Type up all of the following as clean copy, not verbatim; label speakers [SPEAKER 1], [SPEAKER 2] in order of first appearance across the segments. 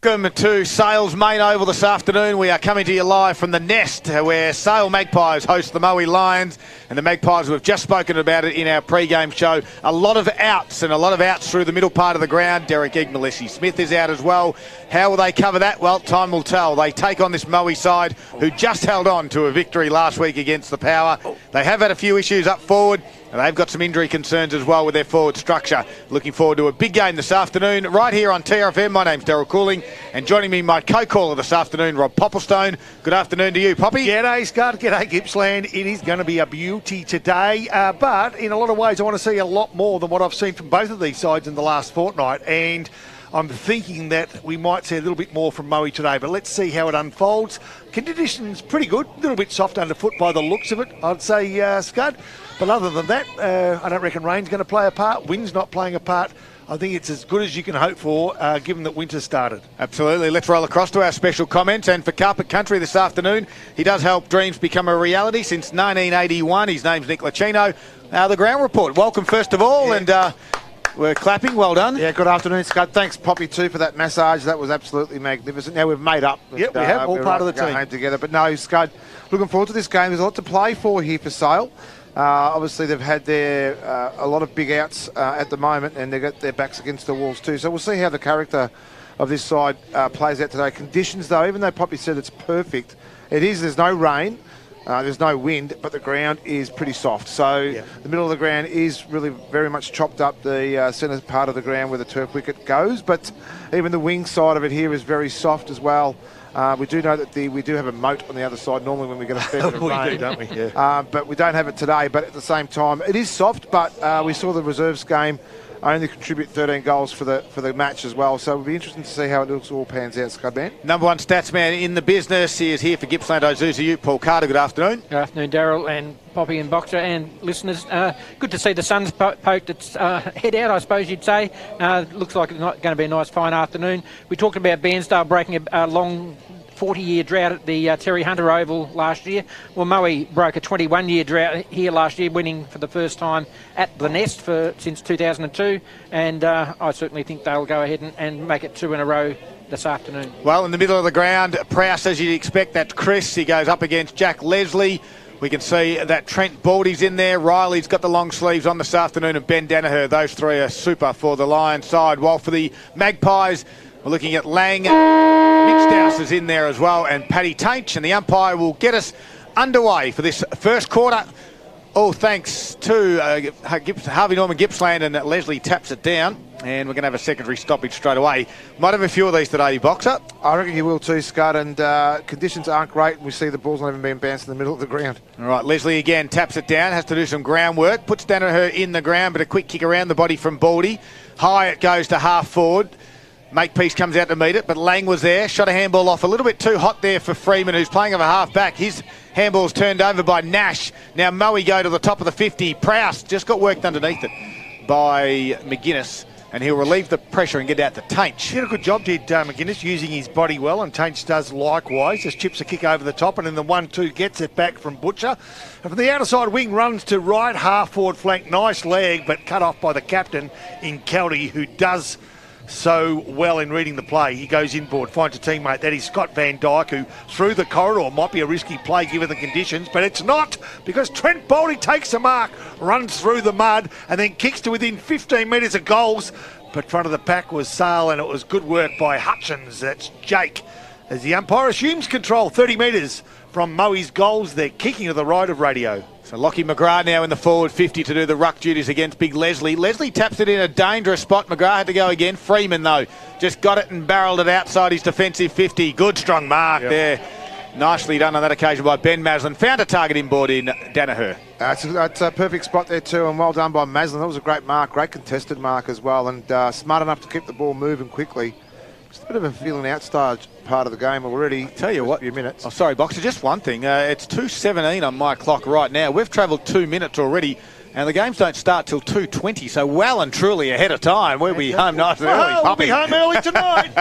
[SPEAKER 1] Welcome to Sale's main oval this afternoon. We are coming to you live from the Nest, where Sale Magpies host the Moe Lions, and the Magpies, we've just spoken about it in our pre-game show. A lot of outs through the middle part of the ground. Derek Igmalesi Smith is out as well. How will they cover that? Well, time will tell. They take on this Moe side who just held on to a victory last week against the Power. They have had a few issues up forward, and they've got some injury concerns as well with their forward structure. Looking forward to a big game this afternoon right here on TRFM. My name's Daryl Cooling, and joining me, my co-caller this afternoon, Rob Popplestone. Good afternoon to you, Poppy.
[SPEAKER 2] G'day, Scott. G'day, Gippsland. It is going to be a beauty today, but in a lot of ways I want to see a lot more than what I've seen from both of these sides in the last fortnight, and I'm thinking that we might see a little bit more from Moe today, but let's see how it unfolds. Conditions pretty good, a little bit soft underfoot by the looks of it, I'd say, Scud. But other than that, I don't reckon rain's going to play a part, wind's not playing a part. I think it's as good as you can hope for, given that winter started.
[SPEAKER 1] Absolutely. Let's roll across to our special comments. And for Carpet Country this afternoon, he does help dreams become a reality since 1981. His name's Nick Lacino. The ground report. Welcome, first of all, and we're clapping. Well done.
[SPEAKER 3] Yeah, good afternoon, Scud. Thanks, Poppy, too, for that massage. That was absolutely magnificent. Now we've made up.
[SPEAKER 2] Yep, we have. All part of the team.
[SPEAKER 3] Home together. But no, Scud, looking forward to this game. There's a lot to play for here for Sale. Obviously, they've had a lot of big outs at the moment, and they've got their backs against the walls too. So we'll see how the character of this side plays out today. Conditions, though, even though Poppy said it's perfect, it is. There's no rain. There's no wind, but the ground is pretty soft. So the middle of the ground is really very much chopped up, the centre part of the ground where the turf wicket goes. But even the wing side of it here is very soft as well. We do know that we do have a moat on the other side normally when we get a fair bit of rain.
[SPEAKER 2] We do, don't we? Yeah.
[SPEAKER 3] But we don't have it today. But at the same time, it is soft, but we saw the reserves game only contribute 13 goals for the match as well. So it'll be interesting to see how it all pans out, Scudman.
[SPEAKER 1] Number one stats man in the business. He is here for Gippsland Ozuzu Ute. Paul Carter, good afternoon.
[SPEAKER 4] Good afternoon, Daryl and Poppy and Boxer and listeners. Good to see the sun's poked its head out, I suppose you'd say. Looks like it's not going to be a nice, fine afternoon. We talked about Bairnsdale breaking a long 40-year drought at the Terry Hunter Oval last year. Well, Moe broke a 21-year drought here last year, winning for the first time at the Nest since 2002. And I certainly think they'll go ahead and make it two in a row this afternoon.
[SPEAKER 1] Well, in the middle of the ground, Prowse, as you'd expect, that's Chris. He goes up against Jack Leslie. We can see that Trent Baldy's in there. Riley's got the long sleeves on this afternoon, and Ben Danaher. Those three are super for the Lions side. While for the Magpies, we're looking at Lang. Mixed is in there as well, and Paddy Tainch, and the umpire will get us underway for this first quarter. All thanks to Harvey Norman Gippsland, and Leslie taps it down, and we're going to have a secondary stoppage straight away. Might have a few of these today, Boxer.
[SPEAKER 3] I reckon you will too, Scud, and conditions aren't great, and we see the ball's not even being bounced in the middle of the ground.
[SPEAKER 1] All right, Leslie again taps it down, has to do some groundwork, puts Danaher in the ground, but a quick kick around the body from Baldy. High it goes to half forward. Makepeace comes out to meet it, but Lang was there. Shot a handball off. A little bit too hot there for Freeman, who's playing over half back. His handball's turned over by Nash. Now Moe go to the top of the 50. Prowse just got worked underneath it by McGuinness, and he'll relieve the pressure and get out to Tainch.
[SPEAKER 2] He did a good job, did McGuinness, using his body well, and Tainch does likewise. Just chips a kick over the top, and then the 1-2 gets it back from Butcher. And from the outside wing, runs to right half forward flank. Nice leg, but cut off by the captain in Kelty, who does so well in reading the play. He goes inboard, finds a teammate. That is Scott Van Dyke, who through the corridor might be a risky play given the conditions, but it's not, because Trent Baldy takes the mark, runs through the mud, and then kicks to within 15 metres of goals. But front of the pack was Sale, and it was good work by Hutchins. That's Jake. As the umpire assumes control, 30 metres from Moe's goals. They're kicking to the right of radio.
[SPEAKER 1] So Lockie McGrath now in the forward 50 to do the ruck duties against Big Leslie. Leslie taps it in a dangerous spot. McGrath had to go again. Freeman, though, just got it and barreled it outside his defensive 50. Good strong mark there. Nicely done on that occasion by Ben Maslin. Found a target inboard in Danaher.
[SPEAKER 3] It's a perfect spot there too, and well done by Maslin. That was a great mark, great contested mark as well, and smart enough to keep the ball moving quickly. Just a bit of a feeling out stage part of the game already.
[SPEAKER 1] Tell you what,
[SPEAKER 3] a few minutes.
[SPEAKER 1] Oh, sorry, Boxer, just one thing. It's 2:17 on my clock right now. We've travelled 2 minutes already, and the games don't start till 2:20, so well and truly ahead of time. We'll be home nice and early,
[SPEAKER 2] We'll be home early tonight.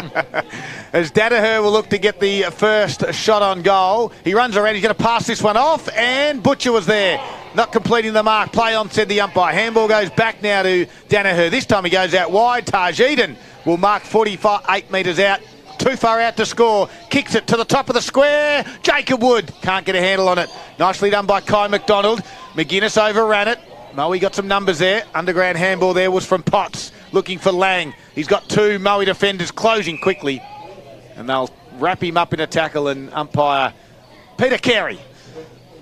[SPEAKER 1] As Danaher will look to get the first shot on goal. He runs around, he's going to pass this one off, and Butcher was there. Not completing the mark. Play on, said the umpire. Handball goes back now to Danaher. This time he goes out wide. Taj Eden will mark 48 metres out. Too far out to score. Kicks it to the top of the square. Jacob Wood can't get a handle on it. Nicely done by Kai McDonald. McGuinness overran it. Moe got some numbers there. Underground handball there was from Potts. Looking for Lang. He's got two Moe defenders closing quickly. And they'll wrap him up in a tackle, and umpire Peter Carey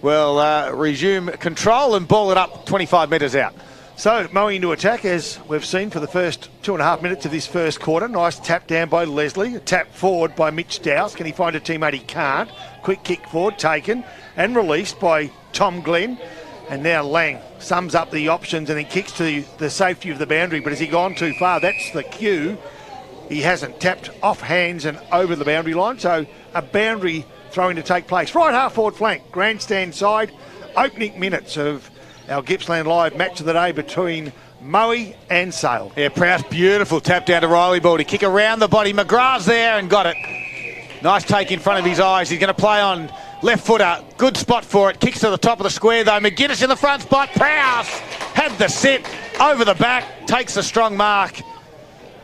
[SPEAKER 1] will resume control and ball it up 25 metres out.
[SPEAKER 2] So Moe into attack, as we've seen for the first 2.5 minutes of this first quarter. Nice tap down by Leslie. A tap forward by Mitch Dowse. Can he find a teammate? He can't. Quick kick forward taken and released by Tom Glenn. And now Lang sums up the options and then kicks to the safety of the boundary. But has he gone too far? That's the cue. He hasn't tapped off hands and over the boundary line. So a boundary throwing to take place. Right half forward flank, grandstand side. Opening minutes of our Gippsland Live match of the day between Moe and Sale.
[SPEAKER 1] Yeah, Prowse, beautiful tap down to Riley Baldy. Kick around the body. McGrath's there and got it. Nice take in front of his eyes. He's going to play on left footer. Good spot for it. Kicks to the top of the square though. McGuinness in the front spot. Prowse had the sit over the back. Takes a strong mark.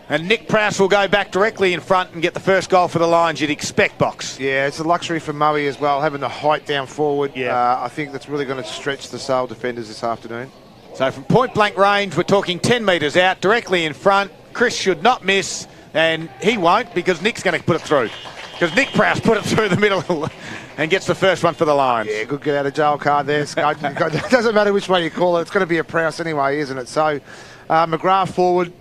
[SPEAKER 1] And Nick Prowse will go back directly in front and get the first goal for the Lions, you'd expect, Box.
[SPEAKER 3] Yeah, it's a luxury for Moe as well, having the height down forward.
[SPEAKER 2] Yeah.
[SPEAKER 3] I think that's really going to stretch the Sale defenders this afternoon.
[SPEAKER 1] So from point blank range, we're talking 10 metres out, directly in front. Chris should not miss, and he won't because Nick's going to put it through. Because Nick Prowse put it through the middle and gets the first one for the Lions.
[SPEAKER 3] Yeah, good get out of jail card there, Scott. It doesn't matter which way you call it. It's going to be a Prowse anyway, isn't it? So McGrath forward.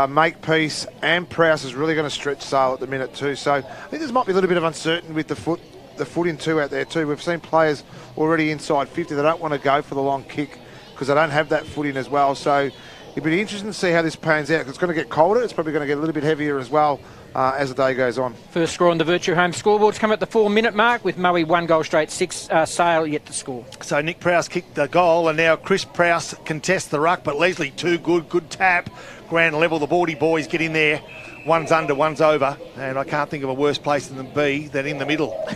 [SPEAKER 3] Makepeace and Prowse is really going to stretch Sale at the minute too. So I think there might be a little bit of uncertainty with the foot in two out there too. We've seen players already inside 50. They don't want to go for the long kick because they don't have that foot in as well. So it'd be interesting to see how this pans out. 'Cause it's going to get colder. It's probably going to get a little bit heavier as well as the day goes on.
[SPEAKER 4] First score on the Virtue Home scoreboards come at the 4-minute mark with Moe 1 goal straight, 6 Sale yet to score.
[SPEAKER 2] So Nick Prowse kicked the goal and now Chris Prowse contests the ruck, but Leslie too good. Good tap. Grand level, the Baldy boys get in there. One's under, one's over. And I can't think of a worse place than in the middle.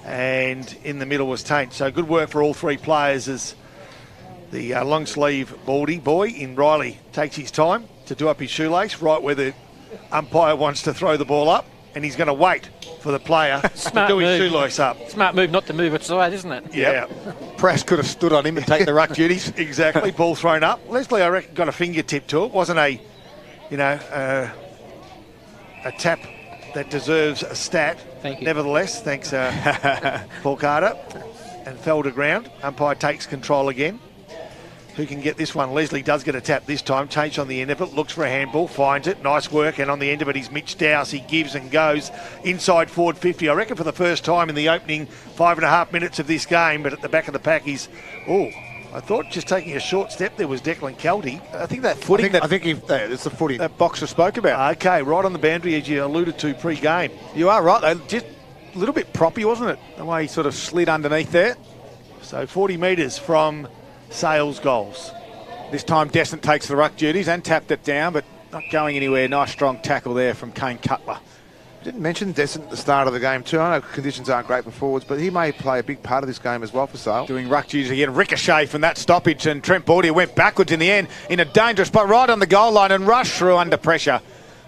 [SPEAKER 2] And in the middle was Taint. So good work for all three players as the long sleeve Baldy boy in Riley takes his time to do up his shoelace right where the umpire wants to throw the ball up. And he's going to wait for the player to do his shoelace up.
[SPEAKER 4] Smart move not to move it aside, isn't it?
[SPEAKER 2] Yeah.
[SPEAKER 1] Prowse could have stood on him and taken the ruck duties.
[SPEAKER 2] Exactly. Ball thrown up. Leslie, I reckon, got a fingertip to it. Wasn't a tap that deserves a stat.
[SPEAKER 4] Thank you.
[SPEAKER 2] Nevertheless, thanks, Paul Carter. And fell to ground. Umpire takes control again. Who can get this one? Leslie does get a tap this time. Taints on the end of it. Looks for a handball. Finds it. Nice work. And on the end of it is Mitch Dowse. He gives and goes inside forward 50. I reckon for the first time in the opening 5.5 minutes of this game. But at the back of the pack is... Oh, I thought just taking a short step there was Declan Kelty.
[SPEAKER 1] I think that footing...
[SPEAKER 3] I think it's the footing.
[SPEAKER 1] That Boxer spoke about.
[SPEAKER 2] Okay, right on the boundary as you alluded to pre-game.
[SPEAKER 1] You are right, though. Just a little bit proppy, wasn't it? The way he sort of slid underneath there.
[SPEAKER 2] So 40 metres from Sale's goals.
[SPEAKER 1] This time Descent takes the ruck duties and tapped it down, but not going anywhere. Nice strong tackle there from Kane Cutler.
[SPEAKER 3] Didn't mention Descent at the start of the game too. I know conditions aren't great for forwards, but he may play a big part of this game as well for Sale.
[SPEAKER 1] Doing ruck duties again. Ricochet from that stoppage, and Trent Baldy went backwards in the end in a dangerous spot right on the goal line and rushed through under pressure.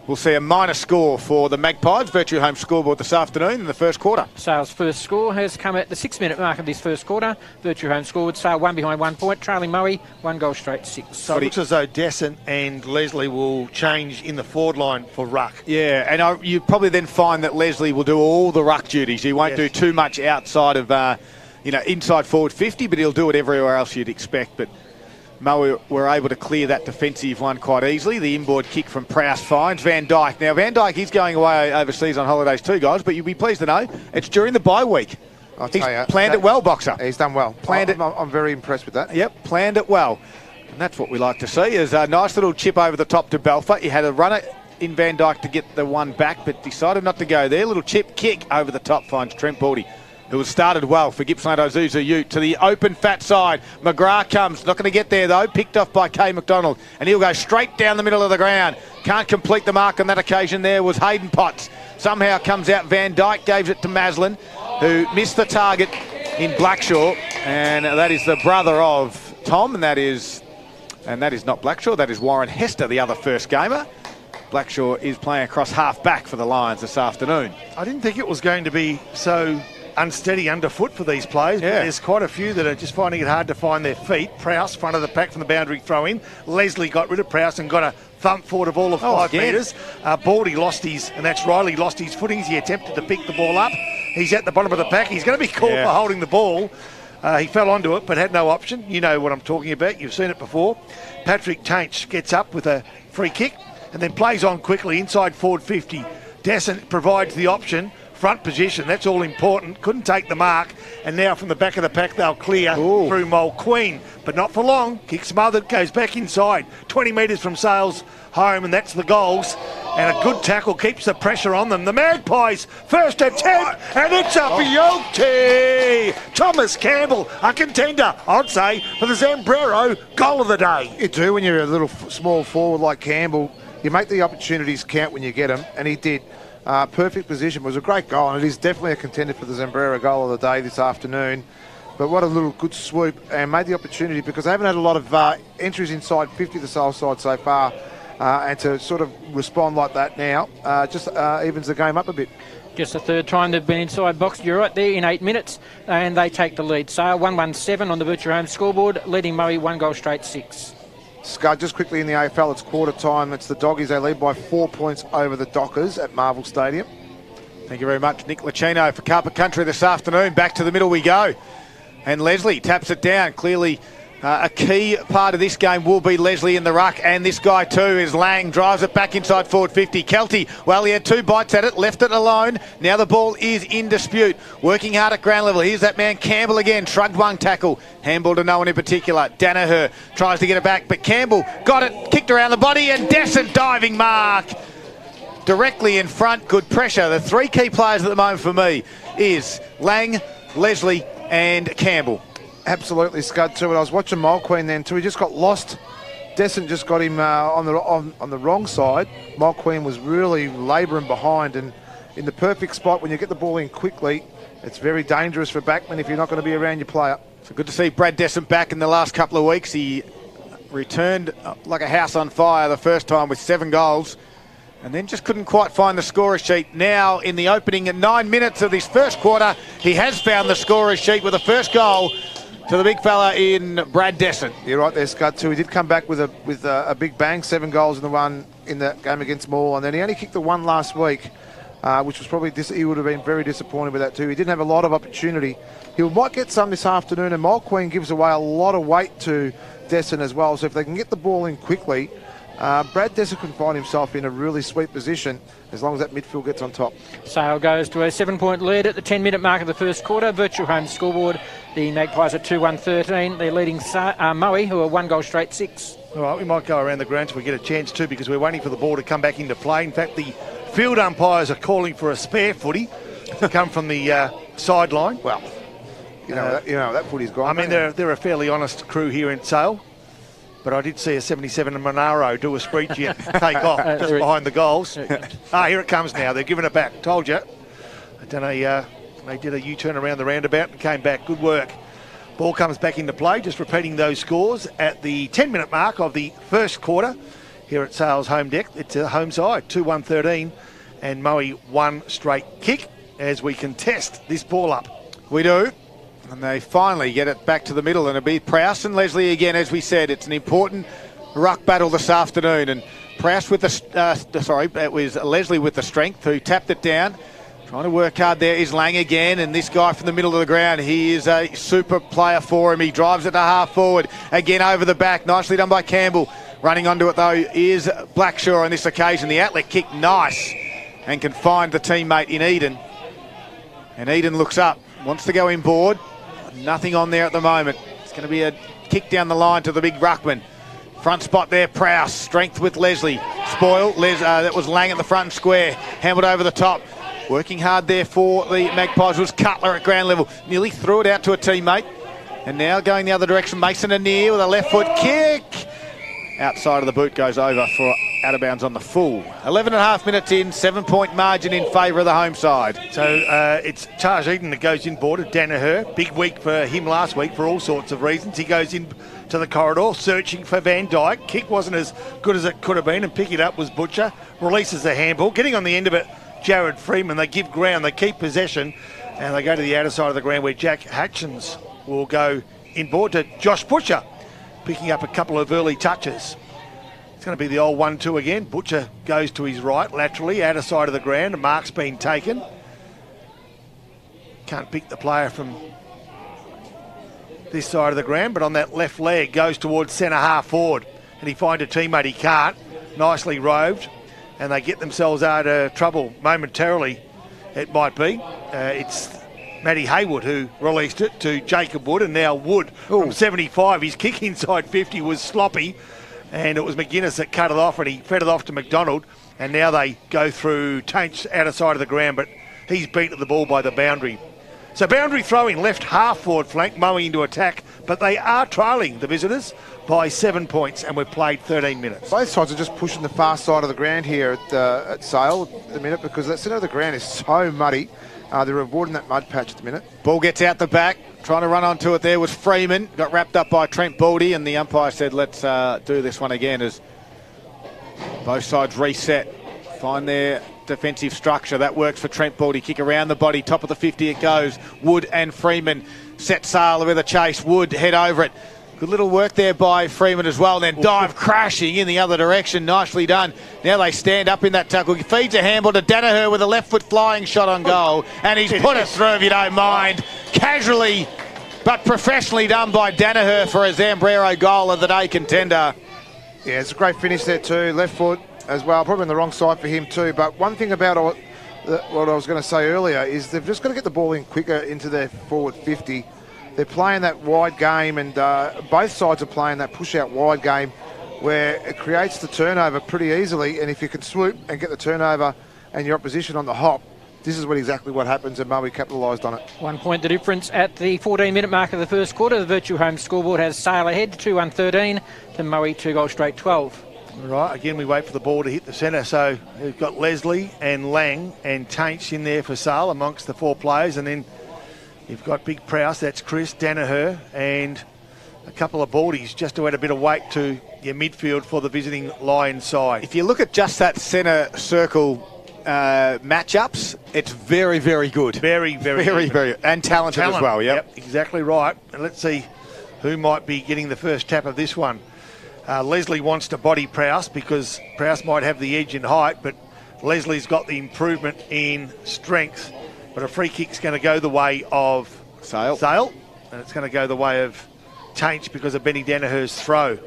[SPEAKER 1] We'll see a minor score for the Magpies. Virtue Home scoreboard this afternoon in the first quarter.
[SPEAKER 4] Sale's first score has come at the 6-minute mark of this first quarter. Virtue Home scored. Sale 1 behind 1 point, trailing Moe 1 goal straight 6.
[SPEAKER 2] So it looks as though Descent and Leslie will change in the forward line for ruck.
[SPEAKER 1] Yeah, and you probably then find that Leslie will do all the ruck duties. He won't do too much outside of, inside forward 50, but he'll do it everywhere else you'd expect. But Moe were able to clear that defensive one quite easily. The inboard kick from Prowse finds Van Dyke. Now, Van Dyke, he's going away overseas on holidays too, guys, but you'll be pleased to know it's during the bye week. He's planned it well, Boxer.
[SPEAKER 3] He's done well. I'm very impressed with that.
[SPEAKER 1] Yep, planned it well. And that's what we like to see, is a nice little chip over the top to Belfer. He had a runner in Van Dyke to get the one back, but decided not to go there. Little chip kick over the top finds Trent Baldy, who has started well for Gippsland Ozuzu Ute to the open fat side. McGrath comes, not going to get there though, picked off by Kay McDonald, and he'll go straight down the middle of the ground. Can't complete the mark on that occasion. There was Hayden Potts. Somehow comes out Van Dyke, gave it to Maslin, who missed the target in Blackshaw, and that is the brother of Tom, and that is not Blackshaw, that is Warren Hester, the other first gamer. Blackshaw is playing across half-back for the Lions this afternoon.
[SPEAKER 2] I didn't think it was going to be so unsteady underfoot for these players, but there's quite a few that are just finding it hard to find their feet. Prowse, front of the pack from the boundary throw-in. Leslie got rid of Prowse and got a thump forward of all of 5 metres. Baldy lost his, and that's Riley, lost his footings. He attempted to pick the ball up. He's at the bottom of the pack. He's going to be called for holding the ball. He fell onto it, but had no option. You know what I'm talking about. You've seen it before. Patrick Tainch gets up with a free kick and then plays on quickly inside forward 50. Descent provides the option. Front position, that's all important. Couldn't take the mark. And now from the back of the pack, they'll clear through Mulqueen. But not for long. Kick smothered, goes back inside. 20 metres from Sale's home, and that's the goals. And a good tackle keeps the pressure on them. The Magpies, first attempt, and it's a beauty! Thomas Campbell, a contender, I'd say, for the Zambrero goal of the day.
[SPEAKER 3] You do when you're a little small forward like Campbell. You make the opportunities count when you get them, and he did. Perfect position. It was a great goal, and it is definitely a contender for the Zambrero goal of the day this afternoon. But what a little good swoop, and made the opportunity, because they haven't had a lot of entries inside 50 the Sale side so far, and to sort of respond like that now just evens the game up a bit.
[SPEAKER 4] Just the third time they've been inside box. You're right there in 8 minutes, and they take the lead. Sale 117 on the Butcher Home scoreboard, leading Moe 1 goal straight 6.
[SPEAKER 3] Scud, just quickly in the AFL, it's quarter time. It's the Doggies. They lead by 4 points over the Dockers at Marvel Stadium.
[SPEAKER 1] Thank you very much, Nick Lucchino, for Carpet Country this afternoon. Back to the middle we go. And Leslie taps it down. Clearly a key part of this game will be Leslie in the ruck, and this guy too is Lang. Drives it back inside forward 50. Kelty, well, he had 2 bites at it, left it alone. Now the ball is in dispute. Working hard at ground level. Here's that man Campbell again. Shrugged one tackle. Handball to no one in particular. Danaher tries to get it back, but Campbell got it, kicked around the body, and Descent diving mark. Directly in front, good pressure. The 3 key players at the moment for me is Lang, Leslie and Campbell.
[SPEAKER 3] Absolutely, Scud, too. And I was watching Mulqueen then, too. He just got lost. Descent just got him on the wrong side. Mulqueen was really labouring behind, and in the perfect spot when you get the ball in quickly, it's very dangerous for backman if you're not going to be around your player.
[SPEAKER 1] So good to see Brad Descent back in the last couple of weeks. He returned like a house on fire the first time with 7 goals, and then just couldn't quite find the scorer sheet. Now, in the opening 9 minutes of this first quarter, he has found the scorer sheet with the first goal to the big fella in Brad Descent.
[SPEAKER 3] You're right there, Scud, too. He did come back with a big bang, 7 goals in the one in the game against Maul, and then he only kicked the one last week, which was probably, he would have been very disappointed with that too. He didn't have a lot of opportunity. He might get some this afternoon, and Mulqueen gives away a lot of weight to Descent as well, so if they can get the ball in quickly, Brad Descent can find himself in a really sweet position as long as that midfield gets on top.
[SPEAKER 4] Sale goes to a 7-point lead at the 10-minute mark of the first quarter. Virtual home scoreboard. The Magpies are 2-1-13. They're leading Moe, who are 1 goal straight 6.
[SPEAKER 2] All right, we might go around the grounds if we get a chance to, because we're waiting for the ball to come back into play. In fact, the field umpires are calling for a spare footy to come from the sideline.
[SPEAKER 3] Well, you know that footy's gone.
[SPEAKER 2] I mean, they're a fairly honest crew here in Sale. But I did see a 77 Monaro do a screechy and take off just behind the goals. Here it comes now. They're giving it back. Told you. They did a U-turn around the roundabout and came back. Good work. Ball comes back into play. Just repeating those scores at the 10-minute mark of the first quarter here at Sale's home deck. It's a home side, 2-1-13, and Moe 1 straight kick as we contest this ball up.
[SPEAKER 1] We do. And they finally get it back to the middle, and it'll be Prowse and Leslie again. As we said, it's an important ruck battle this afternoon, and Prowse with it was Leslie with the strength, who tapped it down. Trying to work hard there is Lang again, and this guy from the middle of the ground, he is a super player for him. He drives it to half forward, again over the back, nicely done by Campbell. Running onto it though is Blackshaw on this occasion. The outlet kick, nice, and can find the teammate in Eden. And Eden looks up, wants to go inboard. Nothing on there at the moment. It's going to be a kick down the line to the big ruckman. Front spot there, Prowse. Strength with Leslie. Spoil. That was Lang at the front and square. Hammered over the top. Working hard there for the Magpies was Cutler at ground level. Nearly threw it out to a teammate. And now going the other direction, Mason Anir with a left foot kick. Outside of the boot goes over for out of bounds on the full. 11.5 minutes in, 7-point margin in favour of the home side.
[SPEAKER 2] So it's Taj Eden that goes inboard at Danaher. Big week for him last week for all sorts of reasons. He goes in to the corridor searching for Van Dyke. Kick wasn't as good as it could have been, and pick it up was Butcher. Releases the handball. Getting on the end of it, Jared Freeman. They give ground, they keep possession, and they go to the outer side of the ground where Jack Hutchins will go inboard to Josh Butcher, picking up a couple of early touches. It's going to be the old 1-2 again. Butcher goes to his right, laterally, outer side of the ground. A mark's been taken. Can't pick the player from this side of the ground, but on that left leg goes towards centre half forward. And he finds a teammate, he can't. Nicely roved. And they get themselves out of trouble momentarily, it might be. It's Matty Haywood who released it to Jacob Wood, and now Wood from 75. His kick inside 50 was sloppy, and it was McGuinness that cut it off, and he fed it off to McDonald, and now they go through Taint's outer side of the ground, but he's beaten the ball by the boundary. So boundary throwing left half forward flank, Moe into attack, but they are trailing the visitors by 7 points, and we've played 13 minutes.
[SPEAKER 3] Both sides are just pushing the far side of the ground here at Sale at the minute, because that centre of the ground is so muddy. They're avoiding that mud patch at the minute.
[SPEAKER 1] Ball gets out the back. Trying to run onto it there was Freeman. Got wrapped up by Trent Baldy, and the umpire said, let's do this one again as both sides reset. Find their defensive structure. That works for Trent Baldy. Kick around the body. Top of the 50 it goes. Wood and Freeman set sail with a chase. Wood head over it. Good little work there by Freeman as well. Then dive crashing in the other direction. Nicely done. Now they stand up in that tackle. He feeds a handball to Danaher with a left foot flying shot on goal. And he's put it through, if you don't mind. Casually, but professionally done by Danaher for a Zambrero goal of the day contender.
[SPEAKER 3] Yeah, it's a great finish there too. Left foot as well. Probably on the wrong side for him too. But one thing about what I was going to say earlier is they've just got to get the ball in quicker into their forward 50. They're playing that wide game, and both sides are playing that push-out wide game where it creates the turnover pretty easily, and if you can swoop and get the turnover and your opposition on the hop, this is exactly what happens, and Moe capitalised on it.
[SPEAKER 4] 1 point the difference at the 14-minute mark of the first quarter. The Virtue Home scoreboard has Sale ahead, 2-1-13, to Moe 2 goals straight 12.
[SPEAKER 2] Right, again we wait for the ball to hit the centre, so we've got Leslie and Lang and Taints in there for Sale amongst the four players, and then you've got Big Prowse, that's Chris, Danaher, and a couple of Baldies just to add a bit of weight to your midfield for the visiting Lions side.
[SPEAKER 1] If you look at just that centre circle matchups, it's very, very good.
[SPEAKER 2] Very,
[SPEAKER 1] and talented as well. Yep,
[SPEAKER 2] exactly right. And let's see who might be getting the first tap of this one. Leslie wants to body Prowse because Prowse might have the edge in height, but Leslie's got the improvement in strength. But a free kick's going to go the way of Sale, and it's going to go the way of Taints because of Benny Danaher's throw.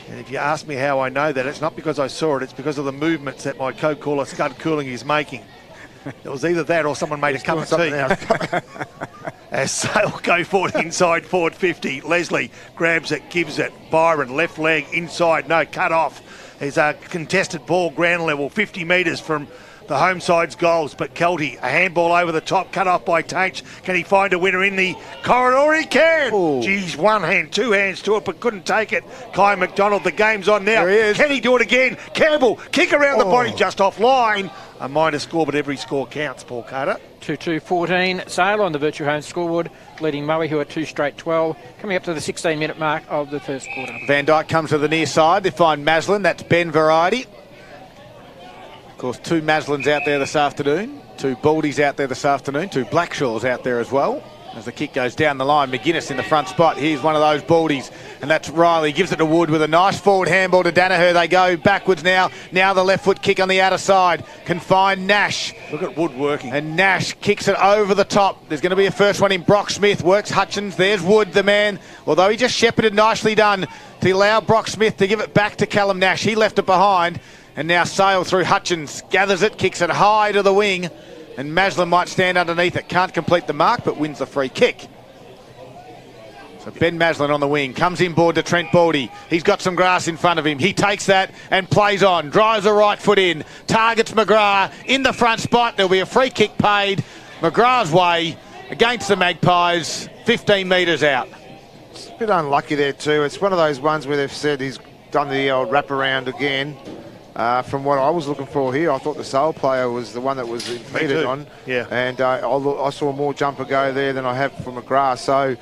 [SPEAKER 2] And if you ask me how I know that, it's not because I saw it, it's because of the movements that my co-caller Scud Cooling is making. It was either that or someone made a cup of tea. As Sale go forward inside forward 50. Leslie grabs it, gives it. Byron, left leg, inside, no, cut off. There's a contested ball, ground level, 50 metres from the home side's goals, but Kelty, a handball over the top, cut off by Taints. Can he find a winner in the corridor? He can. Ooh. Geez, one hand, two hands to it, but couldn't take it. Kai McDonald, the game's on now.
[SPEAKER 1] There he is.
[SPEAKER 2] Can he do it again? Campbell, kick around the body, just offline. A minor score, but every score counts, Paul Carter.
[SPEAKER 4] 2-2-14, Sale on the Virtue Home scoreboard, leading Moe, who are 2 straight 12, coming up to the 16-minute mark of the first quarter.
[SPEAKER 1] Van Dyke comes to the near side. They find Maslin, that's Ben variety. Of course, 2 Maslins out there this afternoon, 2 Baldies out there this afternoon, 2 Blackshaws out there as well. As the kick goes down the line, McGuinness in the front spot. Here's one of those Baldies, and that's Riley. Gives it to Wood with a nice forward handball to Danaher. They go backwards now. Now the left foot kick on the outer side. Can find Nash.
[SPEAKER 2] Look at Wood working.
[SPEAKER 1] And Nash kicks it over the top. There's going to be a first one in. Brock Smith works Hutchins. There's Wood, the man. Although he just shepherded, nicely done to allow Brock Smith to give it back to Callum Nash. He left it behind. And now Sale through Hutchins. Gathers it, kicks it high to the wing. And Maslin might stand underneath it. Can't complete the mark, but wins the free kick. So Ben Maslin on the wing, comes inboard to Trent Baldy. He's got some grass in front of him. He takes that and plays on. Drives the right foot in. Targets McGrath in the front spot. There'll be a free kick paid McGrath's way against the Magpies, 15 metres out.
[SPEAKER 3] It's a bit unlucky there too. It's one of those ones where they've said he's done the old wraparound again. From what I was looking for here, I thought the Sale player was the one that was impeded on.
[SPEAKER 2] Yeah.
[SPEAKER 3] And I saw more jumper go there than I have for McGrath. So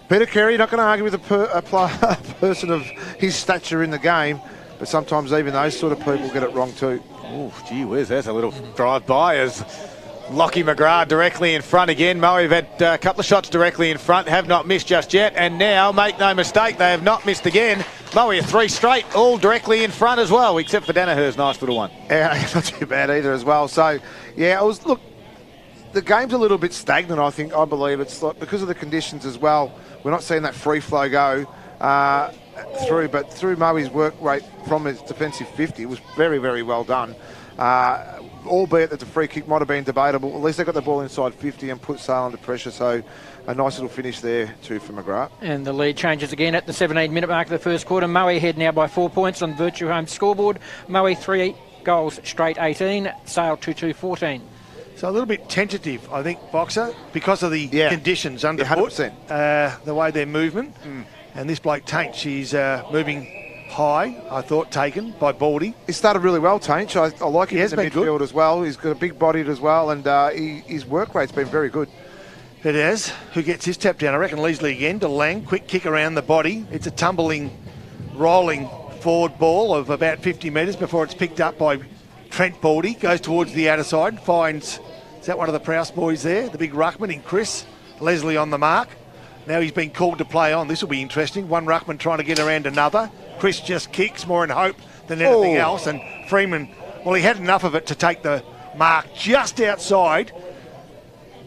[SPEAKER 3] Peter Carey, not going to argue with a person of his stature in the game, but sometimes even those sort of people get it wrong too.
[SPEAKER 1] Oh, gee whiz, there's a little drive-by as Lockie McGrath directly in front again. Moe have had a couple of shots directly in front, have not missed just yet, and now, make no mistake, they have not missed again. Moe are 3 straight, all directly in front as well, except for Danaher's nice little one.
[SPEAKER 3] Yeah, not too bad either as well. So, yeah, look, the game's a little bit stagnant, I believe. It's like, because of the conditions as well, we're not seeing that free flow go through, but through Moe's work rate from his defensive 50, it was very, very well done. Albeit that the free kick might have been debatable. At least they got the ball inside 50 and put Sale under pressure. So a nice little finish there too for McGrath.
[SPEAKER 4] And the lead changes again at the 17-minute mark of the first quarter. Moe ahead now by 4 points on Virtue Home scoreboard. Moe 3 goals straight 18. Sale 2-2-14.
[SPEAKER 2] So a little bit tentative, I think, Boxer, because of the conditions underfoot.
[SPEAKER 3] 100%.
[SPEAKER 2] The way their movement. And this bloke Taint, she's moving high, I thought, taken by Baldy.
[SPEAKER 3] He started really well, Tainch. I like him in the
[SPEAKER 2] been
[SPEAKER 3] midfield
[SPEAKER 2] good
[SPEAKER 3] as well. He's got a big bodied as well, and his work rate's been very good.
[SPEAKER 2] It has. Who gets his tap down? I reckon Leasley again to Lang. Quick kick around the body. It's a tumbling, rolling forward ball of about 50 metres before it's picked up by Trent Baldy. Goes towards the outer side. Finds, is that one of the Prowse boys there? The big ruckman in Chris. Leslie on the mark. Now he's been called to play on. This will be interesting. One ruckman trying to get around another. Chris just kicks more in hope than anything else. And Freeman, well, he had enough of it to take the mark just outside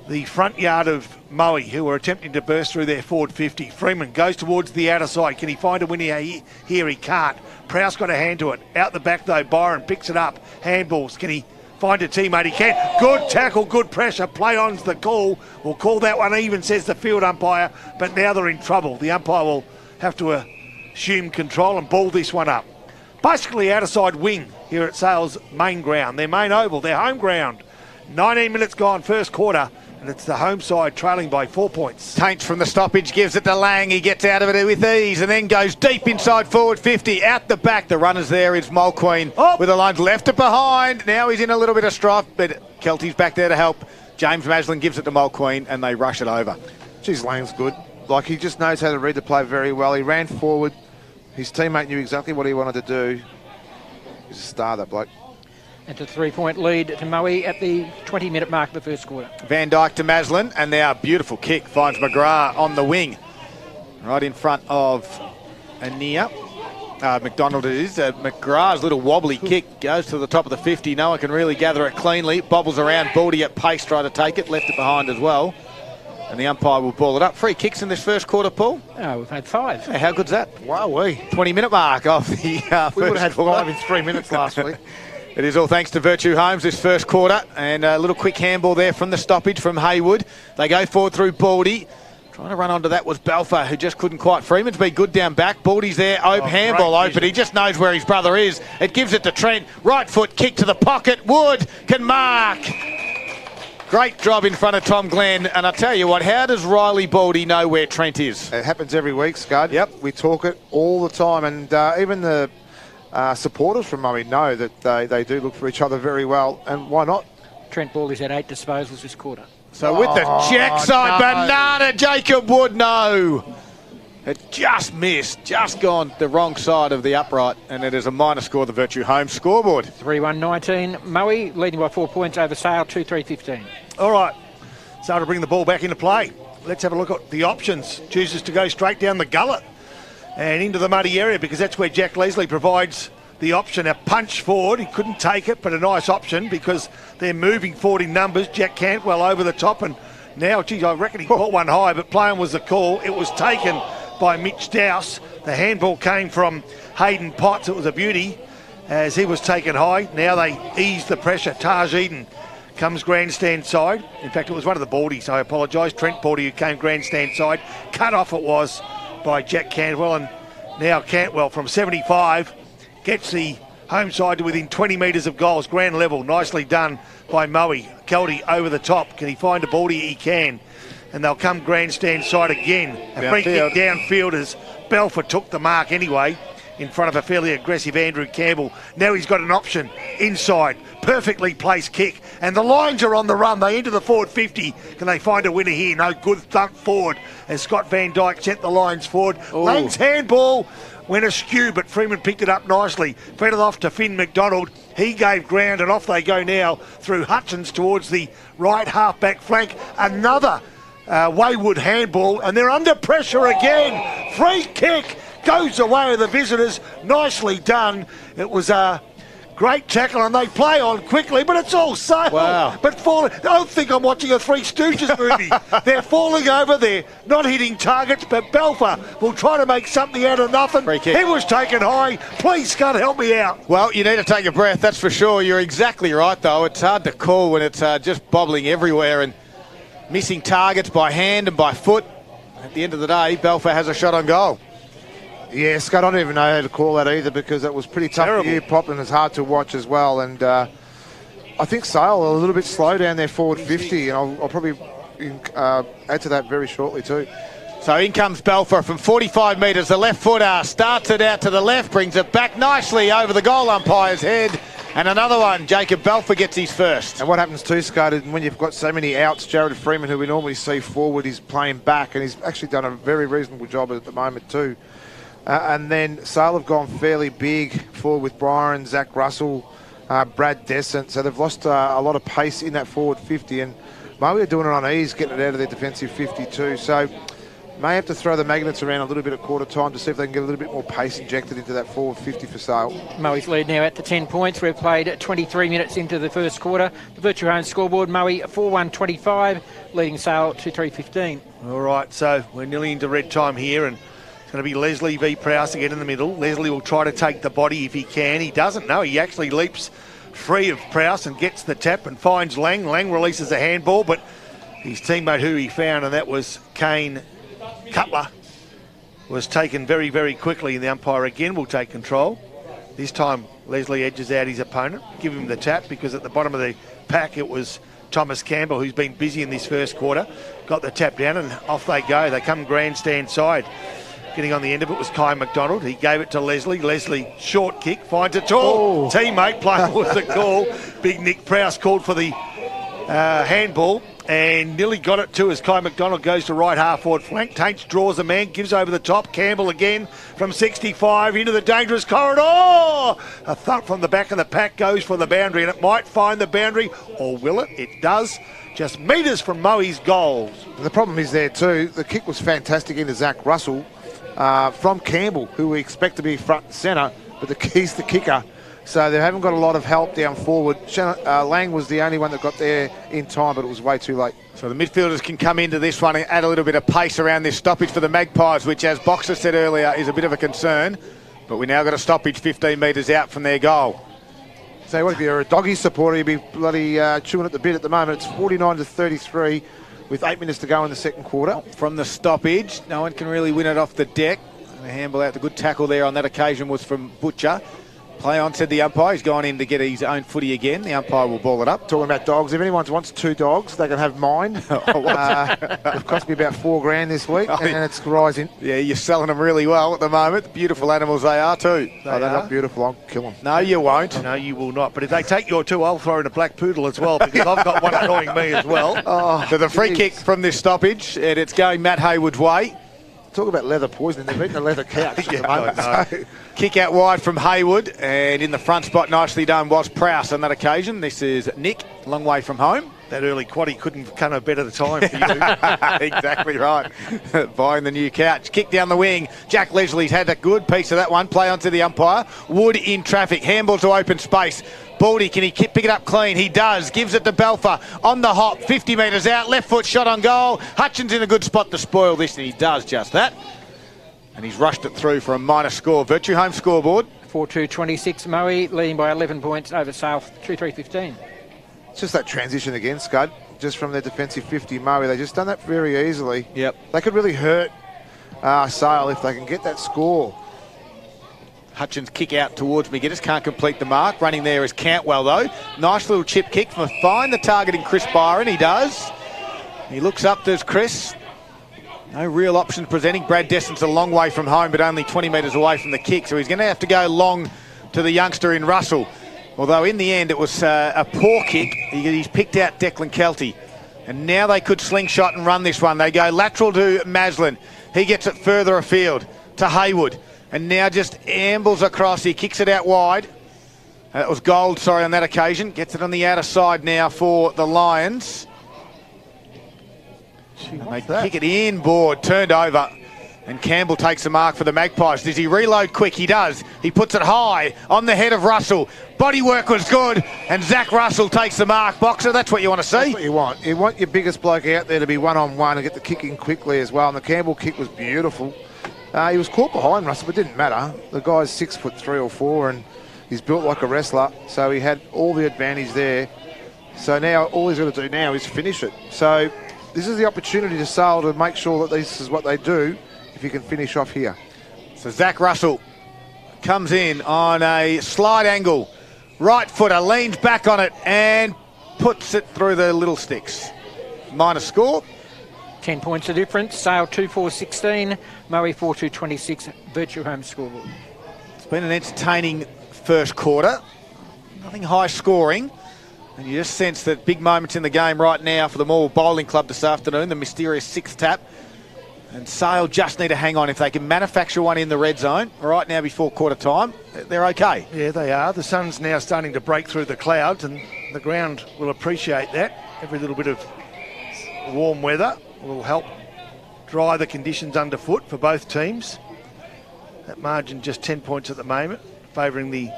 [SPEAKER 2] the front yard of Moe, who were attempting to burst through their forward 50. Freeman goes towards the outer side. Can he find a winner here? He can't. Prowse got a hand to it. Out the back, though, Byron picks it up. Handballs. Can he find a teammate? He can. Good tackle, good pressure. Play on's the call. We'll call that one even, says the field umpire. But now they're in trouble. The umpire will have to assume control and ball this one up. Basically outer side wing here at Sale's main ground. Their main oval, their home ground. 19 minutes gone, first quarter. And it's the home side trailing by 4 points.
[SPEAKER 1] Taint from the stoppage gives it to Lang. He gets out of it with ease and then goes deep inside forward 50. Out the back, the runners there is Mulqueen with the lines left it behind. Now he's in a little bit of strife, but Kelty's back there to help. James Maslin gives it to Mulqueen and they rush it over.
[SPEAKER 3] Geez, Lang's good. Like, he just knows how to read the play very well. He ran forward. His teammate knew exactly what he wanted to do. He's a star, that bloke.
[SPEAKER 4] It's a 3-point lead to Moe at the 20-minute mark of the first quarter.
[SPEAKER 1] Van Dyke to Maslin, and now a beautiful kick finds McGrath on the wing. Right in front of Ania. McDonald it is. McGrath's little wobbly kick goes to the top of the 50. No one can really gather it cleanly. Bobbles around. Baldy at pace, try to take it. Left it behind as well. And the umpire will ball it up. Free kicks in this first quarter, Paul?
[SPEAKER 4] Oh, we've had 5.
[SPEAKER 1] Hey, how good's that?
[SPEAKER 3] Wow-wee.
[SPEAKER 1] 20-minute mark of the
[SPEAKER 3] We would have had
[SPEAKER 1] first quarter.
[SPEAKER 3] 5 in 3 minutes last week.
[SPEAKER 1] It is all thanks to Virtue Homes this first quarter. And a little quick handball there from the stoppage from Haywood. They go forward through Baldy. Trying to run onto that was Balfour, who just couldn't quite. Freeman's been good down back. Baldy's there, handball open. He just knows where his brother is. It gives it to Trent. Right foot kick to the pocket. Wood can mark. Great job in front of Tom Glenn. And I tell you what, how does Riley Baldy know where Trent is?
[SPEAKER 3] It happens every week, Scud.
[SPEAKER 1] Yep.
[SPEAKER 3] We talk it all the time. And even the supporters from Moe know that they do look for each other very well. And why not?
[SPEAKER 4] Trent Baldy's had 8 disposals this quarter.
[SPEAKER 1] So with the check side, banana, Jacob Wood, no. It just missed, just gone the wrong side of the upright, and it is a minor score, the Virtue Home scoreboard.
[SPEAKER 4] 3-1-19. Moe leading by 4 points over Sale, 2-3-15.
[SPEAKER 2] All right, so to bring the ball back into play, let's have a look at the options. Chooses to go straight down the gullet and into the muddy area because that's where Jack Leslie provides the option. A punch forward, he couldn't take it, but a nice option because they're moving forward in numbers. Jack Cantwell over the top, and now, geez, I reckon he caught one high, but playing was the call. It was taken by Mitch Dowse. The handball came from Hayden Potts. It was a beauty as he was taken high. Now they ease the pressure. Taj Eden comes grandstand side. In fact, it was one of the Baldies, I apologise. Trent Baldy who came grandstand side. Cut off it was by Jack Cantwell, and now Cantwell from 75 gets the home side to within 20 metres of goals. Grand level, nicely done by Moe. Kelty over the top. Can he find a Baldy? He can. And they'll come grandstand side again. A free kick downfield as Belfort took the mark anyway. in front of a fairly aggressive Andrew Campbell. Now he's got an option inside. Perfectly placed kick. And the Lions are on the run. They enter the forward 50. Can they find a winner here? No, good thump forward as Scott Van Dyke sent the Lions forward. Lang's handball went askew, but Freeman picked it up nicely. Fed it off to Finn McDonald. He gave ground, and off they go now through Hutchins towards the right half-back flank. Another wayward handball, and they're under pressure again. Free kick goes away with the visitors. Nicely done. It was a great tackle, and they play on quickly, but it's all Sale.
[SPEAKER 1] Wow.
[SPEAKER 2] But falling. I don't think I'm watching a Three Stooges movie. They're falling over there, not hitting targets, but Belfer will try to make something out of nothing.
[SPEAKER 1] Free kick.
[SPEAKER 2] He was taken high. Please, Scott, help me out.
[SPEAKER 1] Well, you need to take a breath, that's for sure. You're exactly right, though. It's hard to call when it's just bobbling everywhere and missing targets by hand and by foot. At the end of the day, Belfer has a shot on goal.
[SPEAKER 3] Yeah, Scott, I don't even know how to call that either, because that was pretty tough for you, Pop, and it's hard to watch as well. And I think Sale are a little bit slow down their forward 50, and I'll probably add to that very shortly too.
[SPEAKER 1] So in comes Belfer from 45 metres. The left footer starts it out to the left, brings it back nicely over the goal umpire's head. And another one, Jacob Belfer gets his first.
[SPEAKER 3] And what happens too, Scott, is when you've got so many outs, Jared Freeman, who we normally see forward, is playing back, and he's actually done a very reasonable job at the moment too. And then Sale have gone fairly big forward with Byron, Zach Russell, Brad Descent. So they've lost a lot of pace in that forward 50. And Moe are doing it on ease, getting it out of their defensive 52. So may have to throw the magnets around a little bit at quarter time to see if they can get a little bit more pace injected into that forward 50 for Sale.
[SPEAKER 4] Moe's lead now at the 10 points. We've played 23 minutes into the first quarter. The virtual home scoreboard, Moe 4-1-25, leading Sale 2-3-15.
[SPEAKER 2] All right, so we're nearly into red time here, and it's going to be Leslie v. Prowse again in the middle. Leslie will try to take the body if he can. He doesn't. No, he actually leaps free of Prowse and gets the tap and finds Lang. Lang releases a handball, but his teammate who he found, and that was Kane Cutler, was taken very, very quickly, and the umpire again will take control. This time Leslie edges out his opponent, give him the tap, because at the bottom of the pack it was Thomas Campbell, who's been busy in this first quarter, got the tap down, and off they go. They come grandstand side. Getting on the end of it was Kai McDonald. He gave it to Leslie. Leslie, short kick, finds a tall teammate playing with the call. Big Nick Prowse called for the handball, and nearly got it too as Kai McDonald goes to right half forward flank. Taints draws a man, gives over the top. Campbell again from 65 into the dangerous corridor. A thump from the back of the pack goes for the boundary, and it might find the boundary, or will it? It does. Just metres from Moe's goals.
[SPEAKER 3] The problem is there too, the kick was fantastic into Zach Russell from Campbell, who we expect to be front and centre, but he's the kicker. So they haven't got a lot of help down forward. Lang was the only one that got there in time, but it was way too late.
[SPEAKER 1] So the midfielders can come into this one and add a little bit of pace around this stoppage for the Magpies, which, as Boxer said earlier, is a bit of a concern. But we now got a stoppage 15 metres out from their goal.
[SPEAKER 3] So what, if you're a Doggy supporter, you'd be bloody chewing at the bit at the moment. It's 49-33 with 8 minutes to go in the second quarter.
[SPEAKER 1] From the stoppage, no one can really win it off the deck. And a handball out. The good tackle there on that occasion was from Butcher. Play on, said the umpire. He's gone in to get his own footy again. The umpire will ball it up.
[SPEAKER 3] Talking about dogs, if anyone wants 2 dogs, they can have mine. It cost me about $4,000 this week, and it's rising.
[SPEAKER 1] Yeah, you're selling them really well at the moment. Beautiful animals they are too.
[SPEAKER 3] They're not beautiful. I'll kill them.
[SPEAKER 1] No, you won't.
[SPEAKER 2] No, you will not. But if they take your 2, I'll throw in a black poodle as well, because I've got one annoying me as well.
[SPEAKER 1] So the free kick from this stoppage, and it's going Matt Hayward's way.
[SPEAKER 3] Talk about leather poisoning. They've eaten a leather couch.
[SPEAKER 1] Kick out wide from Hayward, and in the front spot, nicely done, was Prowse on that occasion. This is Nick, long way from home.
[SPEAKER 2] That early quaddie couldn't come a better time for you.
[SPEAKER 1] Exactly right. Buying the new couch. Kick down the wing. Jack Leslie's had a good piece of that one. Play onto the umpire. Wood in traffic. Handball to open space. Baldy, can he pick it up clean? He does. Gives it to Belfer. On the hop, 50 metres out. Left foot shot on goal. Hutchins in a good spot to spoil this, and he does just that. And he's rushed it through for a minor score. Virtue home scoreboard.
[SPEAKER 4] 4-2-26. Moe leading by 11 points over South 2-3-15.
[SPEAKER 3] It's just that transition again, Scud, just from their defensive 50 Moe. They just done that very easily.
[SPEAKER 1] Yep.
[SPEAKER 3] They could really hurt Sale if they can get that score.
[SPEAKER 1] Hutchins kick out towards McGuinness, can't complete the mark. Running there is Cantwell though. Nice little chip kick from find the target in Chris Byron. He does. He looks up, there's Chris. No real options presenting. Brad Destin's a long way from home, but only 20 metres away from the kick, so he's going to have to go long to the youngster in Russell. Although in the end it was a poor kick. He's picked out Declan Kelty. And now they could slingshot and run this one. They go lateral to Maslin. He gets it further afield to Haywood. And now just ambles across. He kicks it out wide. It was Gold, sorry, on that occasion. Gets it on the outer side now for the Lions. They kick it inboard, turned over. And Campbell takes the mark for the Magpies. Does he reload quick? He does. He puts it high on the head of Russell. Bodywork was good, and Zach Russell takes the mark. Boxer, that's what you want to see.
[SPEAKER 3] That's what you want. You want your biggest bloke out there to be one-on-one and get the kick in quickly as well. And the Campbell kick was beautiful. He was caught behind Russell, but it didn't matter. The guy's 6'3" or 4", and he's built like a wrestler. So he had all the advantage there. So now all he's got to do now is finish it. So this is the opportunity to Sale to make sure that this is what they do if you can finish off here.
[SPEAKER 1] So Zach Russell comes in on a slide angle. Right footer, leans back on it and puts it through the little sticks. Minor score.
[SPEAKER 4] 10 points of difference. Sale 2-4-16, Moe 4-2-26, Virtue Home scoreboard.
[SPEAKER 1] It's been an entertaining first quarter. Nothing high scoring. And you just sense that big moments in the game right now for the Moore Bowling Club this afternoon. The mysterious sixth tap. And Sale just need to hang on. If they can manufacture one in the red zone right now before quarter time, they're okay.
[SPEAKER 2] Yeah, they are. The sun's now starting to break through the clouds, and the ground will appreciate that. Every little bit of warm weather will help dry the conditions underfoot for both teams. That margin just 10 points at the moment, favouring the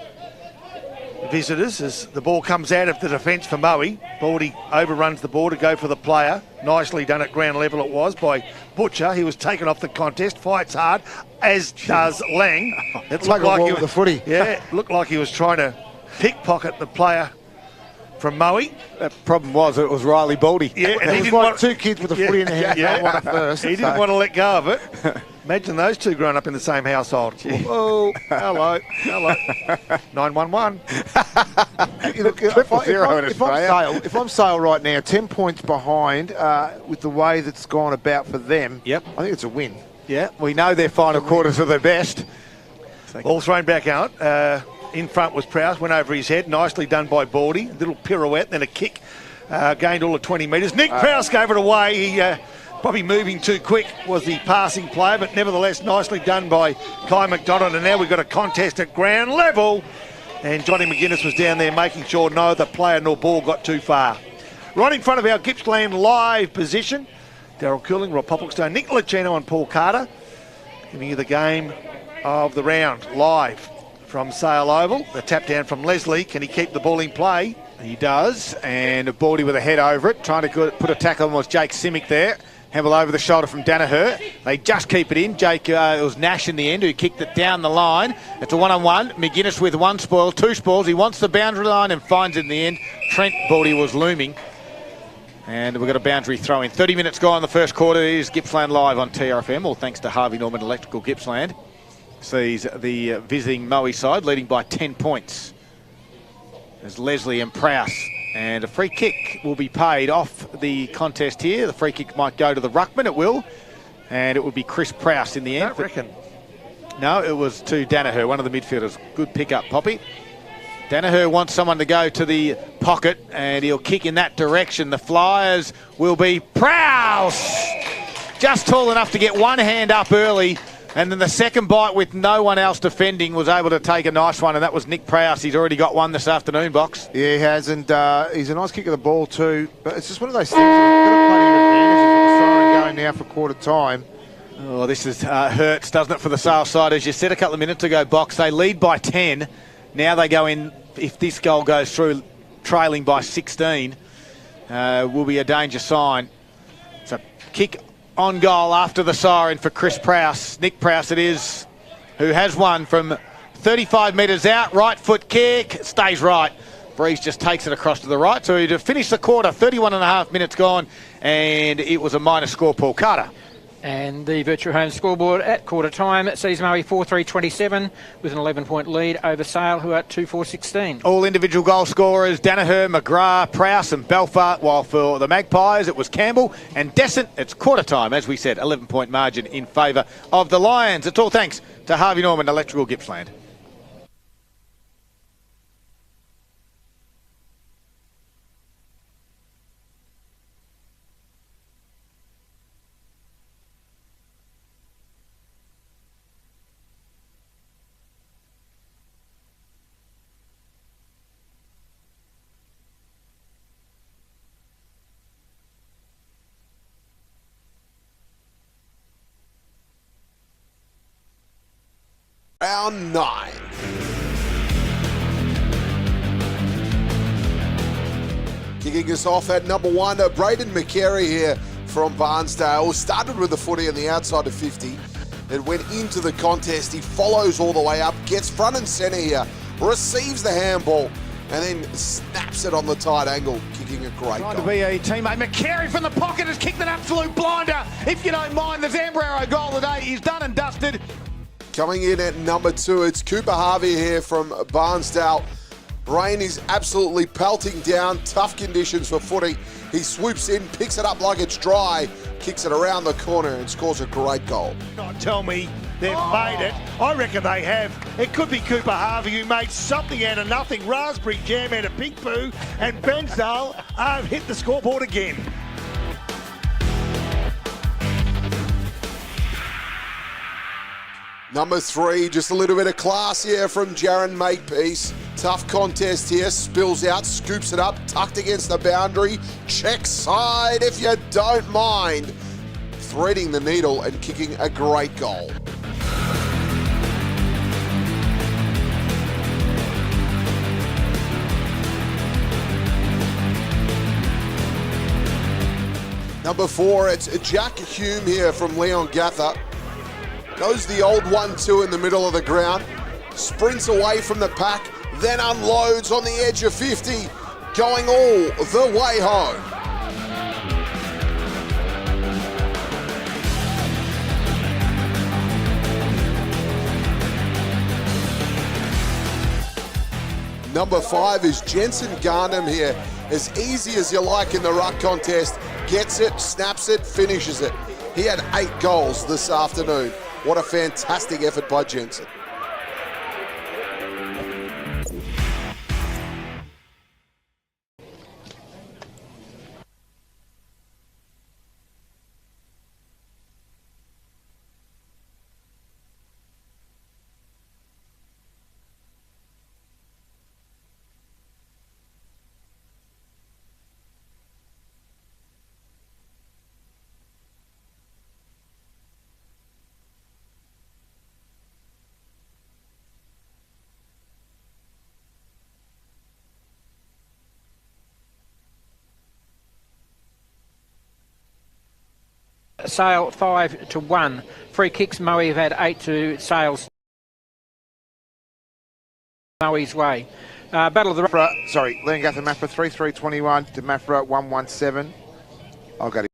[SPEAKER 2] visitors as the ball comes out of the defence for Moe. Baldy overruns the ball to go for the player. Nicely done at ground level it was by Butcher. He was taken off the contest, fights hard, as does Lang.
[SPEAKER 3] It's like a wall with the footy.
[SPEAKER 2] Yeah, it looked like he was trying to pickpocket the player from Moe.
[SPEAKER 1] The problem was it was Riley Baldy.
[SPEAKER 2] Yeah, and
[SPEAKER 3] It was like two kids with a footy in the hand.
[SPEAKER 2] Yeah.
[SPEAKER 3] One at first.
[SPEAKER 2] He didn't want to let go of it. Imagine those two growing up in the same household. Oh, hello. 911.
[SPEAKER 3] Look, if I'm Sale right now, 10 points behind with the way that's gone about for them,
[SPEAKER 1] Yep.
[SPEAKER 3] I think it's a win.
[SPEAKER 1] Yeah, we know their final quarters are their best.
[SPEAKER 2] Ball thrown back out. In front was Prowse, went over his head. Nicely done by Baldy. A little pirouette, then a kick. Gained all of 20 metres. Nick Prowse gave it away. He probably moving too quick was the passing player, but nevertheless nicely done by Kai McDonald. And now we've got a contest at ground level. And Johnny McGuinness was down there making sure neither player nor ball got too far. Right in front of our Gippsland live position, Daryl Cooling, Rob Popplestone, Nick Licino and Paul Carter giving you the game of the round live from Sale Oval. The tap down from Leslie. Can he keep the ball in play?
[SPEAKER 1] He does, and Baldy with a head over it, trying to put a tackle on was Jake Simic there. Hemble over the shoulder from Danaher. They just keep it in. Jake, it was Nash in the end who kicked it down the line. It's a one-on-one. McGuinness with one spoil, two spoils. He wants the boundary line and finds it in the end. Trent Baldy was looming. And we've got a boundary throw in. 30 minutes gone in the first quarter. It is Gippsland live on TRFM, all thanks to Harvey Norman Electrical Gippsland. Sees the visiting Moe side leading by 10 points. There's Leslie and Prowse. And a free kick will be paid off the contest here. The free kick might go to the ruckman, it will. And it will be Chris Prowse in the end.
[SPEAKER 2] I don't reckon.
[SPEAKER 1] No, it was to Danaher, one of the midfielders. Good pick up, Poppy. Danaher wants someone to go to the pocket, and he'll kick in that direction. The Flyers will be Prowse. Just tall enough to get one hand up early. And then the second bite with no one else defending was able to take a nice one, and that was Nick Prowse. He's already got one this afternoon, Box.
[SPEAKER 3] Yeah, he has, and he's a nice kick of the ball too. But it's just one of those things. We've got plenty of advantages with the siren going now for quarter time.
[SPEAKER 1] Oh, this is hurts, doesn't it, for the Sale side? As you said a couple of minutes ago, Box, they lead by 10. Now they go in, if this goal goes through, trailing by 16, will be a danger sign. So kick on goal after the siren for Chris Prowse. Nick Prowse it is, who has one from 35 metres out. Right foot kick, stays right. Breeze just takes it across to the right. So to finish the quarter, 31 and a half minutes gone, and it was a minor score, Paul Carter.
[SPEAKER 4] And the Virtue Home scoreboard at quarter time sees Moe 4-3-27 with an 11-point lead over Sale, who are at 2-4-16.
[SPEAKER 1] All individual goal scorers, Danaher, McGrath, Prowse and Belfart, while for the Magpies it was Campbell and Descent. It's quarter time, as we said, 11-point margin in favour of the Lions. It's all thanks to Harvey Norman Electrical Gippsland.
[SPEAKER 5] Round 9. Kicking us off at number 1, Braden McCary here from Barnsdale. Started with the footy on the outside of 50. It went into the contest. He follows all the way up, gets front and centre here, receives the handball, and then snaps it on the tight angle, kicking a great
[SPEAKER 1] Trying
[SPEAKER 5] goal.
[SPEAKER 1] to be a teammate. McCary from the pocket has kicked an absolute blinder. If you don't mind, the Zambrero goal today is done and dusted.
[SPEAKER 5] Coming in at number 2, it's Cooper Harvey here from Barnsdale. Rain is absolutely pelting down, tough conditions for footy. He swoops in, picks it up like it's dry, kicks it around the corner and scores a great goal.
[SPEAKER 2] Not tell me they've made it. I reckon they have. It could be Cooper Harvey who made something out of nothing. Raspberry Jam out of Pink Poo, and Bensdale have hit the scoreboard again.
[SPEAKER 5] Number 3, just a little bit of class here from Jaron Makepeace. Tough contest here, spills out, scoops it up, tucked against the boundary, check side if you don't mind. Threading the needle and kicking a great goal. Number 4, it's Jack Hume here from Leon Gather. Goes the old 1-2 in the middle of the ground, sprints away from the pack, then unloads on the edge of 50, going all the way home. Number 5 is Jensen Garnham here. As easy as you like in the ruck contest, gets it, snaps it, finishes it. He had 8 goals this afternoon. What a fantastic effort by Jensen.
[SPEAKER 4] Sale 5-1. Free kicks, Moe have had 8 to Sale's. Moe's way. Battle of the...
[SPEAKER 3] Leongatha Mappa 3-3-21 to Mappa 1-1-7. I'll go to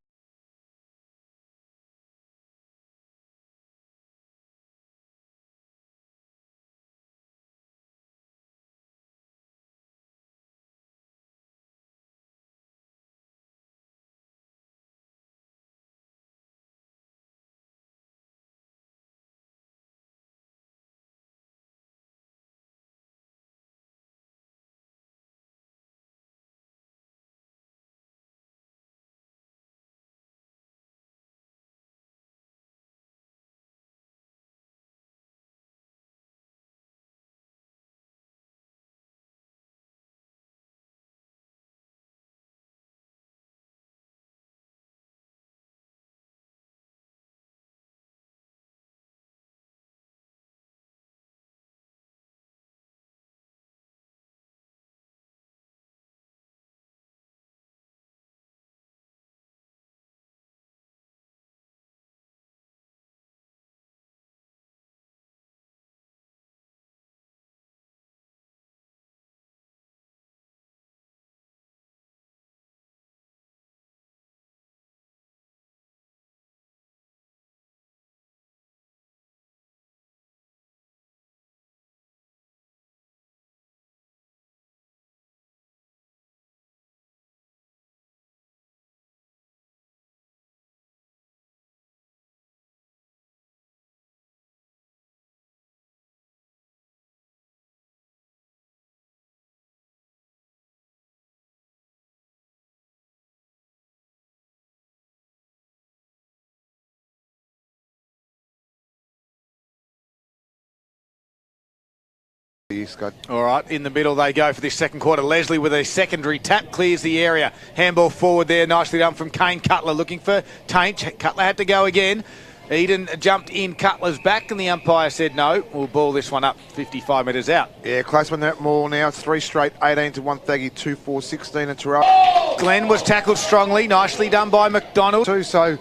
[SPEAKER 3] Scott.
[SPEAKER 1] All right, in the middle they go for this second quarter. Leslie with a secondary tap clears the area. Handball forward there, nicely done from Kane Cutler, looking for Tainch. Cutler had to go again. Eden jumped in Cutler's back, and the umpire said no. We'll ball this one up 55 metres out.
[SPEAKER 3] Yeah, close one that more now. It's 3 straight, 18 to 130, 2, 4, 16 and Terrell.
[SPEAKER 1] Glenn was tackled strongly, nicely done by McDonald.
[SPEAKER 3] Too, so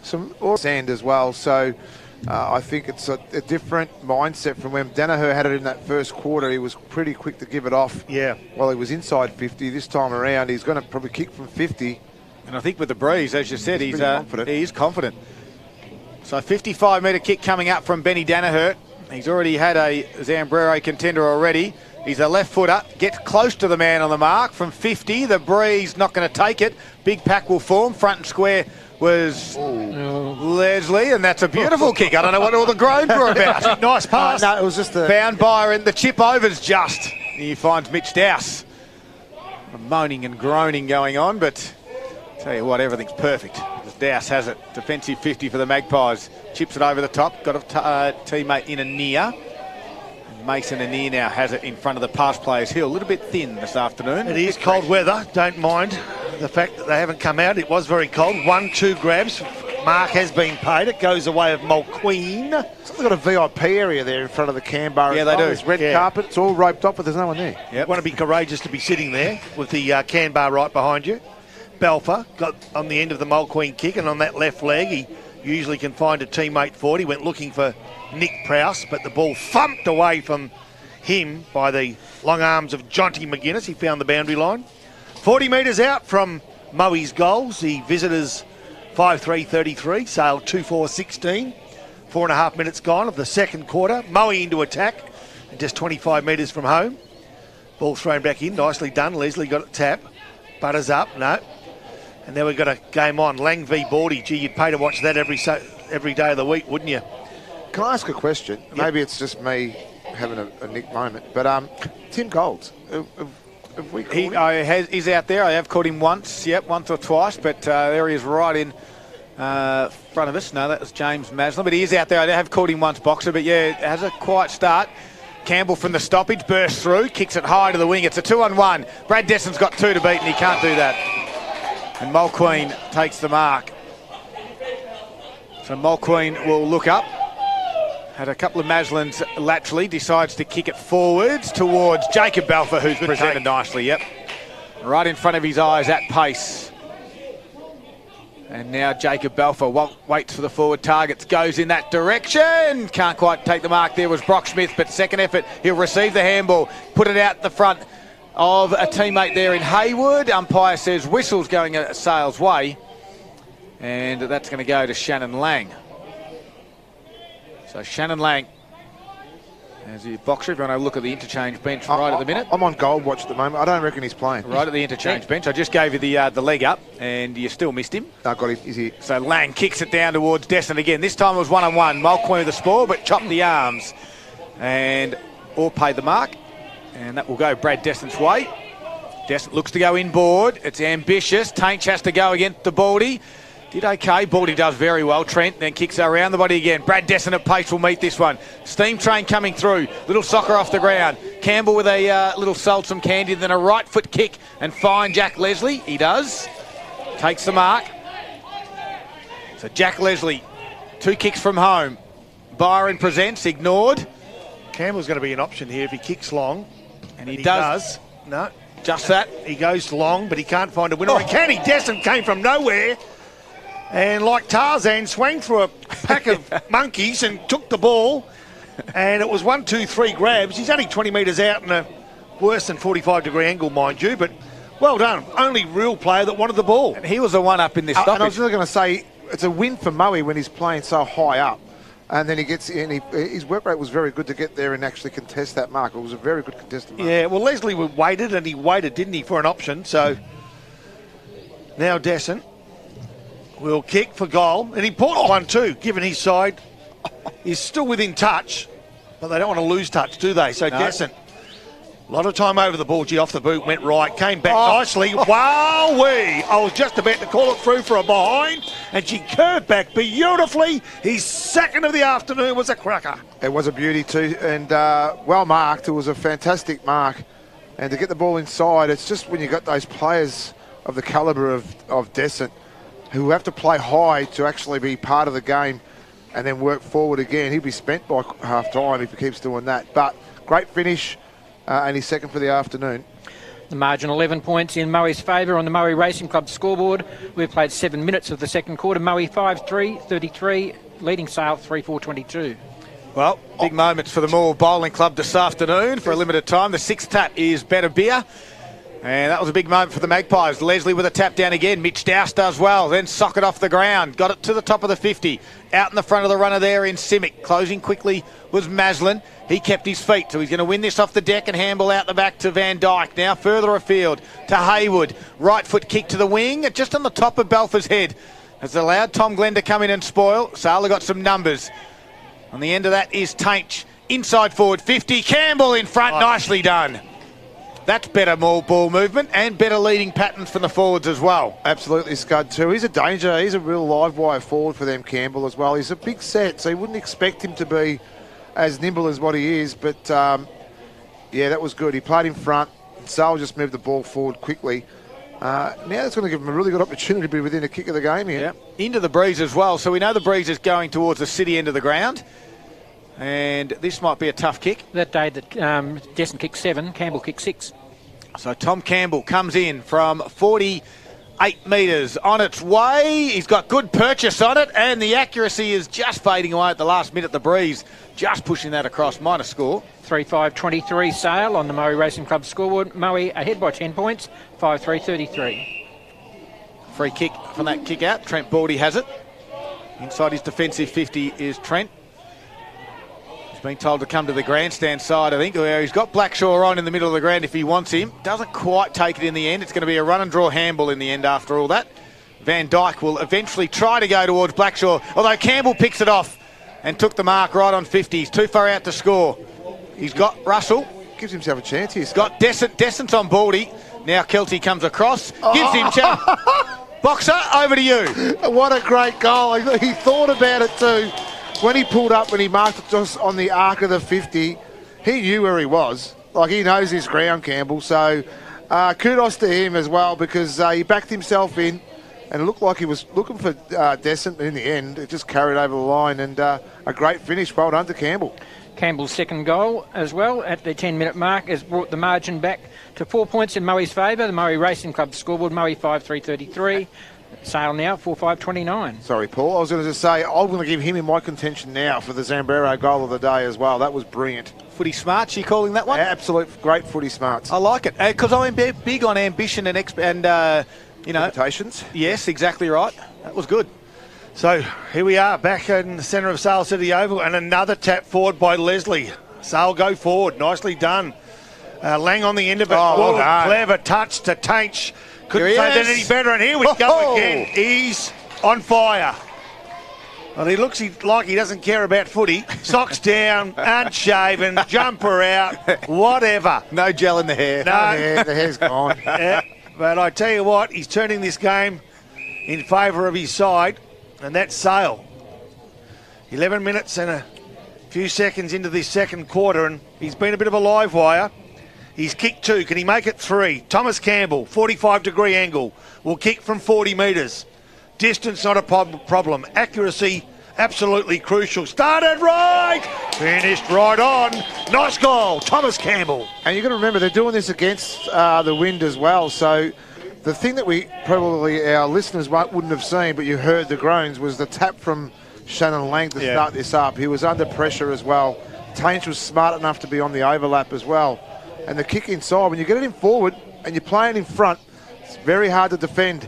[SPEAKER 3] some sand as well. So I think it's a different mindset from when Danaher had it in that first quarter. He was pretty quick to give it off.
[SPEAKER 2] Yeah.
[SPEAKER 3] While he was inside 50. This time around, he's going to probably kick from 50.
[SPEAKER 1] And I think with the breeze, as you said, he's
[SPEAKER 3] confident.
[SPEAKER 1] He is confident. So 55-metre kick coming up from Benny Danaher. He's already had a Zambrero contender already. He's a left footer, gets close to the man on the mark from 50. The breeze not going to take it. Big pack will form. Front and square was Leslie, and that's a beautiful kick. I don't know what all the groans were about.
[SPEAKER 2] Nice pass.
[SPEAKER 3] No, it was just the...
[SPEAKER 1] Found Byron. The chip over's just. He finds Mitch Dowse. Moaning and groaning going on, but tell you what, everything's perfect. Dowse has it. Defensive 50 for the Magpies. Chips it over the top. Got a teammate in a near. Mason Anir now has it in front of the pass players hill. A little bit thin this afternoon.
[SPEAKER 2] It is cold weather. Don't mind the fact that they haven't come out. It was very cold. 1-2 grabs. Mark has been paid. It goes the way of Mulqueen.
[SPEAKER 3] So they've got a VIP area there in front of the Canberra.
[SPEAKER 1] Yeah, they do.
[SPEAKER 3] There's red carpet. It's all roped off, but there's no one there.
[SPEAKER 1] Yep.
[SPEAKER 2] Want to be courageous to be sitting there with the Canberra right behind you. Belfer got on the end of the Mulqueen kick, and on that left leg, he usually can find a teammate for it. He went looking for Nick Prowse, but the ball thumped away from him by the long arms of Jonty McGuinness. He found the boundary line. 40 metres out from Moe's goals. The visitors 5-3-33, Sale 2-4-16. 4.5 minutes gone of the second quarter. Moe into attack, and just 25 metres from home. Ball thrown back in, nicely done. Leslie got it tap. Butters up, no. And now we've got a game on. Lang v Bordy. Gee, you'd pay to watch that every day of the week, wouldn't you?
[SPEAKER 3] Can I ask a question? Yep. Maybe it's just me having a Nick moment, but Tim Golds, have we caught him?
[SPEAKER 1] He's out there. I have caught him once, once or twice, but there he is right in front of us. No, that was James Maslin, but he is out there. I have caught him once, Boxer, but yeah, it has a quiet start. Campbell from the stoppage bursts through, kicks it high to the wing. It's a 2-on-1. Brad Destin's got 2 to beat, and he can't do that. And Mulqueen takes the mark. So Mulqueen will look up. Had a couple of Maslins laterally, decides to kick it forwards towards Jacob Belfer, who's presented nicely, right in front of his eyes at pace. And now Jacob Belfer waits for the forward targets, goes in that direction. Can't quite take the mark. There was Brock Smith, but second effort, he'll receive the handball, put it out the front of a teammate there in Haywood. Umpire says whistle's going Sale's way, and that's going to go to Shannon Lang. So Shannon Lang, as the Boxer, if you want to look at the interchange bench right at the minute.
[SPEAKER 3] I'm on gold watch at the moment. I don't reckon he's playing.
[SPEAKER 1] Right at the interchange bench. I just gave you the leg up, and you still missed him.
[SPEAKER 3] I got him. He's here.
[SPEAKER 1] So Lang kicks it down towards Destin again. This time it was 1-on-1. Mulqueen with the spoil, but chopped the arms. And all paid the mark. And that will go Brad Destin's way. Destin looks to go inboard. It's ambitious. Tainch has to go against the Baldy. Did okay. Baldy does very well. Trent then kicks around the body again. Brad Destin at pace will meet this one. Steam train coming through. Little soccer off the ground. Campbell with a little salt, some candy, then a right foot kick and find Jack Leslie. He does. Takes the mark. So Jack Leslie, 2 kicks from home. Byron presents, ignored.
[SPEAKER 2] Campbell's going to be an option here if he kicks long.
[SPEAKER 1] And he does.
[SPEAKER 2] No.
[SPEAKER 1] Just that.
[SPEAKER 2] He goes long, but he can't find a winner. And can he? Destin came from nowhere. And like Tarzan, swung through a pack of monkeys and took the ball. And it was 1, 2, 3 grabs. He's only 20 metres out in a worse than 45-degree angle, mind you. But well done. Only real player that wanted the ball.
[SPEAKER 1] And he was the one up in this stoppage.
[SPEAKER 3] And I was really going to say, it's a win for Moe when he's playing so high up. And then he gets in. His work rate was very good to get there and actually contest that mark. It was a very good contested mark.
[SPEAKER 2] Yeah, well, Leslie waited, and he waited, didn't he, for an option. So now Destin will kick for goal. An important one too, given his side is still within touch, but they don't want to lose touch, do they? So Destin, a lot of time over the ball. Gee, off the boot, went right, came back nicely. Wowee! I was just about to call it through for a behind, and she curved back beautifully. He's second of the afternoon was a cracker.
[SPEAKER 3] It was a beauty too, and well marked. It was a fantastic mark. And to get the ball inside, it's just when you got those players of the calibre of Descent who have to play high to actually be part of the game and then work forward again. He'll be spent by half-time if he keeps doing that. But great finish, and he's second for the afternoon.
[SPEAKER 4] The margin 11 points in Moe's favour on the Moe Racing Club scoreboard. We've played 7 minutes of the second quarter. Moe 5-3-33, leading Sale 3-4-22.
[SPEAKER 1] Well, big moments for the Moore Bowling Club this afternoon for a limited time. The sixth tap is Better Beer. And that was a big moment for the Magpies. Leslie with a tap down again. Mitch Dowse does well. Then socket off the ground. Got it to the top of the 50. Out in the front of the runner there in Simic. Closing quickly was Maslin. He kept his feet, so he's going to win this off the deck and handball out the back to Van Dyke. Now further afield to Haywood. Right foot kick to the wing, just on the top of Belfer's head. Has allowed Tom Glenn to come in and spoil. Sala got some numbers. On the end of that is Tainch. Inside forward 50. Campbell in front. Nicely done. That's better more ball movement and better leading patterns from the forwards as well.
[SPEAKER 3] Absolutely, Scud too. He's a danger. He's a real live wire forward for them, Campbell, as well. He's a big set, so you wouldn't expect him to be as nimble as what he is. But, yeah, that was good. He played in front. Sale just moved the ball forward quickly. Now that's going to give him a really good opportunity to be within a kick of the game here.
[SPEAKER 1] Yep. Into the breeze as well. So we know the breeze is going towards the city end of the ground. And this might be a tough kick.
[SPEAKER 4] That day that Desson kicked 7, Campbell kicked 6.
[SPEAKER 1] So Tom Campbell comes in from 48 metres on its way. He's got good purchase on it, and the accuracy is just fading away at the last minute. The breeze just pushing that across. Minor score.
[SPEAKER 4] 3-5-23 Sale on the Moe Racing Club scoreboard. Moe ahead by 10 points, 5-3-33.
[SPEAKER 1] Free kick from that kick out. Trent Baldy has it. Inside his defensive 50 is Trent. He's been told to come to the grandstand side, I think, where he's got Blackshaw on in the middle of the ground if he wants him. Doesn't quite take it in the end. It's going to be a run and draw handball in the end after all that. Van Dyke will eventually try to go towards Blackshaw, although Campbell picks it off and took the mark right on 50. He's too far out to score. He's got Russell.
[SPEAKER 3] Gives himself a chance here.
[SPEAKER 1] He's got Descent. Descent's on Baldy. Now Kelty comes across. Gives him chance. Boxer, over to you.
[SPEAKER 3] What a great goal. He thought about it too. When he pulled up, when he marked it just on the arc of the 50, he knew where he was. Like, he knows his ground, Campbell. So kudos to him as well, because he backed himself in and it looked like he was looking for Descent in the end. It just carried over the line, and a great finish. Well done to Campbell.
[SPEAKER 4] Campbell's second goal as well at the 10-minute mark has brought the margin back to 4 points in Moe's favour. The Moe Racing Club scoreboard, Moe 5-3-33. Sale now 4-5-29.
[SPEAKER 3] Sorry, Paul. I was going to just say, I'm going to give him in my contention now for the Zambrero goal of the day as well. That was brilliant.
[SPEAKER 1] Footy smarts, you calling that one?
[SPEAKER 3] Absolute great footy smarts.
[SPEAKER 1] I like it, because I'm big on ambition and you know,
[SPEAKER 3] Limitations.
[SPEAKER 1] Yes, exactly right. That was good.
[SPEAKER 2] So here we are back in the centre of Sale City Oval, and another tap forward by Leslie. Sale go forward. Nicely done. Lang on the end of it.
[SPEAKER 3] Well done.
[SPEAKER 2] Clever touch to Tainch. Couldn't say that any better, and here we go again. He's on fire. Well, he looks like he doesn't care about footy. Socks down, unshaven, jumper out, whatever.
[SPEAKER 1] No gel in the hair.
[SPEAKER 2] No.
[SPEAKER 3] The hair's gone.
[SPEAKER 2] Yeah, but I tell you what, he's turning this game in favour of his side, and that's Sale. 11 minutes and a few seconds into this second quarter, and he's been a bit of a live wire. He's kicked 2. Can he make it 3? Thomas Campbell, 45-degree angle, will kick from 40 metres. Distance not a problem. Accuracy absolutely crucial. Started right, finished right on. Nice goal, Thomas Campbell.
[SPEAKER 3] And you've got to remember, they're doing this against the wind as well. So the thing that we probably, our listeners wouldn't have seen, but you heard the groans, was the tap from Shannon Lang to start this up. He was under pressure as well. Tainch was smart enough to be on the overlap as well. And the kick inside, when you get it in forward and you're playing in front, it's very hard to defend.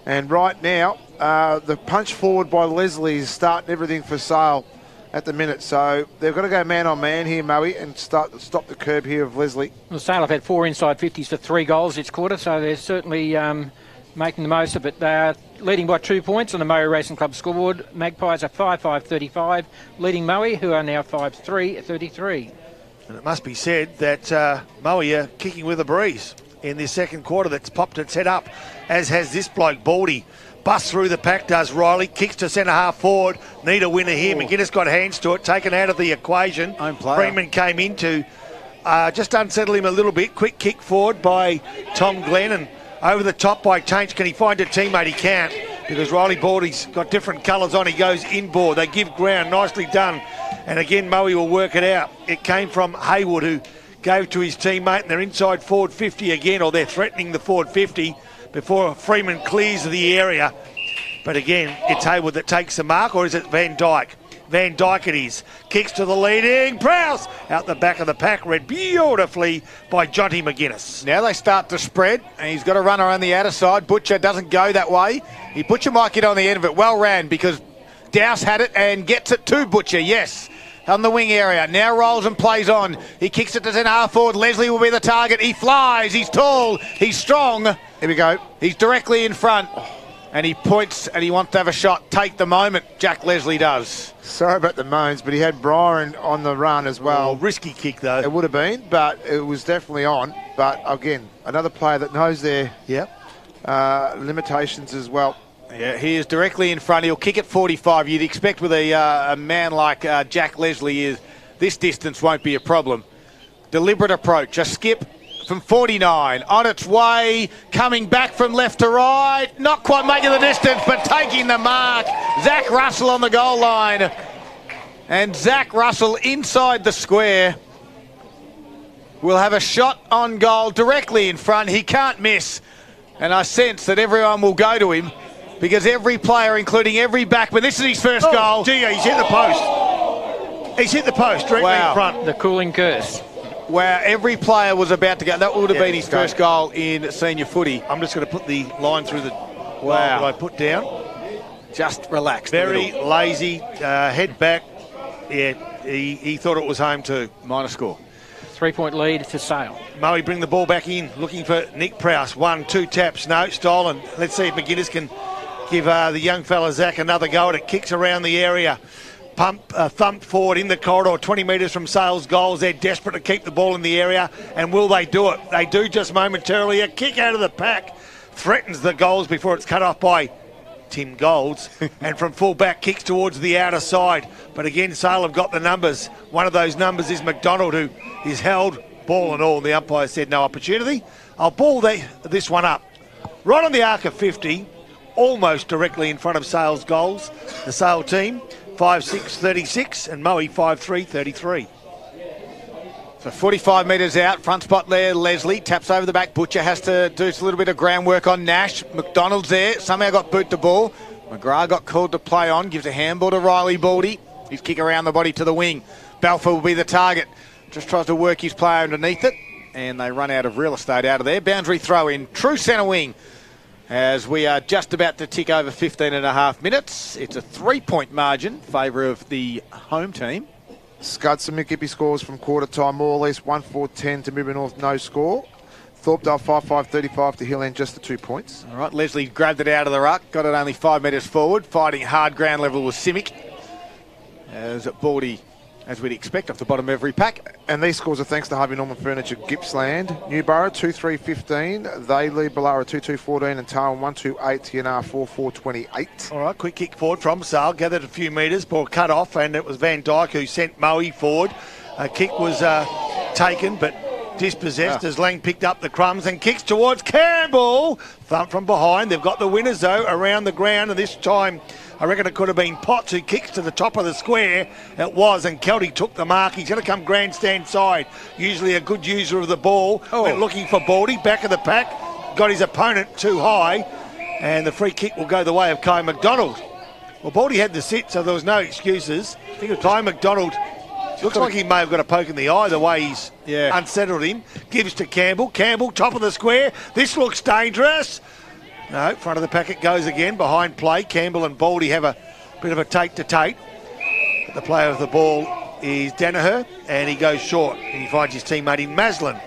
[SPEAKER 3] And right now, the punch forward by Leslie is starting everything for Sale at the minute. So they've got to go man on man here, Moe, and stop the curb here of Leslie.
[SPEAKER 4] Well, Sale have had 4 inside 50s for 3 goals this quarter, so they're certainly making the most of it. They're leading by 2 points on the Moe Racing Club scoreboard. Magpies are 5-5-35, leading Moe, who are now 5-3-33.
[SPEAKER 2] And it must be said that Moe are kicking with a breeze in this second quarter that's popped its head up, as has this bloke, Baldy. Busts through the pack, does Riley. Kicks to centre half forward. Need a winner here. McGuinness got hands to it, taken out of the equation.
[SPEAKER 1] Own player.
[SPEAKER 2] Freeman came in to just unsettle him a little bit. Quick kick forward by Tom Glenn and over the top by Taints. Can he find a teammate? He can't, because Riley Baldy's got different colours on. He goes inboard. They give ground. Nicely done. And again, Moe will work it out. It came from Haywood, who gave to his teammate, and they're inside forward 50 again, or they're threatening the forward 50 before Freeman clears the area. But again, it's Haywood that takes the mark, or is it Van Dyke? Van Dyke it is. Kicks to the leading. Prowse out the back of the pack. Read beautifully by Jonty McGuinness.
[SPEAKER 1] Now they start to spread, and he's got a runner on the outer side. Butcher doesn't go that way. Butcher might get on the end of it. Well ran, because Dowse had it and gets it to Butcher. Yes, on the wing area. Now rolls and plays on. He kicks it to centre half forward. Leslie will be the target. He flies. He's tall. He's strong.
[SPEAKER 3] Here we go.
[SPEAKER 1] He's directly in front. And he points and he wants to have a shot. Take the moment, Jack Leslie does.
[SPEAKER 3] Sorry about the moans, but he had Byron on the run as well.
[SPEAKER 2] Risky kick, though.
[SPEAKER 3] It would have been, but it was definitely on. But again, another player that knows their limitations as well.
[SPEAKER 1] Yeah, he is directly in front. He'll kick at 45. You'd expect with a man like Jack Leslie, this distance won't be a problem. Deliberate approach, a skip from 49, on its way, coming back from left to right, not quite making the distance, but taking the mark. Zach Russell on the goal line. And Zach Russell inside the square will have a shot on goal directly in front. He can't miss. And I sense that everyone will go to him, because every player, including every backman, this is his first goal.
[SPEAKER 2] Gee, he's hit the post. He's hit the post directly in front.
[SPEAKER 4] The cooling curse.
[SPEAKER 1] Wow, every player was about to go. That would have been his first goal in senior footy.
[SPEAKER 2] I'm just going to put the line through the line that I put down.
[SPEAKER 1] Just relaxed.
[SPEAKER 2] Very lazy, head back. Yeah, he thought it was home too.
[SPEAKER 1] Minor score.
[SPEAKER 4] 3-point lead to Sale.
[SPEAKER 2] Moe bring the ball back in, looking for Nick Prowse. 1, 2 taps, no, stolen. Let's see if McGuinness can give the young fella Zach another go at it. Kicks around the area. Thumped forward in the corridor, 20 metres from Sale's goals. They're desperate to keep the ball in the area, and will they do it? They do just momentarily. A kick out of the pack threatens the goals before it's cut off by Tim Golds, and from full back kicks towards the outer side. But again, Sale have got the numbers. One of those numbers is McDonald, who is held, ball and all. The umpire said no opportunity. I'll ball this one up right on the arc of 50, almost directly in front of Sale's goals. The Sale team 5-6-36 and Moe 5-3-33.
[SPEAKER 1] So 45 metres out, front spot there, Leslie taps over the back. Butcher has to do a little bit of groundwork on Nash. McDonald's there, somehow got boot the ball. McGrath got called to play on, gives a handball to Riley Baldy. His kick around the body to the wing. Balfour will be the target. Just tries to work his player underneath it, and they run out of real estate out of there. Boundary throw in, true centre wing. As we are just about to tick over 15 and a half minutes. It's a 3-point margin in favour of the home team.
[SPEAKER 3] Scuds and Mickippi scores from quarter time, more or less 1-4-10 to Mibba North, no score. Thorpedale 5-5-35 to Hill End, just the 2 points.
[SPEAKER 1] All right, Leslie grabbed it out of the ruck, got it only 5 metres forward, fighting hard ground level with Simic. As Baldy, as we'd expect, off the bottom of every pack.
[SPEAKER 3] And these scores are thanks to Harvey Norman Furniture, Gippsland, Newborough 2-3-15. They lead Ballara 2-2-14 and Tarwin 1-2-8, TNR 4-4-28.
[SPEAKER 2] All right, quick kick forward from Sale, gathered a few metres, ball cut off, and it was Van Dyke who sent Moe forward. A kick was taken, but dispossessed as Lang picked up the crumbs and kicks towards Campbell. Thump from behind. They've got the winners, though, around the ground, and this time I reckon it could have been Potts who kicks to the top of the square. It was, and Kelty took the mark. He's going to come grandstand side. Usually a good user of the ball. Went looking for Baldy, back of the pack. Got his opponent too high, and the free kick will go the way of Kai McDonald. Well, Baldy had the sit, so there was no excuses. I think it was Kai McDonald. Looks like he may have got a poke in the eye the way he's unsettled him. Gives to Campbell. Campbell, top of the square. This looks dangerous. No, front of the packet goes again, behind play. Campbell and Baldy have a bit of a Tate-to-Tate. But the player of the ball is Danaher, and he goes short. And he finds his teammate in Maslin.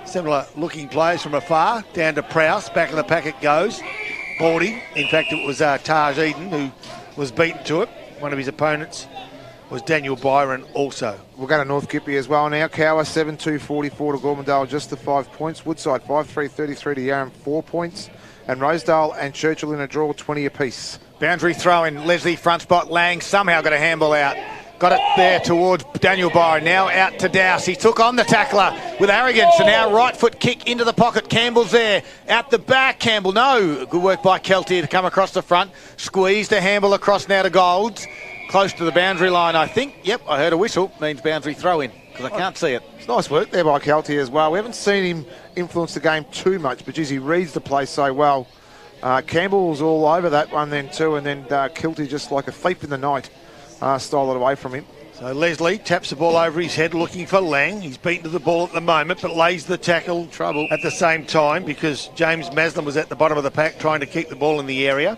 [SPEAKER 2] Similar looking players from afar, down to Prowse. Back of the packet goes. Baldy, in fact it was Taj Eden who was beaten to it. One of his opponents was Daniel Byron also.
[SPEAKER 3] We'll go to North Gippy as well now. Cower 7-2-44 to Gormandale, just the 5 points. Woodside 5-3-33 to Yarram, 4 points. And Rosedale and Churchill in a draw, 20 apiece.
[SPEAKER 1] Boundary throw in. Leslie front spot. Lang somehow got a handball out. Got it there towards Daniel Byron. Now out to Dowse. He took on the tackler with arrogance. And now right foot kick into the pocket. Campbell's there. Out the back. Campbell, no. Good work by Kelty to come across the front. Squeezed a handball across now to Golds. Close to the boundary line, I think. Yep, I heard a whistle. Means boundary throw in because I can't see it.
[SPEAKER 3] It's nice work there by Kelty as well. We haven't seen him influence the game too much, but geez, he reads the play so well. Campbell's all over that one then too, and then Kelty just like a thief in the night stole it away from him.
[SPEAKER 2] So Leslie taps the ball over his head looking for Lang. He's beaten to the ball at the moment, but lays the tackle
[SPEAKER 1] Trouble
[SPEAKER 2] at the same time because James Maslam was at the bottom of the pack trying to keep the ball in the area.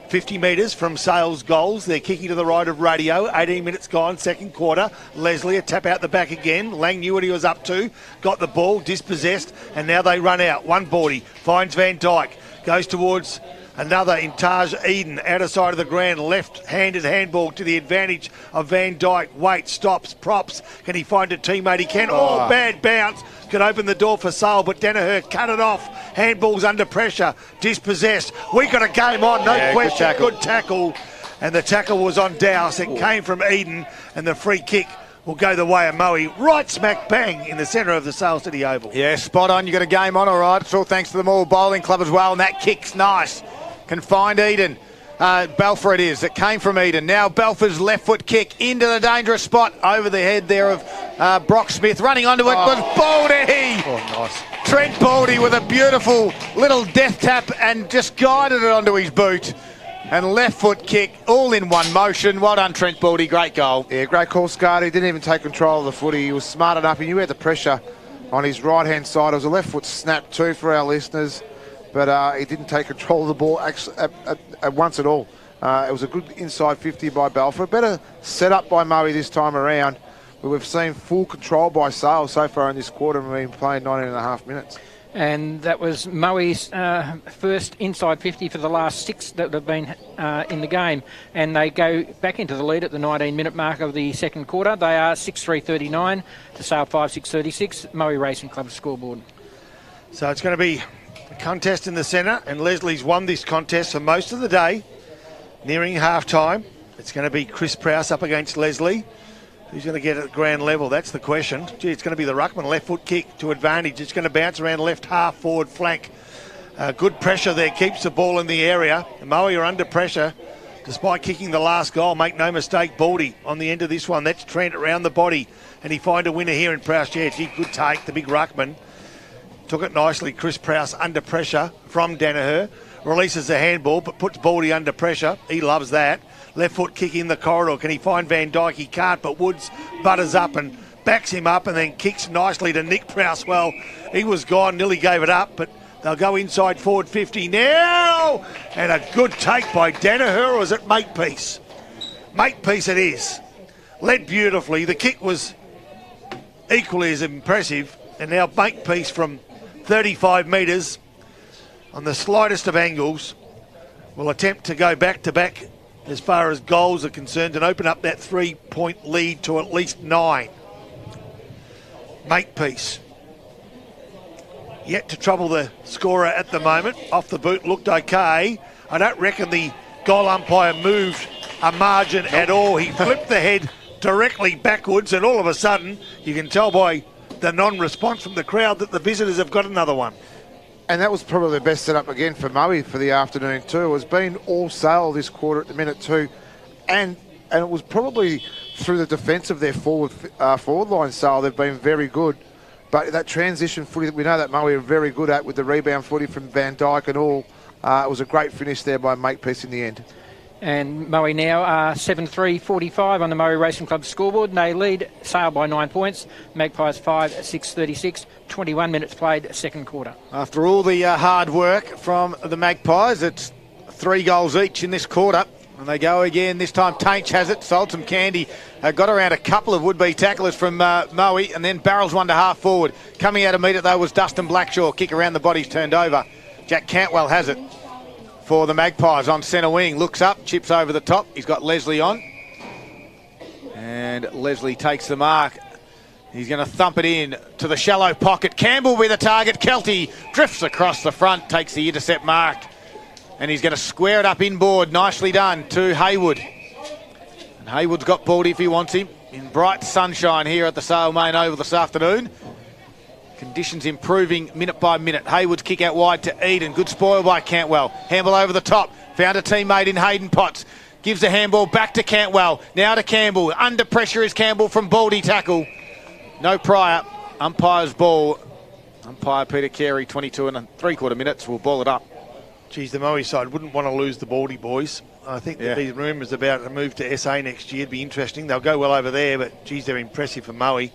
[SPEAKER 2] 50 metres from Sales goals. They're kicking to the right of Radio. 18 minutes gone, second quarter. Leslie, a tap out the back again. Lang knew what he was up to. Got the ball, dispossessed, and now they run out. 140, finds Van Dyke. Goes towards another in Taj Eden, outer side of the ground, left-handed handball to the advantage of Van Dyke. Waits, stops, props. Can he find a teammate? He can. Oh, bad bounce. Could open the door for Sale, but Danaher cut it off. Handball's under pressure, dispossessed. We got a game on, no question. Good tackle. And the tackle was on Dowse. It came from Eden, and the free kick will go the way of Moe. Right smack bang in the centre of the Sale City Oval.
[SPEAKER 1] Yeah, spot on. You got a game on, all right. It's all thanks to the Moore Bowling Club as well, and that kick's nice. Can find Eden. Balfour it is. It came from Eden. Now Balfour's left foot kick into the dangerous spot over the head there of Brock Smith. Running onto it was Baldy.
[SPEAKER 2] Oh, nice.
[SPEAKER 1] Trent Baldy with a beautiful little death tap and just guided it onto his boot. And left foot kick all in one motion. Well done, Trent Baldy. Great goal.
[SPEAKER 3] Yeah, great call, Scott. He didn't even take control of the footy. He was smart enough. He knew he had the pressure on his right-hand side. It was a left foot snap too for our listeners. But he didn't take control of the ball at once at all. It was a good inside 50 by Balfour. Better set up by Moe this time around. But we've seen full control by Sale so far in this quarter, and we've been playing 19.5 minutes.
[SPEAKER 4] And that was Moe's first inside 50 for the last 6 that have been in the game. And they go back into the lead at the 19-minute mark of the second quarter. They are 6-3-39 to Sale 5-6-36. Moe Racing Club scoreboard.
[SPEAKER 2] So it's going to be a contest in the centre, and Leslie's won this contest for most of the day. Nearing half-time, it's going to be Chris Prowse up against Leslie. Who's going to get at ground level? That's the question. Gee, it's going to be the ruckman, left foot kick to advantage. It's going to bounce around left half forward flank. Good pressure there, keeps the ball in the area. And Moe are under pressure despite kicking the last goal. Make no mistake, Baldy on the end of this one. That's Trent around the body. And he find a winner here in Prowse. Yeah, gee, good take, the big ruckman. Took it nicely. Chris Prowse under pressure from Danaher. Releases the handball, but puts Baldy under pressure. He loves that. Left foot kick in the corridor. Can he find Van Dyke? He can't, but Woods butters up and backs him up and then kicks nicely to Nick Prowse. Well, he was gone, nearly gave it up, but they'll go inside forward 50 now. And a good take by Danaher, or is it Makepeace? Makepeace it is. Led beautifully. The kick was equally as impressive. And now Makepeace from 35 metres on the slightest of angles will attempt to go back-to-back as far as goals are concerned and open up that 3-point lead to at least 9. Makepeace yet to trouble the scorer at the moment. Off the boot, looked okay. I don't reckon the goal umpire moved a margin at all. He flipped the head directly backwards, and all of a sudden you can tell by the non-response from the crowd that the visitors have got another one.
[SPEAKER 3] And that was probably the best setup again for Moe for the afternoon too. It's been all Sale this quarter at the minute too. And it was probably through the defence of their forward line, Sale. They've been very good. But that transition footy that we know that Moe are very good at with the rebound footy from Van Dyke and all, it was a great finish there by Makepeace in the end.
[SPEAKER 4] And Moe now are 7-3-45 on the Moe Racing Club scoreboard. And they lead Sale by 9 points. Magpies 5-6-36. 21 minutes played, second quarter.
[SPEAKER 1] After all the hard work from the Magpies, it's 3 goals each in this quarter. And they go again. This time Tainch has it, sold some candy. Got around a couple of would-be tacklers from Moe, and then barrels one to half forward. Coming out to meet it, though, was Dustin Blackshaw. Kick around the body's turned over. Jack Cantwell has it for the Magpies on centre wing. Looks up, chips over the top. He's got Leslie on. And Leslie takes the mark. He's going to thump it in to the shallow pocket. Campbell with the target. Kelty drifts across the front, takes the intercept mark. And he's going to square it up inboard. Nicely done to Haywood. And Haywood's got Baldy if he wants him. In bright sunshine here at the Sale Main Oval this afternoon. Conditions improving minute by minute. Haywood's kick out wide to Eden. Good spoil by Cantwell. Handball over the top. Found a teammate in Hayden Potts. Gives the handball back to Cantwell. Now to Campbell. Under pressure is Campbell from Baldy tackle. No prior. Umpire's ball. Umpire Peter Carey, 22 3/4 minutes. Will ball it up.
[SPEAKER 2] Geez, the Moe side wouldn't want to lose the Baldy boys. I think that these rumours about a move to SA next year would be interesting. They'll go well over there, but geez, they're impressive for Moe.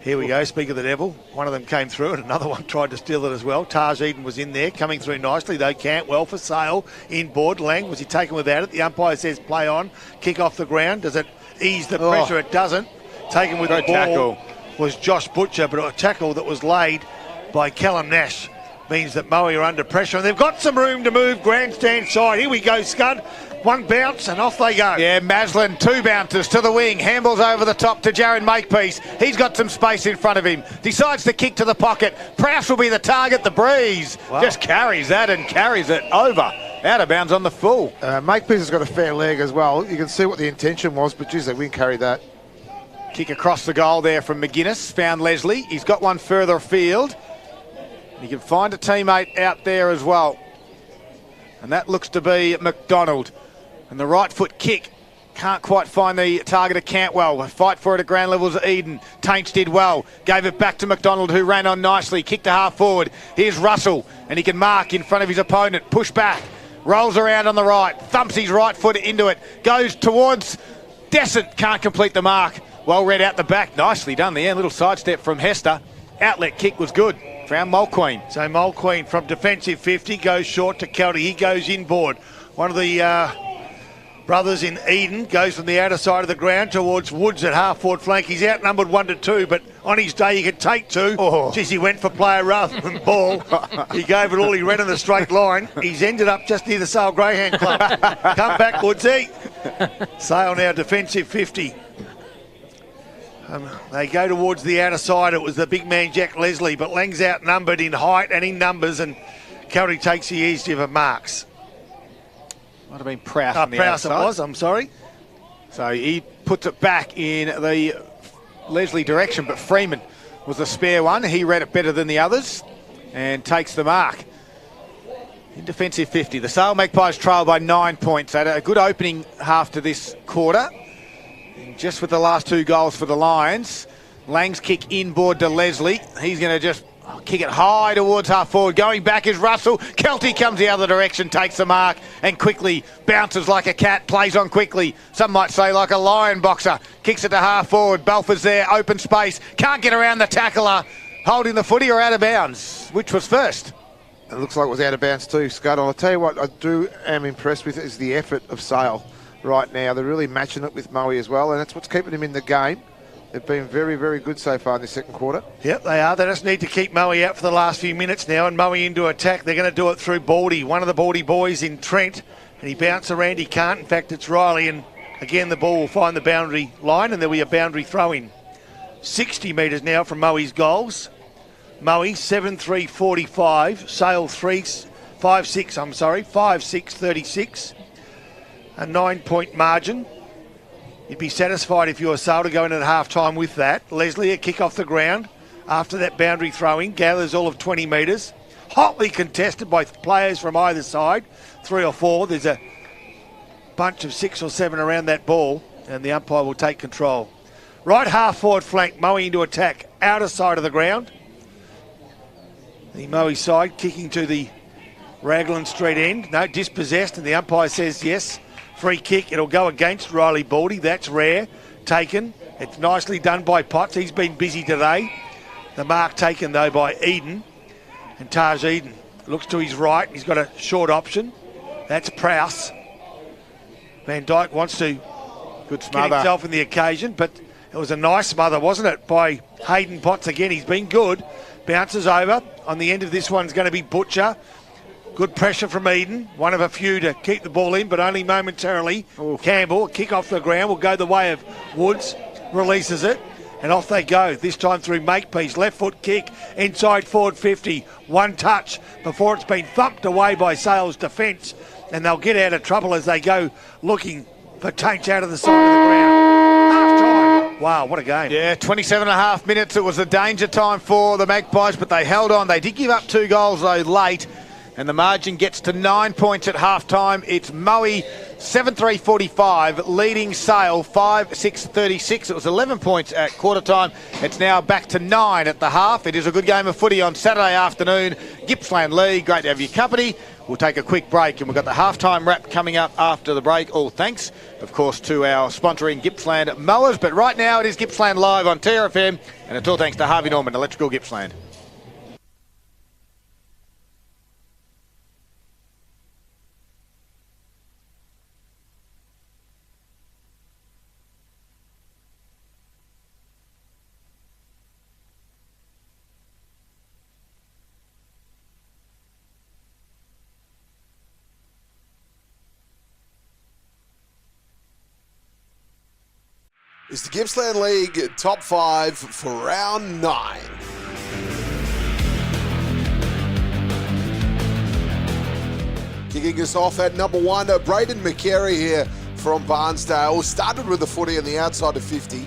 [SPEAKER 2] Here we go, speak of the devil. One of them came through and another one tried to steal it as well. Taj Eden was in there, coming through nicely though. Cantwell for Sale, inboard. Lang, was he taken without it? The umpire says play on, kick off the ground. Does it ease the pressure? It doesn't. Taken with the ball
[SPEAKER 1] tackle
[SPEAKER 2] was Josh Butcher, but a tackle that was laid by Callum Nash means that Moe are under pressure, and they've got some room to move grandstand side. Here we go, Scud. One bounce and off they go.
[SPEAKER 1] Yeah, Maslin, 2 bounces to the wing. Handballs over the top to Jaron Makepeace. He's got some space in front of him. Decides to kick to the pocket. Prowse will be the target. The breeze just carries that and carries it over. Out of bounds on the full.
[SPEAKER 3] Makepeace has got a fair leg as well. You can see what the intention was, but geez, they win carry that.
[SPEAKER 1] Kick across the goal there from McGuinness. Found Leslie. He's got one further afield. You can find a teammate out there as well. And that looks to be McDonald. And the right foot kick. Can't quite find the target of Cantwell. Fight for it at ground levels. Eden. Taints did well. Gave it back to McDonald, who ran on nicely. Kicked to half forward. Here's Russell. And he can mark in front of his opponent. Push back. Rolls around on the right. Thumps his right foot into it. Goes towards Descent. Can't complete the mark. Well read out the back. Nicely done there. Little sidestep from Hester. Outlet kick was good. Found Mulqueen.
[SPEAKER 2] So Mulqueen from defensive 50 goes short to Kelty. He goes inboard. One of the brothers in Eden goes from the outer side of the ground towards Woods at half-forward flank. He's outnumbered 1-2, but on his day he could take 2. Geez, he went for player rather than ball. He gave it all. He ran in the straight line. He's ended up just near the Sale Greyhound Club. Come back, Woodsy. Sale now defensive 50. They go towards the outer side. It was the big man Jack Leslie, but Lang's outnumbered in height and in numbers, and Kelty takes the easier of marks.
[SPEAKER 1] Might have been Prowse on the
[SPEAKER 2] Prowse it
[SPEAKER 1] outside.
[SPEAKER 2] was, I'm sorry.
[SPEAKER 1] So he puts it back in the Leslie direction, but Freeman was the spare one. He read it better than the others and takes the mark. In defensive 50, the Sale Magpies trail by 9 points. They had a good opening half to this quarter. And just with the last 2 goals for the Lions, Lang's kick inboard to Leslie. He's going to just kick it high towards half forward. Going back is Russell. Kelty comes the other direction, takes the mark, and quickly bounces like a cat, plays on quickly. Some might say like a lion boxer. Kicks it to half forward. Belford's there, open space. Can't get around the tackler. Holding the footy or out of bounds. Which was first?
[SPEAKER 3] It looks like it was out of bounds too, Scott. I'll tell you what I am impressed with is the effort of Sale right now. They're really matching it with Moe as well, and that's what's keeping him in the game. They've been very, very good so far in the second quarter.
[SPEAKER 2] Yep, they are. They just need to keep Moe out for the last few minutes now and Moe into attack. They're going to do it through Baldy, one of the Baldy boys in Trent, and he bounced around. He can't. In fact, it's Riley, and again the ball will find the boundary line, and there'll be a boundary throw-in. 60 metres now from Moe's goals. Moe 7-3-45, Sale 5-6-36. A 9-point margin. You'd be satisfied if you were Sale to go in at half-time with that. Leslie, a kick off the ground after that boundary throwing, gathers all of 20 metres. Hotly contested by players from either side, 3 or 4. There's a bunch of 6 or 7 around that ball, and the umpire will take control. Right half-forward flank, Moe into attack, outer side of the ground. The Moe side kicking to the Raglan Street end. No, dispossessed, and the umpire says yes. Free kick, it'll go against Riley Baldy. That's rare. Taken. It's nicely done by Potts. He's been busy today. The mark taken, though, by Eden. And Taj Eden looks to his right. He's got a short option. That's Prowse. Van Dyke wants to
[SPEAKER 1] Good
[SPEAKER 2] get
[SPEAKER 1] smother.
[SPEAKER 2] himself in the occasion, but it was a nice smother, wasn't it, by Hayden Potts again. He's been good. Bounces over. On the end of this one's going to be Butcher. Good pressure from Eden. One of a few to keep the ball in, but only momentarily.
[SPEAKER 1] Oof.
[SPEAKER 2] Campbell, kick off the ground, will go the way of Woods. Releases it. And off they go, this time through Makepeace. Left foot kick, inside forward 50. One touch before it's been thumped away by Sale's defence. And they'll get out of trouble as they go looking for Taints out of the side of the ground. Half time. Wow, what a game.
[SPEAKER 1] Yeah, 27 and a half minutes. It was a danger time for the Magpies, but they held on. They did give up 2 goals, though, late. And the margin gets to 9 points at half-time. It's Moe 7-3-45, leading Sale 5-6-36. It was 11 points at quarter-time. It's now back to 9 at the half. It is a good game of footy on Saturday afternoon. Gippsland League, great to have your company. We'll take a quick break, and we've got the half-time wrap coming up after the break. All thanks, of course, to our sponsoring Gippsland Mowers. But right now it is Gippsland Live on TRFM, and it's all thanks to Harvey Norman, Electrical Gippsland.
[SPEAKER 5] It's the Gippsland League top 5 for round 9. Kicking us off at number 1, Braden McCary here from Barnsdale. Started with the footy on the outside of 50.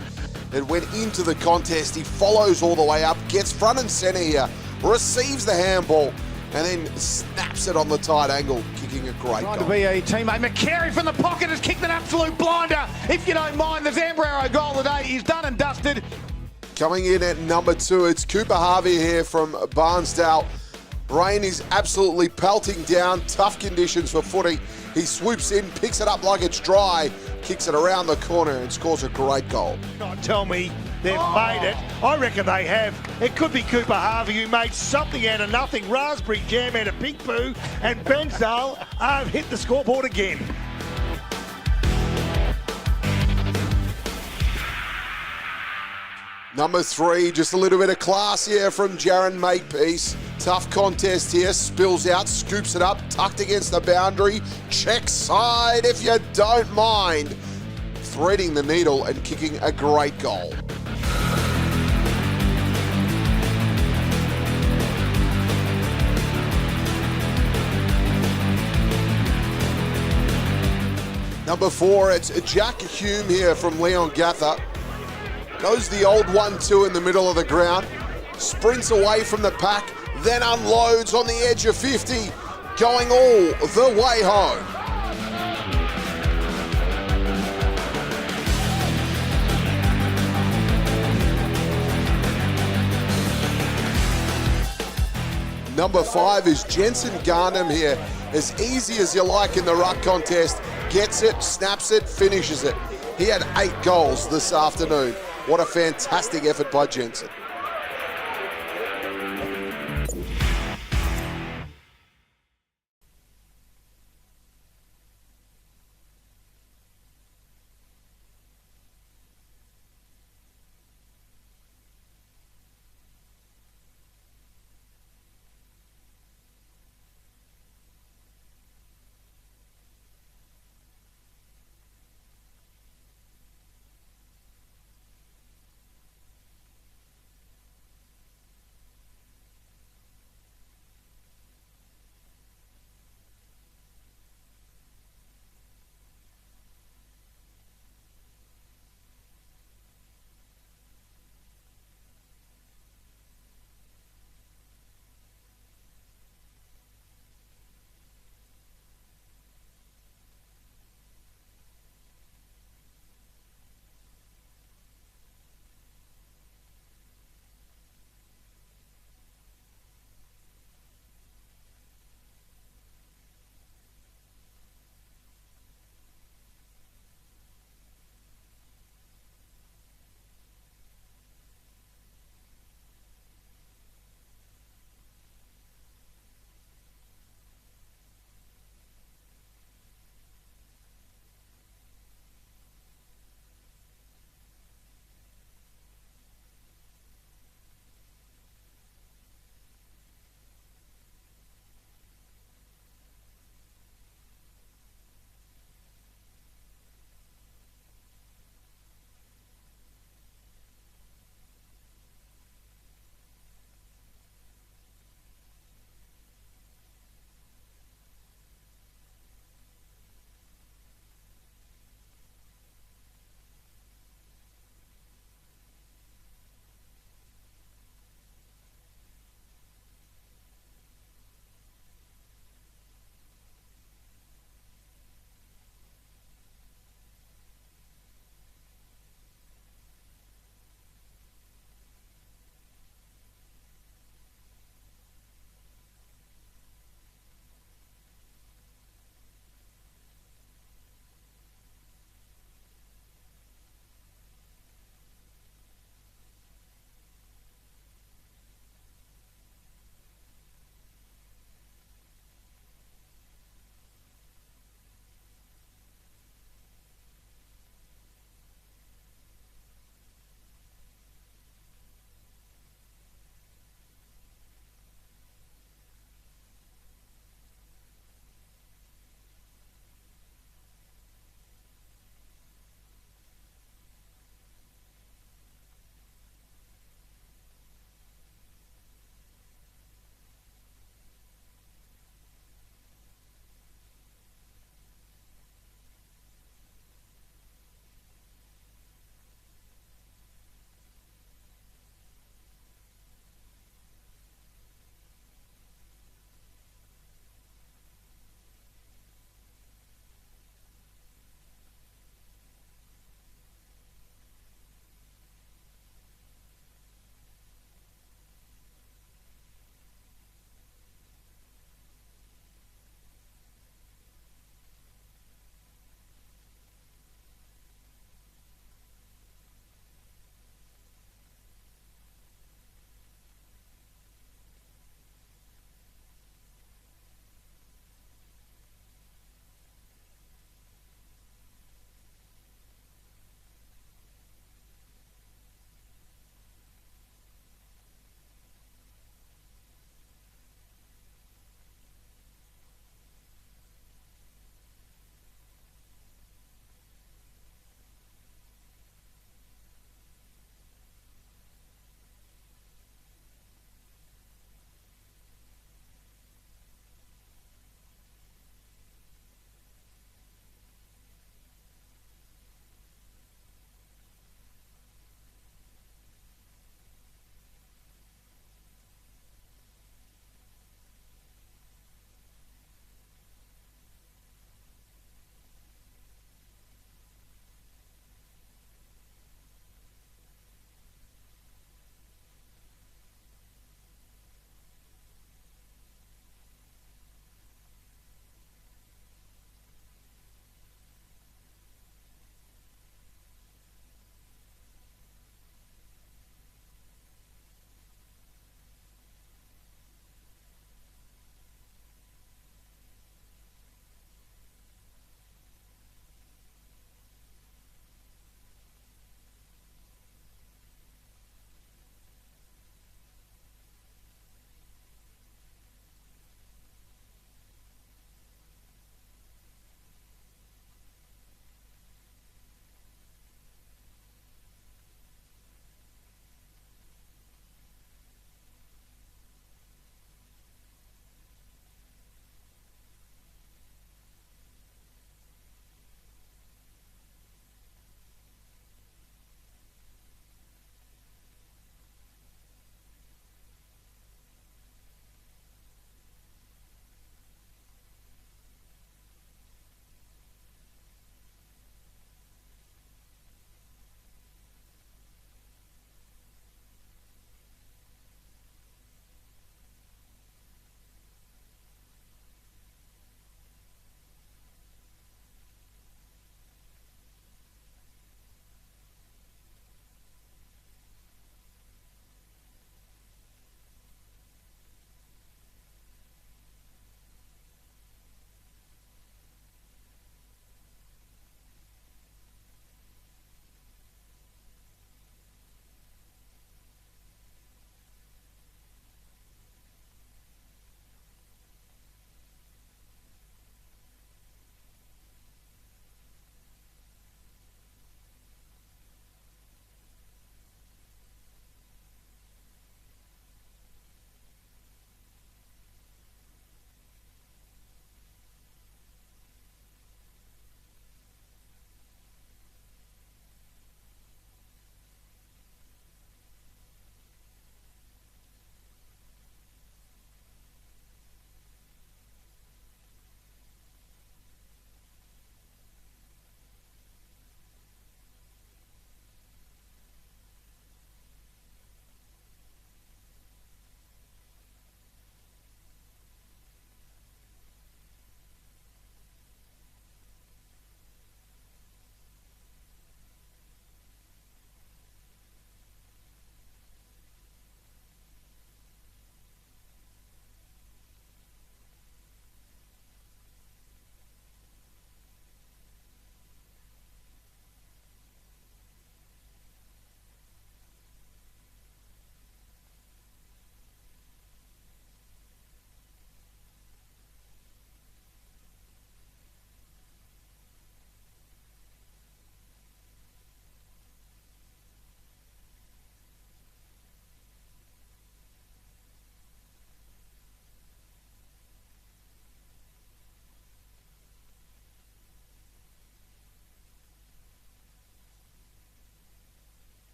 [SPEAKER 5] It went into the contest. He follows all the way up, gets front and centre here, receives the handball, and then snaps it on the tight angle, kicking a great
[SPEAKER 1] Trying
[SPEAKER 5] goal.
[SPEAKER 1] to be a teammate. McCary from the pocket has kicked an absolute blinder. If you don't mind, the Zambraro goal today is done and dusted.
[SPEAKER 5] Coming in at number 2, it's Cooper Harvey here from Barnsdale. Rain is absolutely pelting down, tough conditions for footy. He swoops in, picks it up like it's dry, kicks it around the corner and scores a great goal.
[SPEAKER 2] Not tell me they've made it. I reckon they have. It could be Cooper Harvey who made something out of nothing. Raspberry jam out of pig poo, and Bensdale have hit the scoreboard again.
[SPEAKER 5] Number 3, just a little bit of class here from Jaron Makepeace. Tough contest here, spills out, scoops it up, tucked against the boundary, check side if you don't mind. Threading the needle and kicking a great goal. Number 4, it's Jack Hume here from Leon Gather. Goes the old 1-2 in the middle of the ground, sprints away from the pack, then unloads on the edge of 50, going all the way home. Number 5 is Jensen Garnham here. As easy as you like in the ruck contest, gets it, snaps it, finishes it. He had 8 goals this afternoon. What a fantastic effort by Jensen.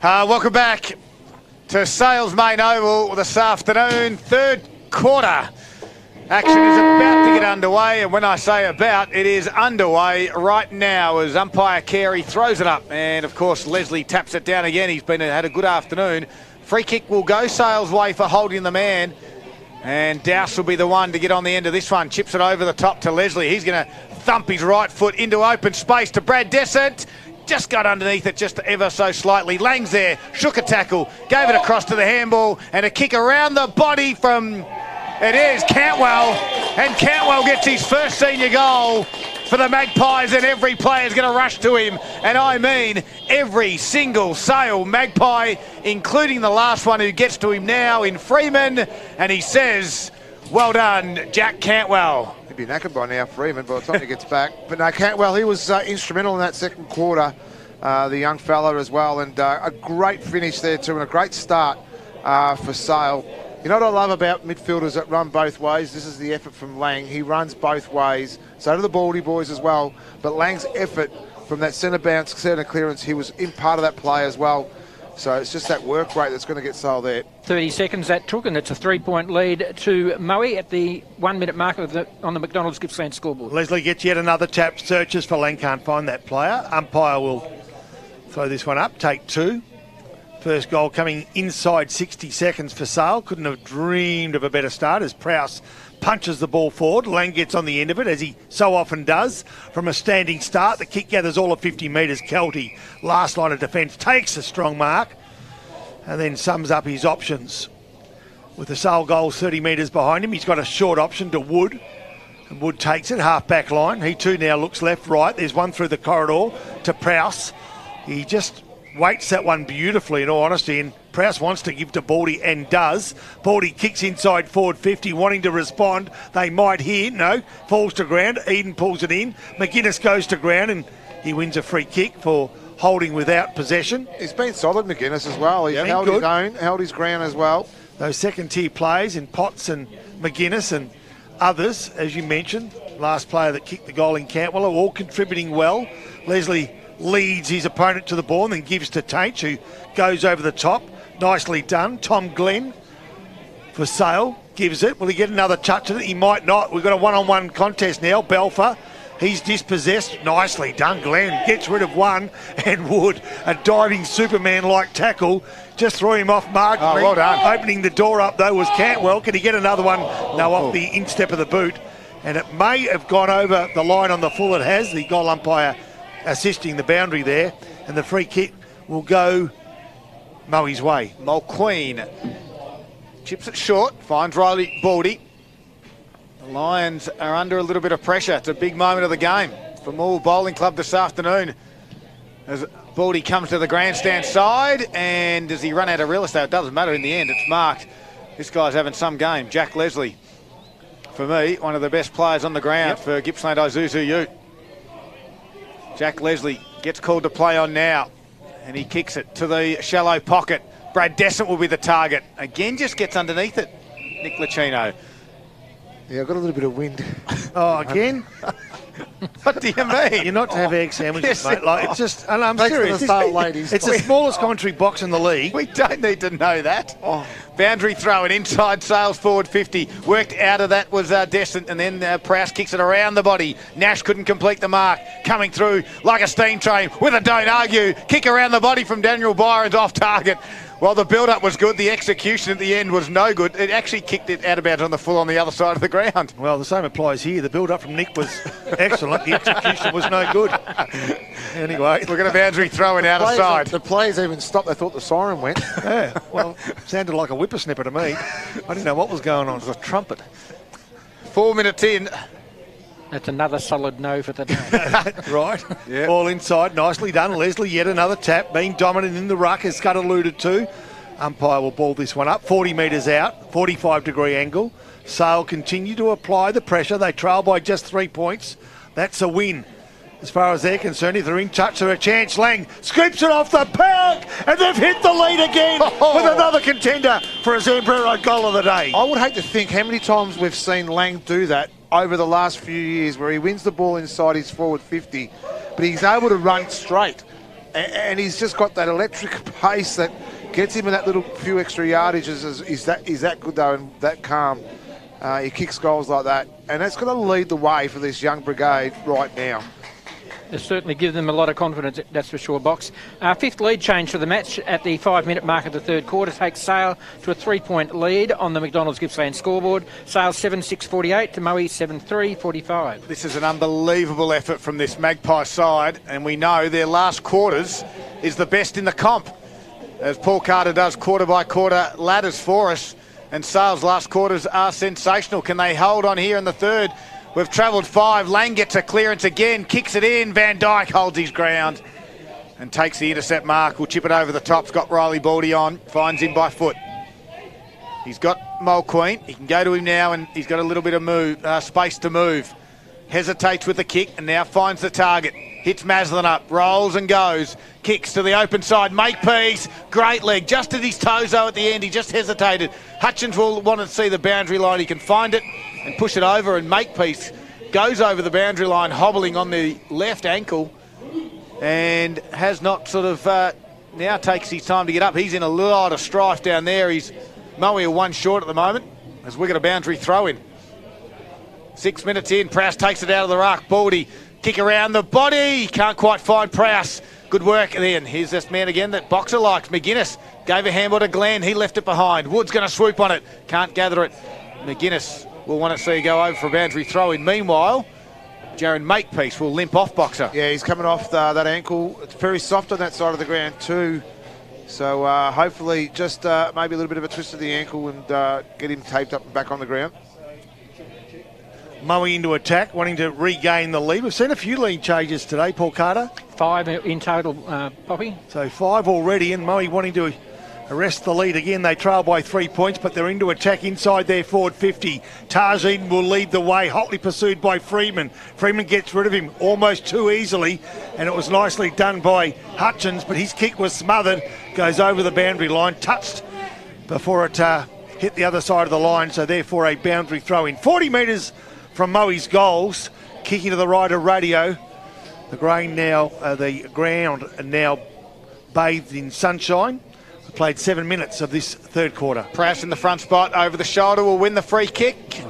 [SPEAKER 1] Welcome back to Sale's main oval this afternoon. Third quarter action is about to get underway, and when I say about, it is underway right now as umpire Carey throws it up, and of course Leslie taps it down again. He's had a good afternoon. Free kick will go Sale's way for holding the man, and Dowse will be the one to get on the end of this one. Chips it over the top to Leslie. He's going to thump his right foot into open space to Brad Descent. Just got underneath it just ever so slightly. Lang's there, shook a tackle, gave it across to the handball, and a kick around the body from... It is Cantwell, and Cantwell gets his first senior goal for the Magpies, and every player's going to rush to him, and I mean every single Sale Magpie, including the last one who gets to him now in Freeman, and he says, well done, Jack Cantwell.
[SPEAKER 3] He'd be knackered by now, Freeman, by the time he gets back. But no, Cantwell, he was instrumental in that second quarter, the young fella as well, and a great finish there too, and a great start for Sale. You know what I love about midfielders that run both ways? This is the effort from Lang. He runs both ways. So do the Baldy boys as well. But Lang's effort from that centre bounce, centre clearance, he was in part of that play as well. So it's just that work rate that's going to get Sale there.
[SPEAKER 4] 30 seconds that took, and it's a 3-point lead to Moe at the 1 minute mark on the McDonald's Gippsland scoreboard.
[SPEAKER 2] Leslie gets yet another tap. Searches for Lang, can't find that player. Umpire will throw this one up, take two. First goal coming inside 60 seconds for Sale. Couldn't have dreamed of a better start as Prowse punches the ball forward. Lang gets on the end of it, as he so often does. From a standing start, the kick gathers all of 50 metres. Kelty, last line of defence, takes a strong mark and then sums up his options. With the Sale goals 30 metres behind him, he's got a short option to Wood. And Wood takes it, half-back line. He too now looks left-right. There's one through the corridor to Prowse. He just waits that one beautifully, in all honesty, and Prowse wants to give to Baldy and does. Baldy kicks inside forward 50, wanting to respond. They might hear, no, falls to ground. Eden pulls it in. McGuinness goes to ground and he wins a free kick for holding without possession.
[SPEAKER 3] He's been solid, McGuinness, as well. He's held his own, held his ground as well.
[SPEAKER 2] Those second-tier players in Potts and McGuinness and others, as you mentioned, last player that kicked the goal in Cantwell, are all contributing well. Leslie leads his opponent to the ball and then gives to Tate, who goes over the top. Nicely done. Tom Glenn for Sale gives it. Will he get another touch at it? He might not. We've got a one-on-one contest now. Belfer, he's dispossessed. Nicely done, Glenn. Gets rid of one, and Wood, a diving Superman-like tackle, just threw him off marginally.
[SPEAKER 1] Oh, well done.
[SPEAKER 2] Opening the door up, though, was Cantwell. Can he get another one? No, off the instep of the boot. And it may have gone over the line on the full. It has. The goal umpire assisting the boundary there, and the free kick will go Moe's way.
[SPEAKER 1] Mulqueen chips it short, finds Riley Baldy. The Lions are under a little bit of pressure. It's a big moment of the game for Moore Bowling Club this afternoon as Baldy comes to the grandstand side, and does he run out of real estate? It doesn't matter in the end, it's marked. This guy's having some game. Jack Leslie, for me, one of the best players on the ground for Gippsland Isuzu Ute. Jack Leslie gets called to play on now, and he kicks it to the shallow pocket. Brad Descent will be the target. Again, just gets underneath it. Nick Licino.
[SPEAKER 3] Yeah, I've got a little bit of wind.
[SPEAKER 2] Oh, again?
[SPEAKER 1] What do you mean?
[SPEAKER 2] You're not to have egg sandwiches, mate. Like, it's just, and I'm
[SPEAKER 3] Thanks
[SPEAKER 2] serious.
[SPEAKER 3] for the start, ladies.
[SPEAKER 2] It's the smallest commentary box in the league.
[SPEAKER 1] We don't need to know that. Boundary throw it inside Sales forward 50. Worked out of that was Descent, and then Prowse kicks it around the body. Nash couldn't complete the mark. Coming through like a steam train with a don't argue. Kick around the body from Daniel Byron's off target. While the build-up was good, the execution at the end was no good. It actually kicked it out of bounds on the full on the other side of the ground.
[SPEAKER 2] Well, the same applies here. The build-up from Nick was excellent. The execution was no good. Anyway.
[SPEAKER 1] Look at a boundary throwing out of side.
[SPEAKER 3] The players even stopped. They thought the siren went.
[SPEAKER 2] Yeah, well, sounded like a whippersnapper to me. I didn't know what was going on.
[SPEAKER 1] It was a trumpet. 4 minutes in.
[SPEAKER 4] That's another solid no for the day.
[SPEAKER 2] Right.
[SPEAKER 1] Yep.
[SPEAKER 2] All inside. Nicely done. Leslie, yet another tap. Being dominant in the ruck, as Scott alluded to. Umpire will ball this one up. 40 metres out. 45-degree angle. Sale continue to apply the pressure. They trail by just 3 points. That's a win. As far as they're concerned, if they're in touch, they're a chance. Lang scoops it off the park, and they've hit the lead again with another contender for a Zambrero goal of the day.
[SPEAKER 3] I would hate to think how many times we've seen Lang do that over the last few years, where he wins the ball inside his forward 50, but he's able to run straight. and he's just got that electric pace that gets him in that little few extra yardages. He's that good though, and that calm. He kicks goals like that, and that's going to lead the way for this young brigade right now.
[SPEAKER 4] It certainly gives them a lot of confidence, that's for sure, Box. Fifth lead change for the match at the 5-minute mark of the third quarter takes Sale to a 3-point lead on the McDonald's Gippsland scoreboard. Sale 7-6-48 to Moe 7-3-45.
[SPEAKER 1] This is an unbelievable effort from this Magpie side, and we know their last quarters is the best in the comp, as Paul Carter does quarter-by-quarter ladders for us, and Sale's last quarters are sensational. Can they hold on here in the third? We've travelled 5. Lang gets a clearance again, kicks it in. Van Dyke holds his ground and takes the intercept mark. We'll chip it over the top. It's got Riley Baldy on. Finds him by foot. He's got Mulqueen. He can go to him now, and he's got a little bit of space to move. Hesitates with the kick and now finds the target. Hits Maslin up, rolls and goes. Kicks to the open side. Makepeace, great leg. Just at his toes though at the end. He just hesitated. Hutchins will want to see the boundary line. He can find it and push it over, and Makepeace goes over the boundary line, hobbling on the left ankle, and has not sort of now takes his time to get up. He's in a lot of strife down there. He's Moe one short at the moment as we got a boundary throw in. 6 minutes in, Prowse takes it out of the ruck. Baldy, kick around the body. Can't quite find Prowse. Good work then. Here's this man again that Boxer likes. McGuinness gave a handball to Glenn. He left it behind. Wood's going to swoop on it. Can't gather it. McGuinness will want to see go over for a boundary throw in. Meanwhile, Jaron Makepeace will limp off Boxer.
[SPEAKER 3] Yeah, he's coming off that ankle. It's very soft on that side of the ground too. So hopefully just maybe a little bit of a twist of the ankle and get him taped up and back on the ground.
[SPEAKER 2] Moe into attack, wanting to regain the lead. We've seen a few lead changes today, Paul Carter.
[SPEAKER 4] 5 in total, Poppy.
[SPEAKER 2] So 5 already, and Moe wanting to arrest the lead again. They trail by 3 points, but they're into attack inside their forward 50. Tarzine will lead the way, hotly pursued by Freeman. Freeman gets rid of him almost too easily, and it was nicely done by Hutchins, but his kick was smothered, goes over the boundary line, touched before it hit the other side of the line, so therefore a boundary throw in. 40 metres from Moe's goals, kicking to the right of Radio. The ground now bathed in sunshine. We played 7 minutes of this third quarter.
[SPEAKER 1] Prowse in the front spot, over the shoulder, will win the free kick.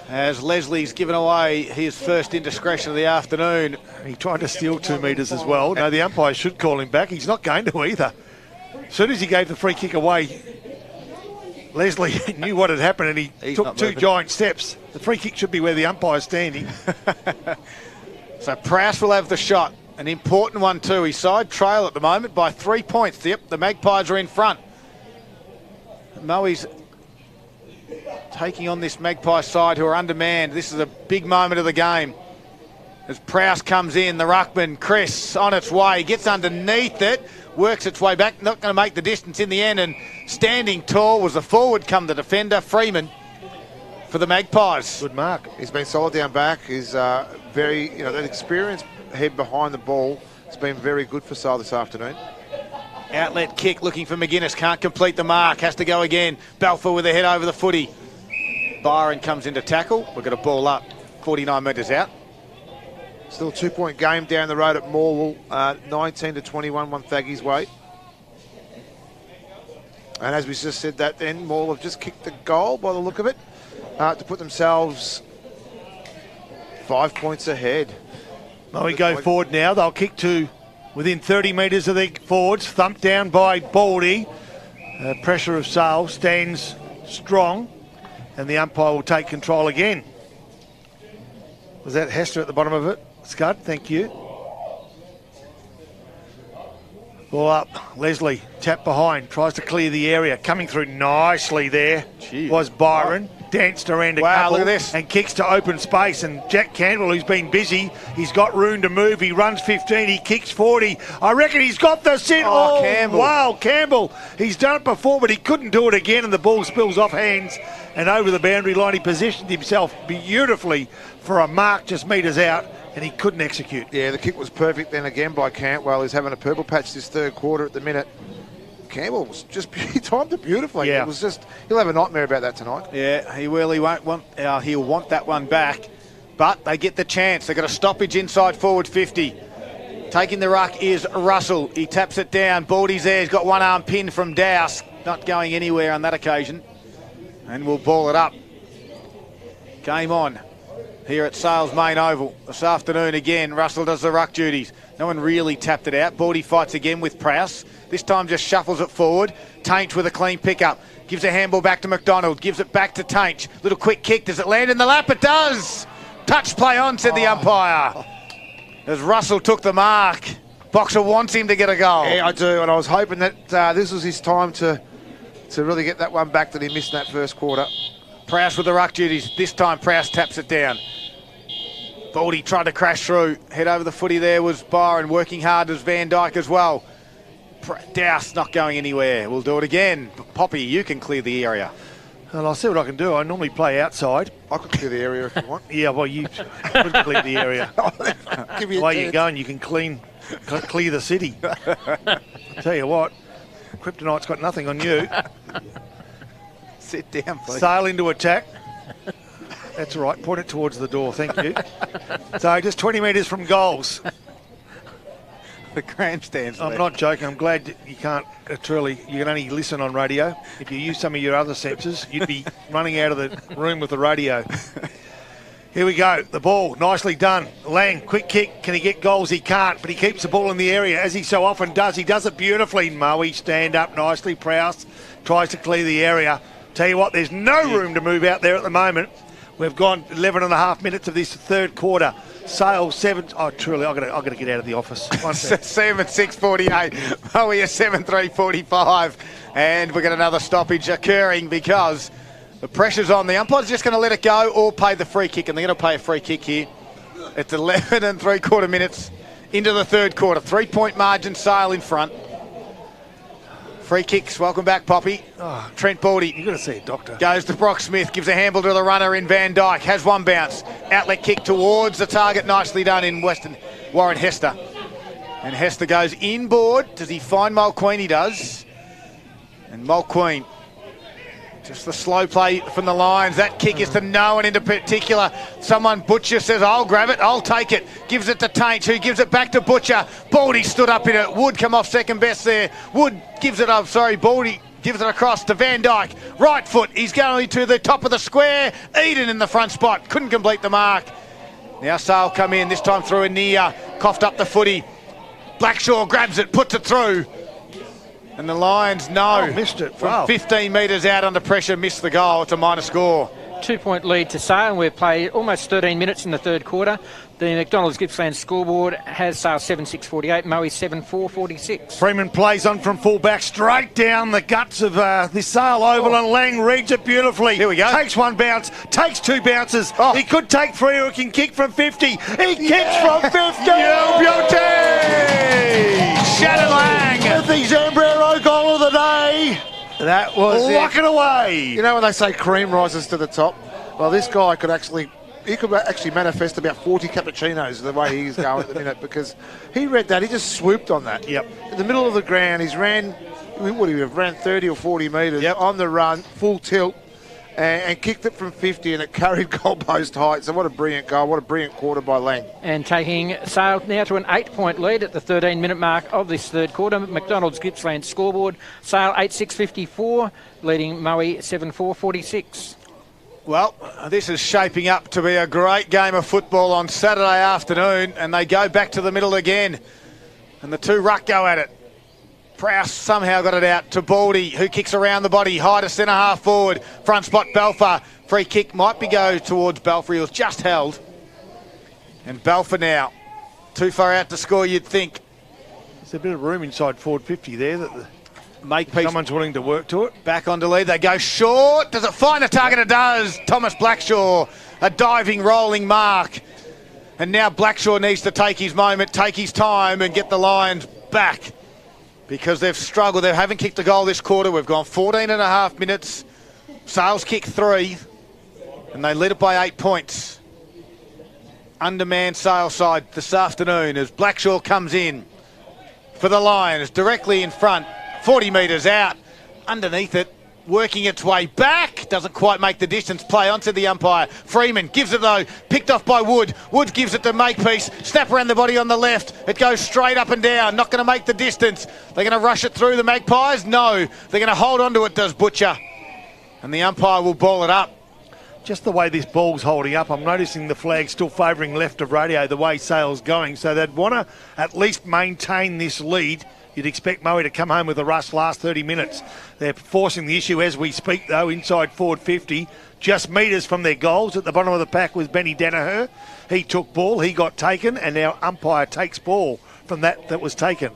[SPEAKER 1] As Leslie's given away his first indiscretion of the afternoon.
[SPEAKER 2] He tried to steal 2 metres as well. No, the umpire should call him back. He's not going to either. As soon as he gave the free kick away, Leslie knew what had happened, and he took 2 giant steps. The free kick should be where the umpire's standing.
[SPEAKER 1] So Prowse will have the shot. An important one too. He's side trail at the moment by 3 points. Yep, the Magpies are in front. Moe's taking on this Magpie side who are undermanned. This is a big moment of the game. As Prowse comes in, the ruckman, Chris, on its way, gets underneath it, works its way back, not going to make the distance in the end, and standing tall was the forward come the defender, Freeman, for the Magpies.
[SPEAKER 3] Good mark. He's been solid down back. He's very, that experienced head behind the ball has been very good for Sale this afternoon.
[SPEAKER 1] Outlet kick looking for McGuinness, can't complete the mark, has to go again. Balfour with a head over the footy. Byron comes into tackle. We've got a ball up 49 metres out.
[SPEAKER 3] Still a 2-point game down the road at Morwell, 19-21, one Thaggy's way. And as we just said that then, Morwell have just kicked the goal by the look of it to put themselves 5 points ahead.
[SPEAKER 2] Moe go forward now. They'll kick to within 30 metres of their forwards. Thumped down by Baldy. Pressure of Sale stands strong, and the umpire will take control again. Was that Hester at the bottom of it? Scud, thank you. Ball up. Leslie, tap behind, tries to clear the area. Coming through nicely there was Byron. Danced around a couple,
[SPEAKER 1] look at this,
[SPEAKER 2] and kicks to open space. And Jack Cantwell, who's been busy, he's got room to move. He runs 15, he kicks 40. I reckon he's got the sit.
[SPEAKER 1] Campbell.
[SPEAKER 2] Wow, Campbell. He's done it before, but he couldn't do it again, and the ball spills off hands and over the boundary line. He positioned himself beautifully for a mark just metres out, and he couldn't execute.
[SPEAKER 3] Yeah, the kick was perfect then again by Cantwell. He's having a purple patch this third quarter at the minute. Campbell was just he timed it beautifully.
[SPEAKER 2] Yeah.
[SPEAKER 3] It was just, he'll have a nightmare about that tonight.
[SPEAKER 1] Yeah, he will. He'll want that one back. But they get the chance. They've got a stoppage inside forward 50. Taking the ruck is Russell. He taps it down. Baldy's there. He's got one arm pinned from Dowse. Not going anywhere on that occasion. And we'll ball it up. Game on here at Sales Main Oval this afternoon again. Russell does the ruck duties. No one really tapped it out. Baldy fights again with Prowse. This time just shuffles it forward. Taint with a clean pickup. Gives a handball back to McDonald. Gives it back to Taint. Little quick kick. Does it land in the lap? It does. Touch play on, said the umpire. As Russell took the mark. Boxer wants him to get a goal.
[SPEAKER 3] Yeah, I do, and I was hoping that this was his time to really get that one back that he missed in that first quarter.
[SPEAKER 1] Prowse with the ruck duties. This time Prowse taps it down. Baldy tried to crash through. Head over the footy there was Byron. Working hard as Van Dyke as well. Dowse not going anywhere. We'll do it again. Poppy, you can clear the area.
[SPEAKER 2] Well, I'll see what I can do. I normally play outside.
[SPEAKER 3] I could clear the area if you want.
[SPEAKER 2] Yeah, well, you could clear the area.
[SPEAKER 3] Give me
[SPEAKER 2] The way you're going, you can clear the city. Tell you what, Kryptonite's got nothing on you.
[SPEAKER 1] Sit down, please.
[SPEAKER 2] Sail into attack. That's all right. Point it towards the door. Thank you. So just 20 metres from goals.
[SPEAKER 1] The grandstands.
[SPEAKER 2] I'm not joking. I'm glad that you can't you can only listen on radio. If you use some of your other senses, you'd be running out of the room with the radio. Here we go. The ball, nicely done. Lang, quick kick. Can he get goals? He can't, but he keeps the ball in the area, as he so often does. He does it beautifully. Moe, stand up nicely. Prowse tries to clear the area. Tell you what, there's no room to move out there at the moment. We've gone 11 and a half minutes of this third quarter. Sale 7. Oh, truly, I've got to get out of the office.
[SPEAKER 1] 7-6-48. Moe a 7-3-45. And we've got another stoppage occurring because the pressure's on. The umpire's just going to let it go or pay the free kick, and they're going to pay a free kick here. It's 11 and 3/4 minutes into the third quarter. 3-point margin, Sale in front. Free kicks, welcome back, Poppy.
[SPEAKER 2] Oh,
[SPEAKER 1] Trent Baldy.
[SPEAKER 2] You've got to see a doctor.
[SPEAKER 1] Goes to Brock Smith, gives a handball to the runner in Van Dyke, has one bounce. Outlet kick towards the target, nicely done in Warren Hester. And Hester goes inboard. Does he find Mulqueen? He does. And Mulqueen, just the slow play from the Lions. That kick is to no one in particular. Someone, Butcher, says, I'll grab it, I'll take it. Gives it to Taint, who gives it back to Butcher. Baldy stood up in it. Wood come off second best there. Wood gives it up, Baldy gives it across to Van Dyke. Right foot, he's going to the top of the square. Eden in the front spot, couldn't complete the mark. Now Sale come in, this time through a near. Coughed up the footy. Blackshaw grabs it, puts it through. And the Lions,
[SPEAKER 2] missed it.
[SPEAKER 1] From
[SPEAKER 2] Wow.
[SPEAKER 1] 15 metres out under pressure, missed the goal. It's a minor score.
[SPEAKER 4] 2-point lead to Sale. We've played almost 13 minutes in the third quarter. The McDonald's Gippsland scoreboard has Sale 7-6-48, Moe 7-4-46.
[SPEAKER 2] Freeman plays on from full-back, straight down the guts of this Sale oval, and Lang reads it beautifully.
[SPEAKER 1] Here we go.
[SPEAKER 2] Takes one bounce, takes two bounces.
[SPEAKER 1] Oh.
[SPEAKER 2] He could take three, or he can kick from 50. He kicks from 50!
[SPEAKER 1] Beauty! Shannon Lang!
[SPEAKER 2] The Zambrero goal of the day.
[SPEAKER 3] That was
[SPEAKER 2] Lock it away.
[SPEAKER 3] You know when they say cream rises to the top? Well, this guy could actually manifest about 40 cappuccinos the way he's going at the minute, because he read that. He just swooped on that.
[SPEAKER 2] Yep.
[SPEAKER 3] In the middle of the ground, he's ran 30 or 40 metres on the run, full tilt, and kicked it from 50, and it carried goalpost height. So what a brilliant goal. What a brilliant quarter by Lang.
[SPEAKER 4] And taking Sale now to an 8-point lead at the 13-minute mark of this third quarter. McDonald's Gippsland scoreboard, Sale 8-6-54, leading Moe 7-4-46.
[SPEAKER 1] Well, this is shaping up to be a great game of football on Saturday afternoon, and they go back to the middle again. And the two ruck go at it. Prowse somehow got it out to Baldy, who kicks around the body, high to centre half forward. Front spot, Balfour. Free kick might be go towards Balfour. He was just held. And Balfour now, too far out to score, you'd think.
[SPEAKER 2] There's a bit of room inside forward 50 there that
[SPEAKER 1] Someone's
[SPEAKER 2] willing to work to it.
[SPEAKER 1] back onto lead. They go short. Does it find the target? It does. Thomas Blackshaw, a diving, rolling mark. And now Blackshaw needs to take his moment, take his time, and get the Lions back, because they've struggled. They haven't kicked a goal this quarter. We've gone 14 and a half minutes. Sales kick 3, and they led it by 8 points. Undermanned Sale side this afternoon as Blackshaw comes in for the Lions, directly in front, 40 metres out. Underneath it working its way back. Doesn't quite make the distance. Play onto the umpire. Freeman gives it though. Picked off by Wood. Wood gives it to Makepeace. Snap around the body on the left. It goes straight up and down. Not going to make the distance. They're going to rush it through the Magpies? No. They're going to hold on to it, does Butcher. And the umpire will ball it up.
[SPEAKER 2] Just the way this ball's holding up, I'm noticing the flag still favouring left of radio, the way Sale's going. So they'd want to at least maintain this lead. You'd expect Moe to come home with a rush last 30 minutes. They're forcing the issue as we speak, though, inside forward 50. Just metres from their goals. At the bottom of the pack was Benny Danaher. He took ball, he got taken, and now umpire takes ball from that was taken.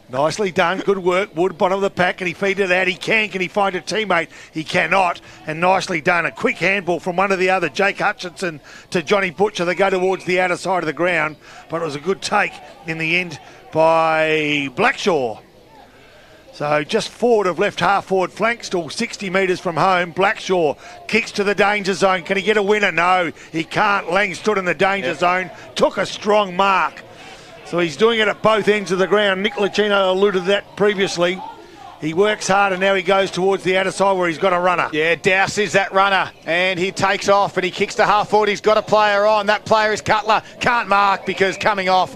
[SPEAKER 2] Nicely done, good work. Wood, bottom of the pack, and he feed it out. Can he find a teammate? He cannot. And nicely done. A quick handball from one to the other. Jake Hutchinson to Johnny Butcher. They go towards the outer side of the ground, but it was a good take in the end by Blackshaw. So just forward of left half forward flank, still 60 metres from home. Blackshaw kicks to the danger zone. Can he get a winner? No, he can't. Lang stood in the danger zone, took a strong mark. So he's doing it at both ends of the ground. Nick Lucchino alluded to that previously. He works hard and now he goes towards the outer side where he's got a runner.
[SPEAKER 1] Yeah, Dowse is that runner. And he takes off and he kicks to half forward. He's got a player on. That player is Cutler. Can't mark because coming off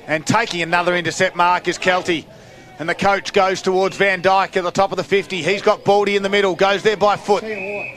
[SPEAKER 1] and taking another intercept mark is Kelty. And the coach goes towards Van Dyke at the top of the 50. He's got Baldy in the middle. Goes there by foot.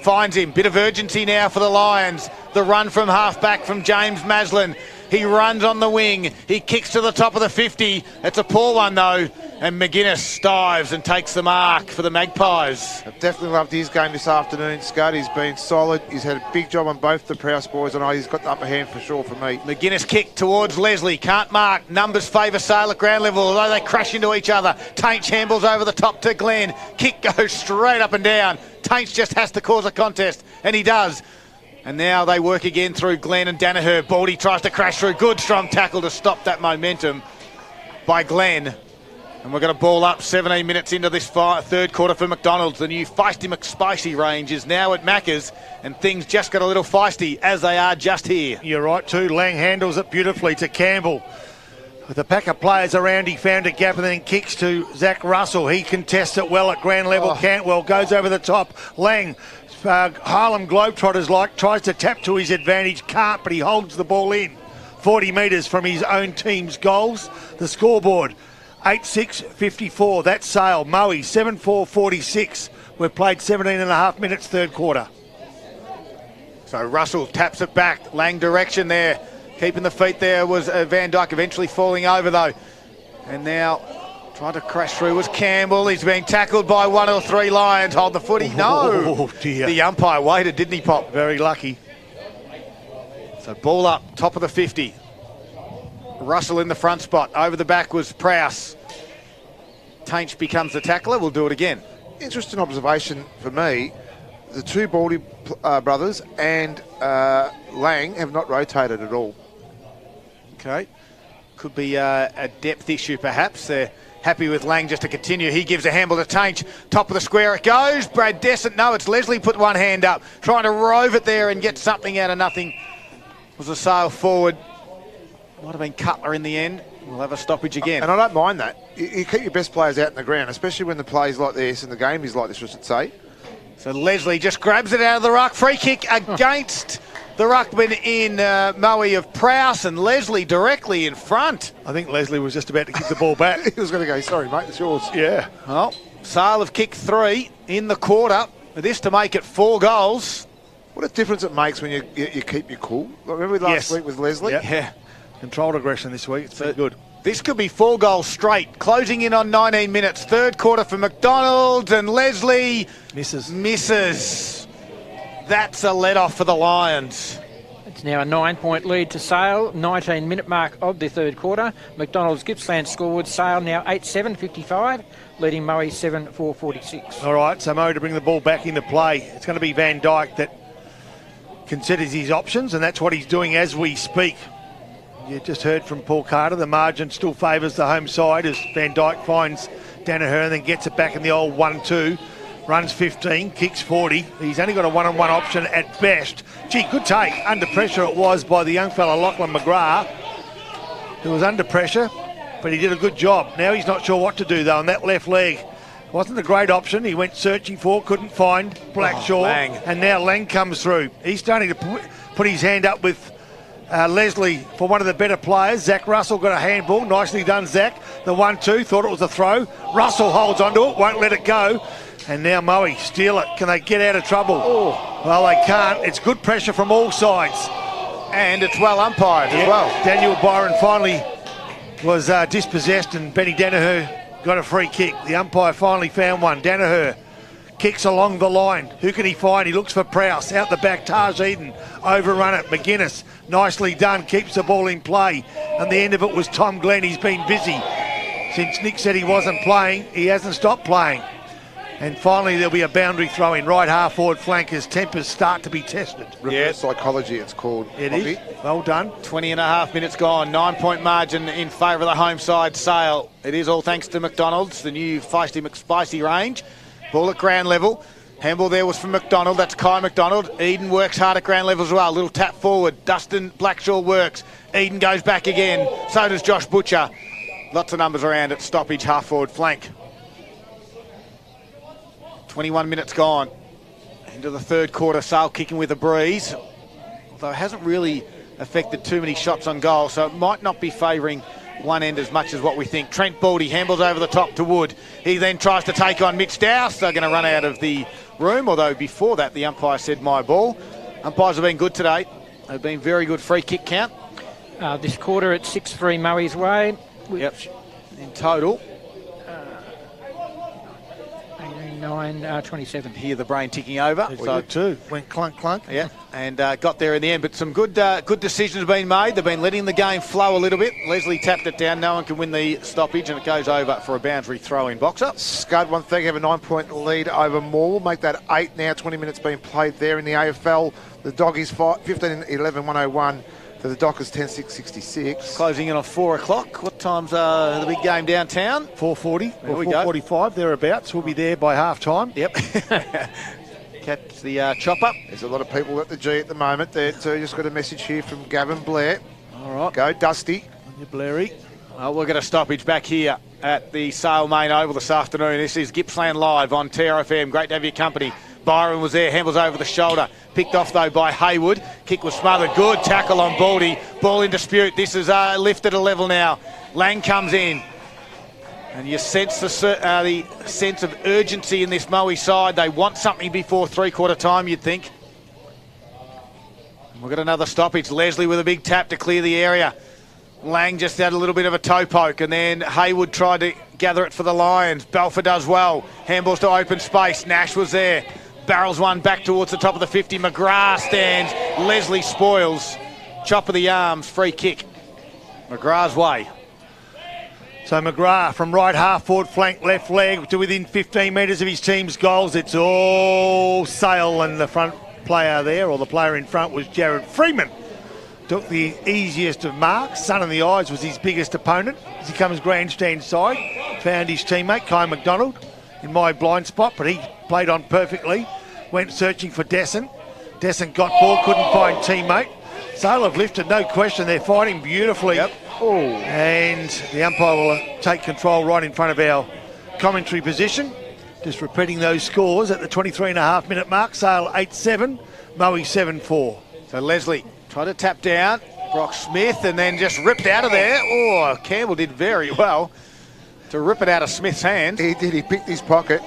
[SPEAKER 1] Finds him. Bit of urgency now for the Lions. The run from half back from James Maslin. He runs on the wing. He kicks to the top of the 50. It's a poor one, though. And McGuinness dives and takes the mark for the Magpies.
[SPEAKER 3] I've definitely loved his game this afternoon, Scott. He's been solid. He's had a big job on both the Prowse boys, and he's got the upper hand for sure for me.
[SPEAKER 1] McGuinness kick towards Leslie. Can't mark. Numbers favour Sale at ground level, although they crash into each other. Tainch handballs over the top to Glenn. Kick goes straight up and down. Tainch just has to cause a contest, and he does. And now they work again through Glenn and Danaher. Baldy tries to crash through. Good strong tackle to stop that momentum by Glenn. And we're going to ball up 17 minutes into this third quarter for McDonald's. The new Feisty McSpicy range is now at Macca's, and things just got a little feisty as they are just here.
[SPEAKER 2] You're right too. Lang handles it beautifully to Campbell. With a pack of players around, he found a gap and then kicks to Zach Russell. He contests it well at ground level. Cantwell goes over the top. Lang, Harlem Globetrotters tries to tap to his advantage. Can't, but he holds the ball in. 40 metres from his own team's goals. The scoreboard, 8-6-54. That's Sale. Moe, 7-4-46. We've played 17 and a half minutes, third quarter.
[SPEAKER 1] So Russell taps it back. Lang direction there. Keeping the feet there was Van Dyke, eventually falling over though. And now trying to crash through was Campbell. He's being tackled by one or three Lions. Hold the footy. No.
[SPEAKER 2] Oh, dear.
[SPEAKER 1] The umpire waited, didn't he, Pop?
[SPEAKER 2] Very lucky.
[SPEAKER 1] So ball up, top of the 50. Russell in the front spot. Over the back was Prowse. Tainch becomes the tackler. We'll do it again.
[SPEAKER 3] Interesting observation for me. The two Baldy brothers and Lang have not rotated at all.
[SPEAKER 1] Okay. Could be a depth issue, perhaps. They're happy with Lang just to continue. He gives a handball to Tainch. Top of the square it goes. Brad Dessert. No, it's Leslie put one hand up. Trying to rove it there and get something out of nothing. Was a sail forward. Might have been Cutler in the end. We'll have a stoppage again.
[SPEAKER 3] And I don't mind that. You keep your best players out in the ground, especially when the play's like this and the game is like this, I should say.
[SPEAKER 1] So Leslie just grabs it out of the ruck. Free kick against the ruckman in Moe of Prowse, and Leslie directly in front.
[SPEAKER 2] I think Leslie was just about to kick the ball back.
[SPEAKER 3] He was going to go, sorry, mate, it's yours.
[SPEAKER 2] Yeah.
[SPEAKER 1] Well, Sale have kicked 3 in the quarter. This to make it 4 goals.
[SPEAKER 3] What a difference it makes when you keep your cool. Remember last week with Leslie?
[SPEAKER 2] Yep.
[SPEAKER 1] Yeah.
[SPEAKER 2] Controlled aggression this week. It's been good.
[SPEAKER 1] This could be 4 goals straight. Closing in on 19 minutes. Third quarter for McDonald's, and Leslie misses. That's a let-off for the Lions.
[SPEAKER 4] It's now a 9-point lead to Sale, 19-minute mark of the third quarter. McDonald's Gippsland scored. Sale now 8-7-55, leading Moe 7-4-46.
[SPEAKER 2] All right, so Moe to bring the ball back into play. It's going to be Van Dyke that considers his options, and that's what he's doing as we speak. You just heard from Paul Carter, the margin still favours the home side as Van Dyke finds Danaher and then gets it back in the old 1-2. Runs 15, kicks 40. He's only got a one-on-one option at best. Gee, good take. Under pressure it was by the young fella Lachlan McGrath, who was under pressure, but he did a good job. Now he's not sure what to do though on that left leg. Wasn't a great option. He went searching for, couldn't find Blackshaw.
[SPEAKER 1] Lang.
[SPEAKER 2] And now Lang comes through. He's starting to put his hand up with Leslie for one of the better players. Zach Russell got a handball. Nicely done, Zach. The 1-2, thought it was a throw. Russell holds onto it, won't let it go. And now Moe, steal it. Can they get out of trouble?
[SPEAKER 1] Oh.
[SPEAKER 2] Well, they can't. It's good pressure from all sides.
[SPEAKER 1] And it's well umpired as well.
[SPEAKER 2] Daniel Byron finally was dispossessed, and Benny Danaher got a free kick. The umpire finally found one. Danaher kicks along the line. Who can he find? He looks for Prowse. Out the back, Taj Eden. Overrun it. McGuinness, nicely done. Keeps the ball in play. And the end of it was Tom Glenn. He's been busy. Since Nick said he wasn't playing, he hasn't stopped playing. And finally, there'll be a boundary throw in right half forward flank as tempers start to be tested.
[SPEAKER 3] Reverse psychology, it's called.
[SPEAKER 2] It is. Well done.
[SPEAKER 1] 20 and a half minutes gone. 9-point margin in favour of the home side, Sale. It is all thanks to McDonald's, the new Feisty McSpicy range. Ball at ground level. Handball there was from McDonald. That's Kai McDonald. Eden works hard at ground level as well. Little tap forward. Dustin Blackshaw works. Eden goes back again. So does Josh Butcher. Lots of numbers around at stoppage, half forward flank. 21 minutes gone. Into the third quarter, Sale kicking with a breeze. Although it hasn't really affected too many shots on goal, so it might not be favouring one end as much as what we think. Trent Baldy handballs over the top to Wood. He then tries to take on Mitch Dowse. They're going to run out of the room, although before that the umpire said my ball. Umpires have been good today. They've been very good free kick count.
[SPEAKER 4] This quarter at 6-3 Moe's way.
[SPEAKER 1] Yep. In total.
[SPEAKER 4] 27.
[SPEAKER 1] Hear the brain ticking over.
[SPEAKER 2] So too. Went clunk, clunk.
[SPEAKER 1] Yeah, and got there in the end. But some good decisions have been made. They've been letting the game flow a little bit. Leslie tapped it down. No one can win the stoppage, and it goes over for a boundary throw in boxer.
[SPEAKER 3] Scud, 1-30, have a 9-point lead over Moore. We'll make that 8 now. 20 minutes being played there in the AFL. The Doggies 15-11, 101. For the Dockers, 10-6-66.
[SPEAKER 1] Closing in on 4 o'clock. What time's the big game downtown?
[SPEAKER 2] 4:40 or
[SPEAKER 1] we go.
[SPEAKER 2] 4:45, thereabouts. We'll be there by half time.
[SPEAKER 1] Yep. Catch the chopper.
[SPEAKER 3] There's a lot of people at the G at the moment. There too. Just got a message here from Gavin Blair.
[SPEAKER 1] All right.
[SPEAKER 3] Go, Dusty.
[SPEAKER 2] On your Blairy.
[SPEAKER 1] Well, we'll get a stoppage back here at the Sale Main Oval this afternoon. This is Gippsland Live on TRFM. Great to have your company. Byron was there, handles over the shoulder. Picked off, though, by Haywood. Kick was smothered. Good tackle on Baldy. Ball in dispute. This is lifted a level now. Lang comes in. And you sense the sense of urgency in this Moe side. They want something before three-quarter time, you'd think. And we've got another stoppage. Leslie with a big tap to clear the area. Lang just had a little bit of a toe poke, and then Haywood tried to gather it for the Lions. Balfour does well. Handballs to open space. Nash was there. Barrels one back towards the top of the 50. McGrath stands. Leslie spoils. Chop of the arms. Free kick. McGrath's way.
[SPEAKER 2] So McGrath from right half forward flank, left leg to within 15 metres of his team's goals. It's all Sale, and the front player there, or the player in front, was Jared Freeman. Took the easiest of marks. Sun in the eyes was his biggest opponent as he comes grandstand side. Found his teammate, Kai McDonald, in my blind spot, but he played on perfectly. Went searching for Desson. Desson got ball, couldn't find teammate. Sale have lifted, no question. They're fighting beautifully.
[SPEAKER 1] Yep.
[SPEAKER 2] Oh. And the umpire will take control right in front of our commentary position. Just repeating those scores at the 23.5 minute mark. Sale 8-7, Moe 7-4.
[SPEAKER 1] So Leslie tried to tap down. Brock Smith, and then just ripped out of there. Oh, Campbell did very well to rip it out of Smith's hand.
[SPEAKER 3] He did. He picked his pocket.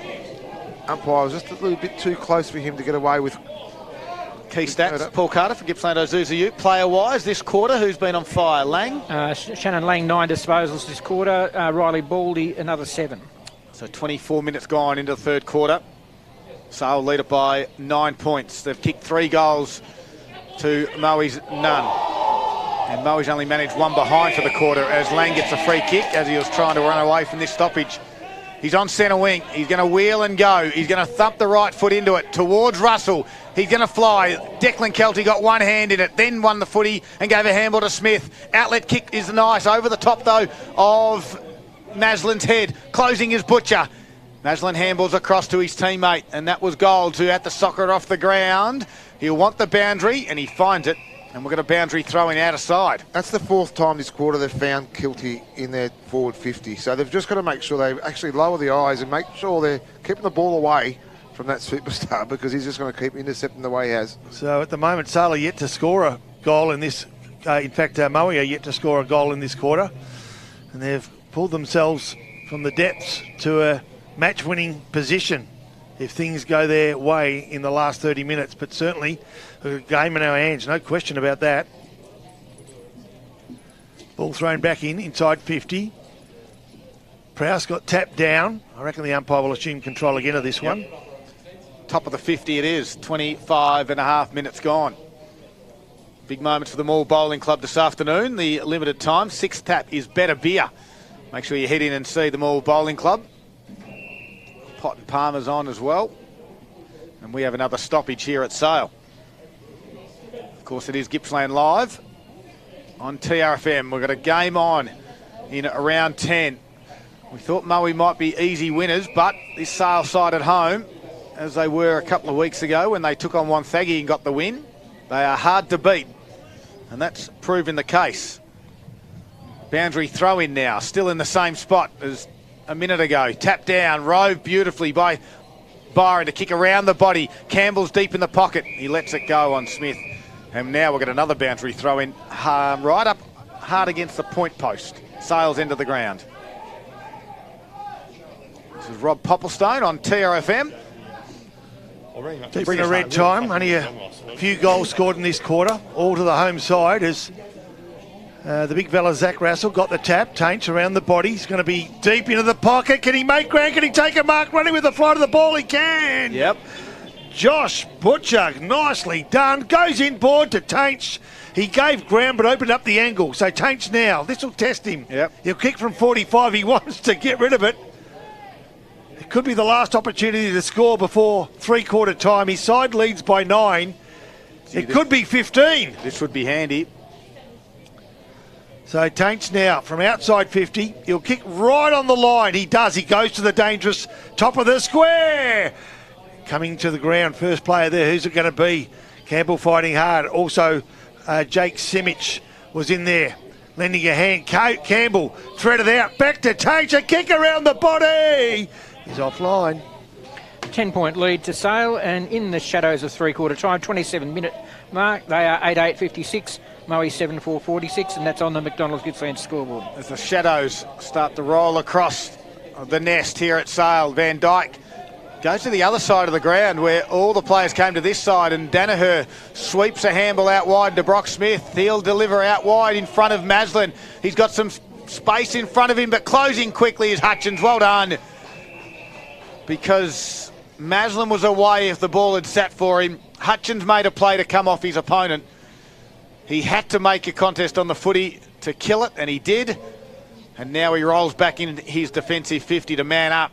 [SPEAKER 3] Umpire was just a little bit too close for him to get away with.
[SPEAKER 1] Key stats, Paul Carter for Gippsland Ozuzu Ute. Player-wise, this quarter, who's been on fire? Lang?
[SPEAKER 4] Shannon Lang, 9 disposals this quarter. Riley Baldy, another 7.
[SPEAKER 1] So 24 minutes gone into the third quarter. Sale lead it by 9 points. They've kicked 3 goals to Moe's none. And Moe's only managed 1 behind for the quarter as Lang gets a free kick as he was trying to run away from this stoppage. He's on centre wing. He's going to wheel and go. He's going to thump the right foot into it towards Russell. He's going to fly. Declan Kelty got one hand in it, then won the footy and gave a handball to Smith. Outlet kick is nice. Over the top, though, of Maslin's head. Closing his Butcher. Maslin handballs across to his teammate, and that was Gold, who had to soccer it off the ground. He'll want the boundary, and he finds it. And we've got a boundary throw in out of side.
[SPEAKER 3] That's the fourth time this quarter they've found Kilty in their forward 50. So they've just got to make sure they actually lower the eyes and make sure they're keeping the ball away from that superstar, because he's just going to keep intercepting the way he has.
[SPEAKER 2] So at the moment, Sale are yet to score a goal in this. In fact, Moe are yet to score a goal in this quarter. And they've pulled themselves from the depths to a match-winning position if things go their way in the last 30 minutes. But certainly a game in our hands, no question about that. Ball thrown back inside 50. Prowse got tapped down. I reckon the umpire will assume control again of this one.
[SPEAKER 1] Top of the 50 it is, 25 and a half minutes gone. Big moments for the Moore Bowling Club this afternoon. The limited time, 6th tap is Better Beer. Make sure you head in and see the Moore Bowling Club. Pot and Palmer's on as well. And we have another stoppage here at Sale. Of course, it is Gippsland Live on TRFM. We've got a game on in around 10. We thought Moe might be easy winners, but this Sale side at home, as they were a couple of weeks ago when they took on Wonthaggi and got the win, they are hard to beat. And that's proven the case. Boundary throw in now, still in the same spot as a minute ago. Tap down, rove beautifully by Byron to kick around the body. Campbell's deep in the pocket. He lets it go on Smith. And now we've got another boundary throw in, right up hard against the point post. Sale's end of the ground. This is Rob Popplestone on TRFM.
[SPEAKER 2] Deep in the red time, only a few goals scored in this quarter, all to the home side as the big fella Zach Russell got the tap. Taints around the body, he's going to be deep into the pocket. Can he make ground? Can he take a mark running with the flight of the ball? He can!
[SPEAKER 1] Yep.
[SPEAKER 2] Josh Butcher, nicely done, goes inboard to Taints. He gave ground but opened up the angle, so Taints now, this will test him.
[SPEAKER 1] Yep.
[SPEAKER 2] He'll kick from 45, he wants to get rid of it. It could be the last opportunity to score before three-quarter time. His side leads by 9. It could be 15.
[SPEAKER 1] This would be handy.
[SPEAKER 2] So Taints now from outside 50. He'll kick right on the line. He does. He goes to the dangerous top of the square. Coming to the ground. First player there. Who's it going to be? Campbell fighting hard. Also, Jake Simic was in there. Lending a hand. Campbell threaded out. Back to Taints. A kick around the body. He's offline.
[SPEAKER 4] 10-point lead to Sale, and in the shadows of three-quarter time, 27-minute mark, they are 8-8-56, Moe 7-4-46, and that's on the McDonald's Gippsland scoreboard.
[SPEAKER 1] As the shadows start to roll across the nest here at Sale, Van Dyke goes to the other side of the ground where all the players came to this side, and Danaher sweeps a handball out wide to Brock Smith. He'll deliver out wide in front of Maslin. He's got some space in front of him, but closing quickly is Hutchins. Well done. Because Maslin was away if the ball had sat for him. Hutchins made a play to come off his opponent. He had to make a contest on the footy to kill it, and he did. And now he rolls back in his defensive 50 to man up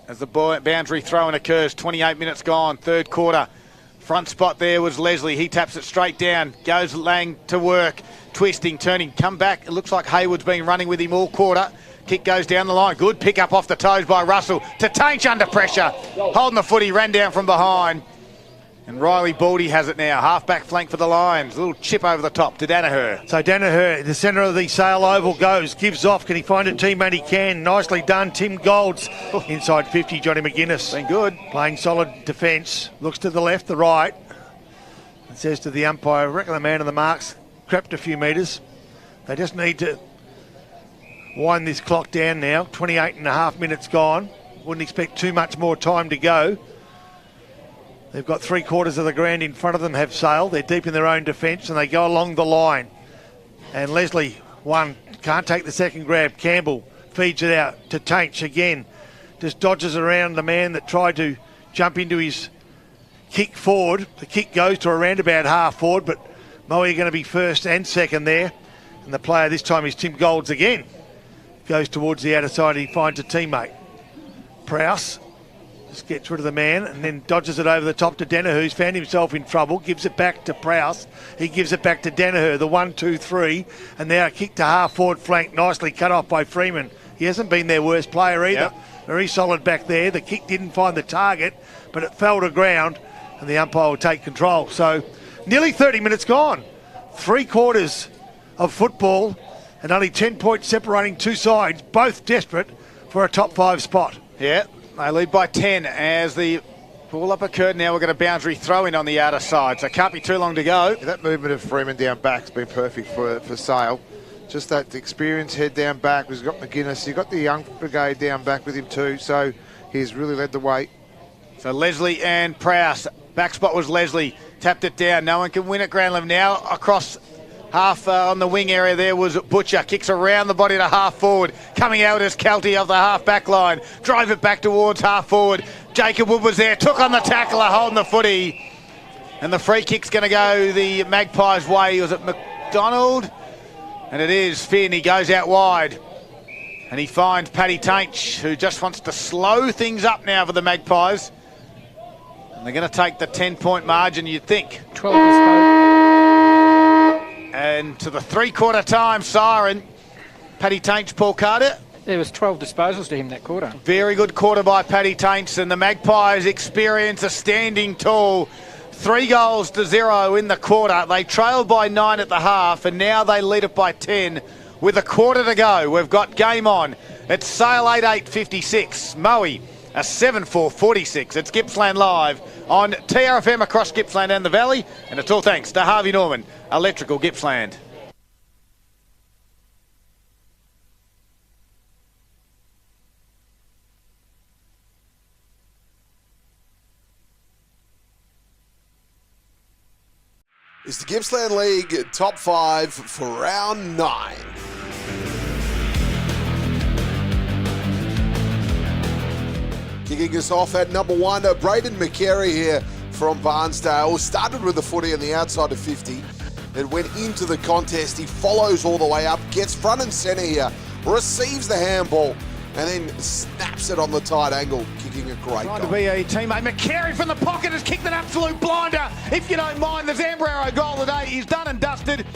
[SPEAKER 1] as the boundary throw-in occurs. 28 minutes gone, third quarter. Front spot there was Leslie. He taps it straight down. Goes Lang to work. Twisting, turning, come back. It looks like Hayward's been running with him all quarter. Kick goes down the line. Good pick up off the toes by Russell. To Tainch under pressure. Holding the footy, ran down from behind. And Riley Baldy has it now. Half-back flank for the Lions. A little chip over the top to Danaher.
[SPEAKER 2] So Danaher, the centre of the Sale Oval goes. Gives off. Can he find a teammate? He can. Nicely done. Tim Golds. Inside 50, Johnny McGuinness.
[SPEAKER 1] Been good.
[SPEAKER 2] Playing solid defence. Looks to the left, the right. And says to the umpire, I reckon the man on the mark's crept a few metres. They just need to wind this clock down now. 28 and a half minutes gone. Wouldn't expect too much more time to go. They've got three-quarters of the ground in front of them have Sale. They're deep in their own defence and they go along the line. And Leslie, one, can't take the second grab. Campbell feeds it out to Tainch again. Just dodges around the man that tried to jump into his kick forward. The kick goes to around about half forward, but Moe are going to be first and second there. And the player this time is Tim Golds again. Goes towards the outer side and he finds a teammate. Prowse just gets rid of the man and then dodges it over the top to Danaher, who's found himself in trouble. Gives it back to Prowse. He gives it back to Danaher, the 1-2-3. And now a kick to half forward flank, nicely cut off by Freeman. He hasn't been their worst player either. Yep. Very solid back there. The kick didn't find the target, but it fell to ground and the umpire will take control. So nearly 30 minutes gone. 3/4 of football and only 10 points separating two sides, both desperate for a top 5 spot.
[SPEAKER 1] Yeah, they lead by 10 as the pull-up occurred. Now we've got a boundary throw-in on the outer side, so can't be too long to go.
[SPEAKER 3] That movement of Freeman down back's been perfect for Sale. Just that experienced head down back. He's got McGuinness. You've got the young brigade down back with him too, so he's really led the way.
[SPEAKER 1] So Leslie and Prowse. Back spot was Leslie. Tapped it down. No one can win at ground level. Now across half on the wing area there was Butcher. Kicks around the body to half forward. Coming out is Kelty of the half back line. Drive it back towards half forward. Jacob Wood was there. Took on the tackler, holding the footy. And the free kick's going to go the Magpies' way. Was it McDonald? And it is Finn. He goes out wide. And he finds Paddy Tainch, who just wants to slow things up now for the Magpies. And they're going to take the 10-point margin, you'd think.
[SPEAKER 4] 12 disposals.
[SPEAKER 1] And to the 3/4 time siren, Paddy Tainch, Paul Carter.
[SPEAKER 4] There was 12 disposals to him that quarter.
[SPEAKER 1] Very good quarter by Paddy Tainch, and the Magpies experience a standing tall. 3-0 in the quarter. They trailed by 9 at the half, and now they lead it by 10 with a quarter to go. We've got game on. It's Sale 8-8-56. Moe a 7-4-46. It's Gippsland live on TRFM across Gippsland and the Valley, and it's all thanks to Harvey Norman, Electrical Gippsland.
[SPEAKER 5] It's the Gippsland League top 5 for round 9. Kicking us off at number 1, Braden McCary here from Barnsdale. Started with the footy on the outside of 50. It went into the contest. He follows all the way up, gets front and centre here, receives the handball, and then snaps it on the tight angle, kicking a great
[SPEAKER 1] Trying
[SPEAKER 5] goal.
[SPEAKER 1] to be a teammate. McCary from the pocket has kicked an absolute blinder. If you don't mind, the Zambraro goal today is done and dusted.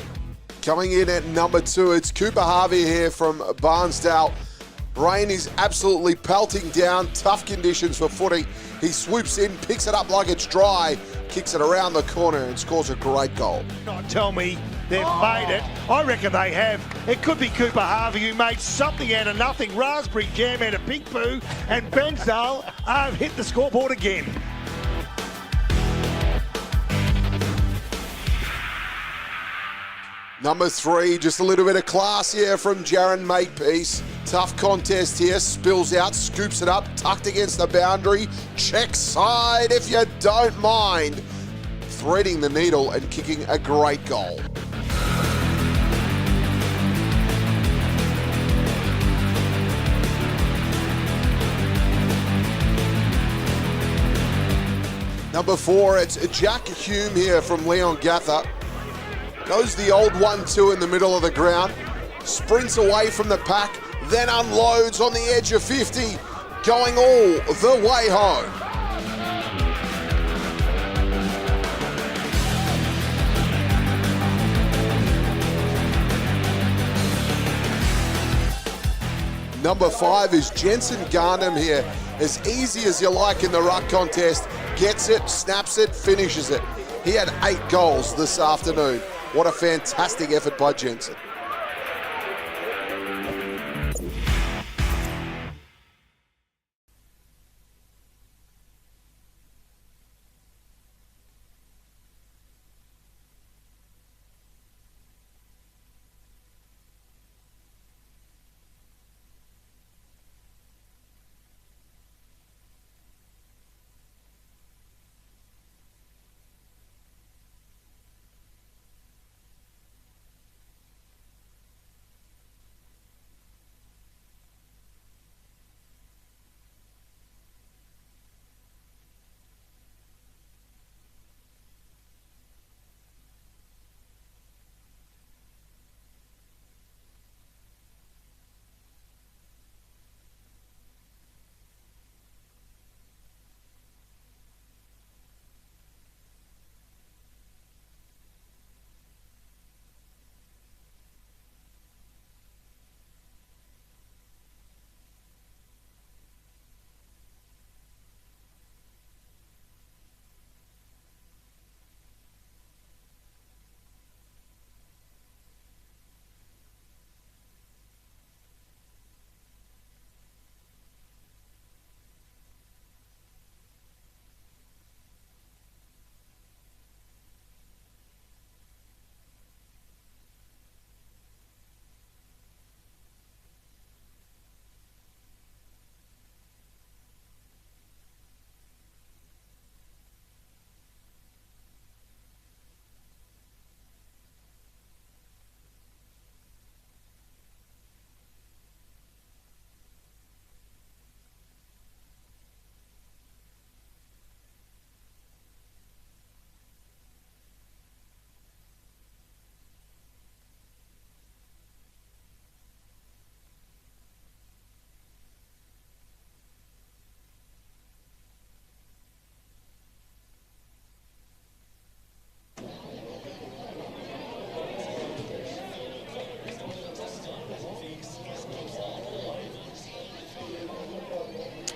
[SPEAKER 5] Coming in at number 2, it's Cooper Harvey here from Barnsdale. Rain is absolutely pelting down, tough conditions for footy. He swoops in, picks it up like it's dry, kicks it around the corner and scores a great goal.
[SPEAKER 2] Not tell me they've made it. I reckon they have. It could be Cooper Harvey who made something out of nothing. Raspberry Jam out of Big Pooh, and Bensdale have hit the scoreboard again.
[SPEAKER 5] Number 3, just a little bit of class here from Jaron Makepeace. Tough contest here, spills out, scoops it up, tucked against the boundary, check side if you don't mind. Threading the needle and kicking a great goal. Number 4, it's Jack Hume here from Leon Gather. Goes the old 1-2 in the middle of the ground, sprints away from the pack, then unloads on the edge of 50, going all the way home. Number 5 is Jensen Garnham here. As easy as you like in the ruck contest, gets it, snaps it, finishes it. He had 8 goals this afternoon. What a fantastic effort by Jensen.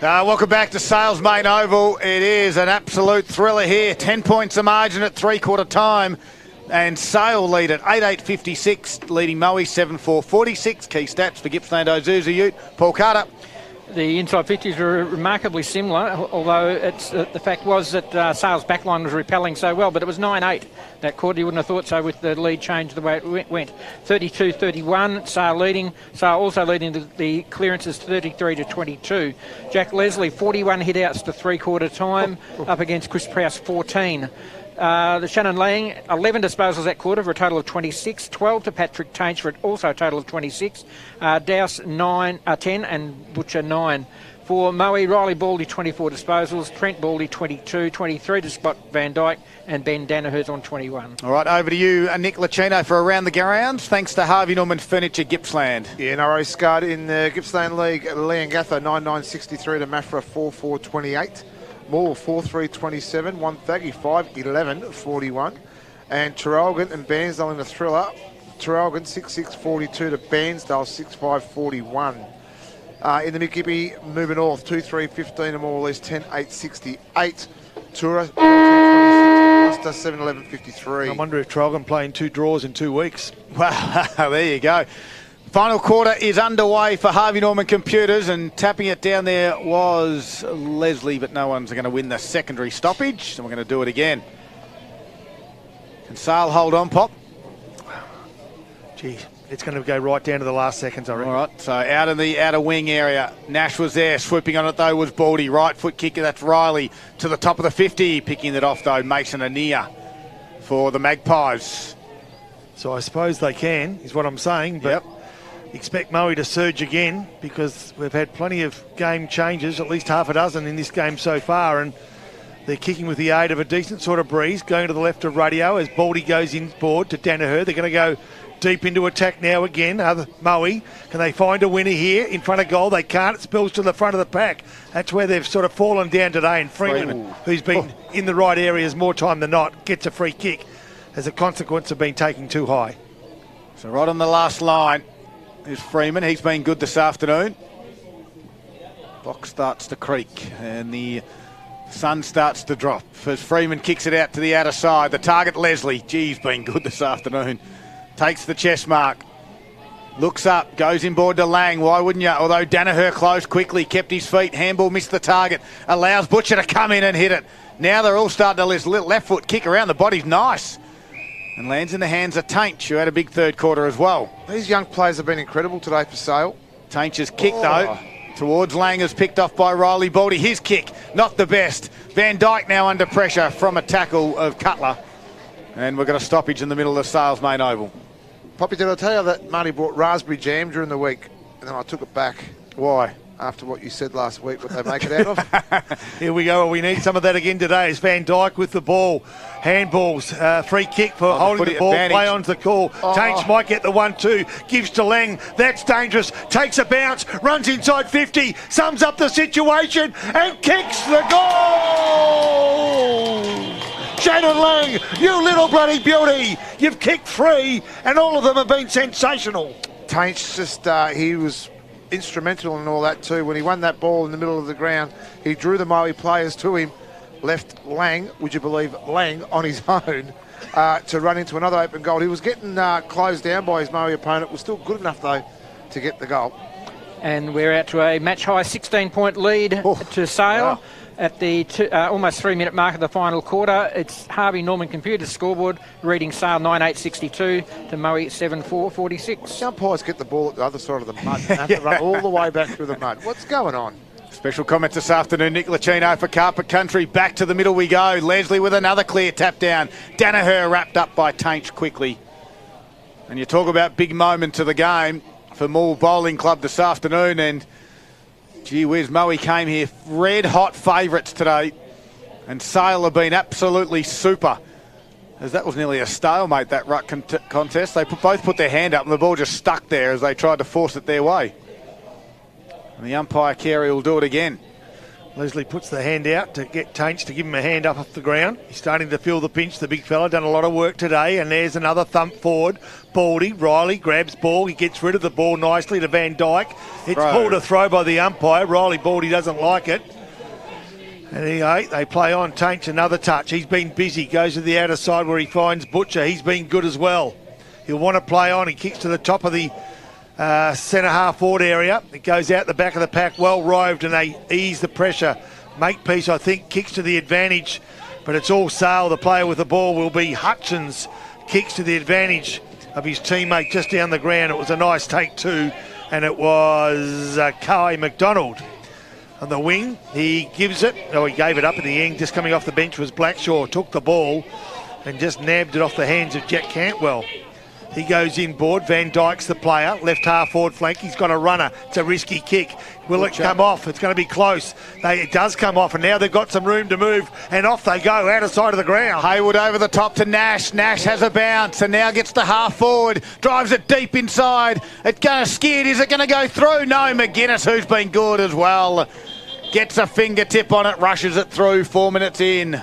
[SPEAKER 1] Welcome back to Sale's main oval. It is an absolute thriller here. 10 points a margin at three-quarter time. And Sale lead at 8.8.56, leading Moe 7.4.46. Key stats for Gippsland Ozuza Ute. Paul Carter.
[SPEAKER 4] The inside 50s were remarkably similar, although it's the fact was that Sale's backline was repelling so well, but it was 9-8 that quarter. You wouldn't have thought so with the lead change the way it went. 32-31, Sale leading. Sale also leading the clearances 33-22. Jack Leslie, 41 hit-outs to three-quarter time, up against Chris Prowse, 14. The Shannon Lang, 11 disposals that quarter for a total of 26, 12 to Patrick Tainch for also a total of 26, Dowse 10 and Butcher 9. For Moe, Riley Baldy 24 disposals, Trent Baldy 22, 23 to Scott Van Dyke and Ben Danaher's on 21.
[SPEAKER 1] All right, over to you, Nick Lucchino for Around the Grounds. Thanks to Harvey Norman Furniture, Gippsland.
[SPEAKER 3] Yeah, NRO Scud in the Gippsland League, Leongatha 9.963 to Maffra 4.428. Moore 4.327, one Thaggy 5.11.41, and Traralgon and Bairnsdale in the thriller. Traralgon 6.642 to Bairnsdale 6.541. In the Mickey moving north 2.315 and more or less 10.868. Tura 14.26, 7.11.53.
[SPEAKER 2] I wonder if Traralgon playing 2 draws in 2 weeks.
[SPEAKER 1] Well, there you go. Final quarter is underway for Harvey Norman Computers, and tapping it down there was Leslie, but no one's going to win the secondary stoppage, so we're going to do it again. Can Sale hold on, Pop?
[SPEAKER 2] Geez, it's going to go right down to the last seconds, I reckon.
[SPEAKER 1] All right, so out in the outer wing area, Nash was there. Swooping on it, though, was Baldy. Right foot kicker, that's Riley. To the top of the 50, picking it off, though, Mason Anea for the Magpies.
[SPEAKER 2] So I suppose they can, is what I'm saying, but...
[SPEAKER 1] Yep.
[SPEAKER 2] Expect Moe to surge again because we've had plenty of game changes, at least half a dozen in this game so far, and they're kicking with the aid of a decent sort of breeze, going to the left of Radio as Baldy goes inboard to Danaher. They're going to go deep into attack now again. Moe, can they find a winner here in front of goal? They can't. It spills to the front of the pack. That's where they've sort of fallen down today, and Freeman, who's been in the right areas more time than not, gets a free kick as a consequence of being taken too high.
[SPEAKER 1] So right on the last line is Freeman. He's been good this afternoon. Box starts to creak and the sun starts to drop as Freeman kicks it out to the outer side. The target, Leslie. He's been good this afternoon. Takes the chest mark. Looks up, goes inboard to Lang. Why wouldn't you? Although Danaher closed quickly, kept his feet. Handball missed the target. Allows Butcher to come in and hit it. Now they're all starting to little left foot kick around the body's nice. And lands in the hands of Tainch, who had a big third quarter as well.
[SPEAKER 3] These young players have been incredible today for Sale.
[SPEAKER 1] Tainch's kick, though, towards Lang is picked off by Riley Baldy. His kick, not the best. Van Dyke now under pressure from a tackle of Cutler. And we've got a stoppage in the middle of the Sale's main oval.
[SPEAKER 3] Poppy, did I tell you that Marty brought raspberry jam during the week? And then I took it back.
[SPEAKER 1] Why?
[SPEAKER 3] After what you said last week, what they make it out of.
[SPEAKER 2] Here we go. We need some of that again today. It's Van Dyke with the ball. Handballs. Free kick for holding the ball.
[SPEAKER 1] Advantage.
[SPEAKER 2] Play on's the call. Tainch might get the 1-2. Gives to Lang. That's dangerous. Takes a bounce. Runs inside 50. Sums up the situation and kicks the goal. Shannon Lang, you little bloody beauty. You've kicked 3 and all of them have been sensational.
[SPEAKER 3] Tainch just, he was instrumental in all that too. When he won that ball in the middle of the ground, he drew the Moe players to him, left Lang, would you believe, Lang on his own to run into another open goal. He was getting closed down by his Moe opponent, was still good enough though to get the goal.
[SPEAKER 4] And we're out to a match-high 16-point lead to Sale.
[SPEAKER 3] Wow.
[SPEAKER 4] At the almost 3-minute mark of the final quarter. It's Harvey Norman Computers scoreboard reading Sale 9.862 to Moe 7.4.46.
[SPEAKER 3] Umpires get the ball at the other side of the mud and have to run all the way back through the mud. What's going on?
[SPEAKER 1] Special comments this afternoon. Nick Lucchino for Carpet Country. Back to the middle we go. Leslie with another clear tap down. Danaher wrapped up by Tainch quickly. And you talk about big moment to the game for Moore Bowling Club this afternoon, and gee whiz, Moe came here red hot favourites today, and Sale have been absolutely super. As that was nearly a stalemate, that ruck contest. They both put their hand up and the ball just stuck there as they tried to force it their way. And the umpire, Carey, will do it again.
[SPEAKER 2] Leslie puts the hand out to get Taints to give him a hand up off the ground. He's starting to feel the pinch, the big fella. Done a lot of work today, and there's another thump forward. Baldy, Riley grabs ball. He gets rid of the ball nicely to Van Dyke. It's pulled a throw by the umpire. Riley Baldy doesn't like it. And they play on. Taints another touch. He's been busy. Goes to the outer side where he finds Butcher. He's been good as well. He'll want to play on. He kicks to the top of the centre half forward area. It goes out the back of the pack, well roved, and they ease the pressure. Makepeace, I think, kicks to the advantage, but it's all Sale. The player with the ball will be Hutchins. Kicks to the advantage of his teammate just down the ground. It was a nice take too, and it was Kai McDonald on the wing. He gives it. Oh, he gave it up in the end. Just coming off the bench was Blackshaw. Took the ball and just nabbed it off the hands of Jack Cantwell. He goes inboard. Van Dyke's the player. Left half forward flank. He's got a runner. It's a risky kick. Will it come off? It's going to be close. It does come off, and now they've got some room to move, and off they go out of sight of the ground.
[SPEAKER 1] Haywood over the top to Nash. Nash has a bounce and now gets the half forward. Drives it deep inside. It's going to skid. Is it going to go through? No, McGuinness, who's been good as well, gets a fingertip on it, rushes it through 4 minutes in.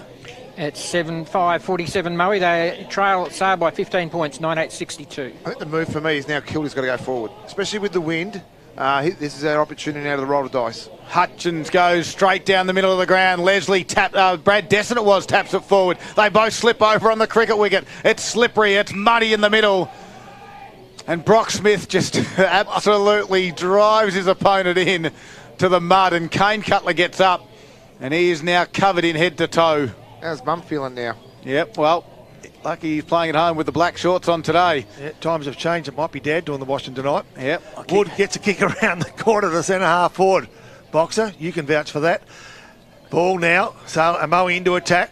[SPEAKER 4] It's 7-5-47 Moe. They trail Sale by 15 points, 9-8-62.
[SPEAKER 3] I think the move for me is now Kilda's got to go forward, especially with the wind. This is our opportunity now to roll the dice.
[SPEAKER 1] Hutchins goes straight down the middle of the ground. Leslie Brad Desson taps it forward. They both slip over on the cricket wicket. It's slippery, it's muddy in the middle. And Brock Smith just absolutely drives his opponent in to the mud, and Kane Cutler gets up and he is now covered in head to toe.
[SPEAKER 3] How's Mum feeling now?
[SPEAKER 1] Yep, well, lucky he's playing at home with the black shorts on today.
[SPEAKER 2] Yeah, times have changed. It might be Dad doing the washing tonight.
[SPEAKER 1] Yep.
[SPEAKER 2] Wood gets a kick around the corner to centre half forward. Boxer, you can vouch for that. Ball now. So Moe into attack.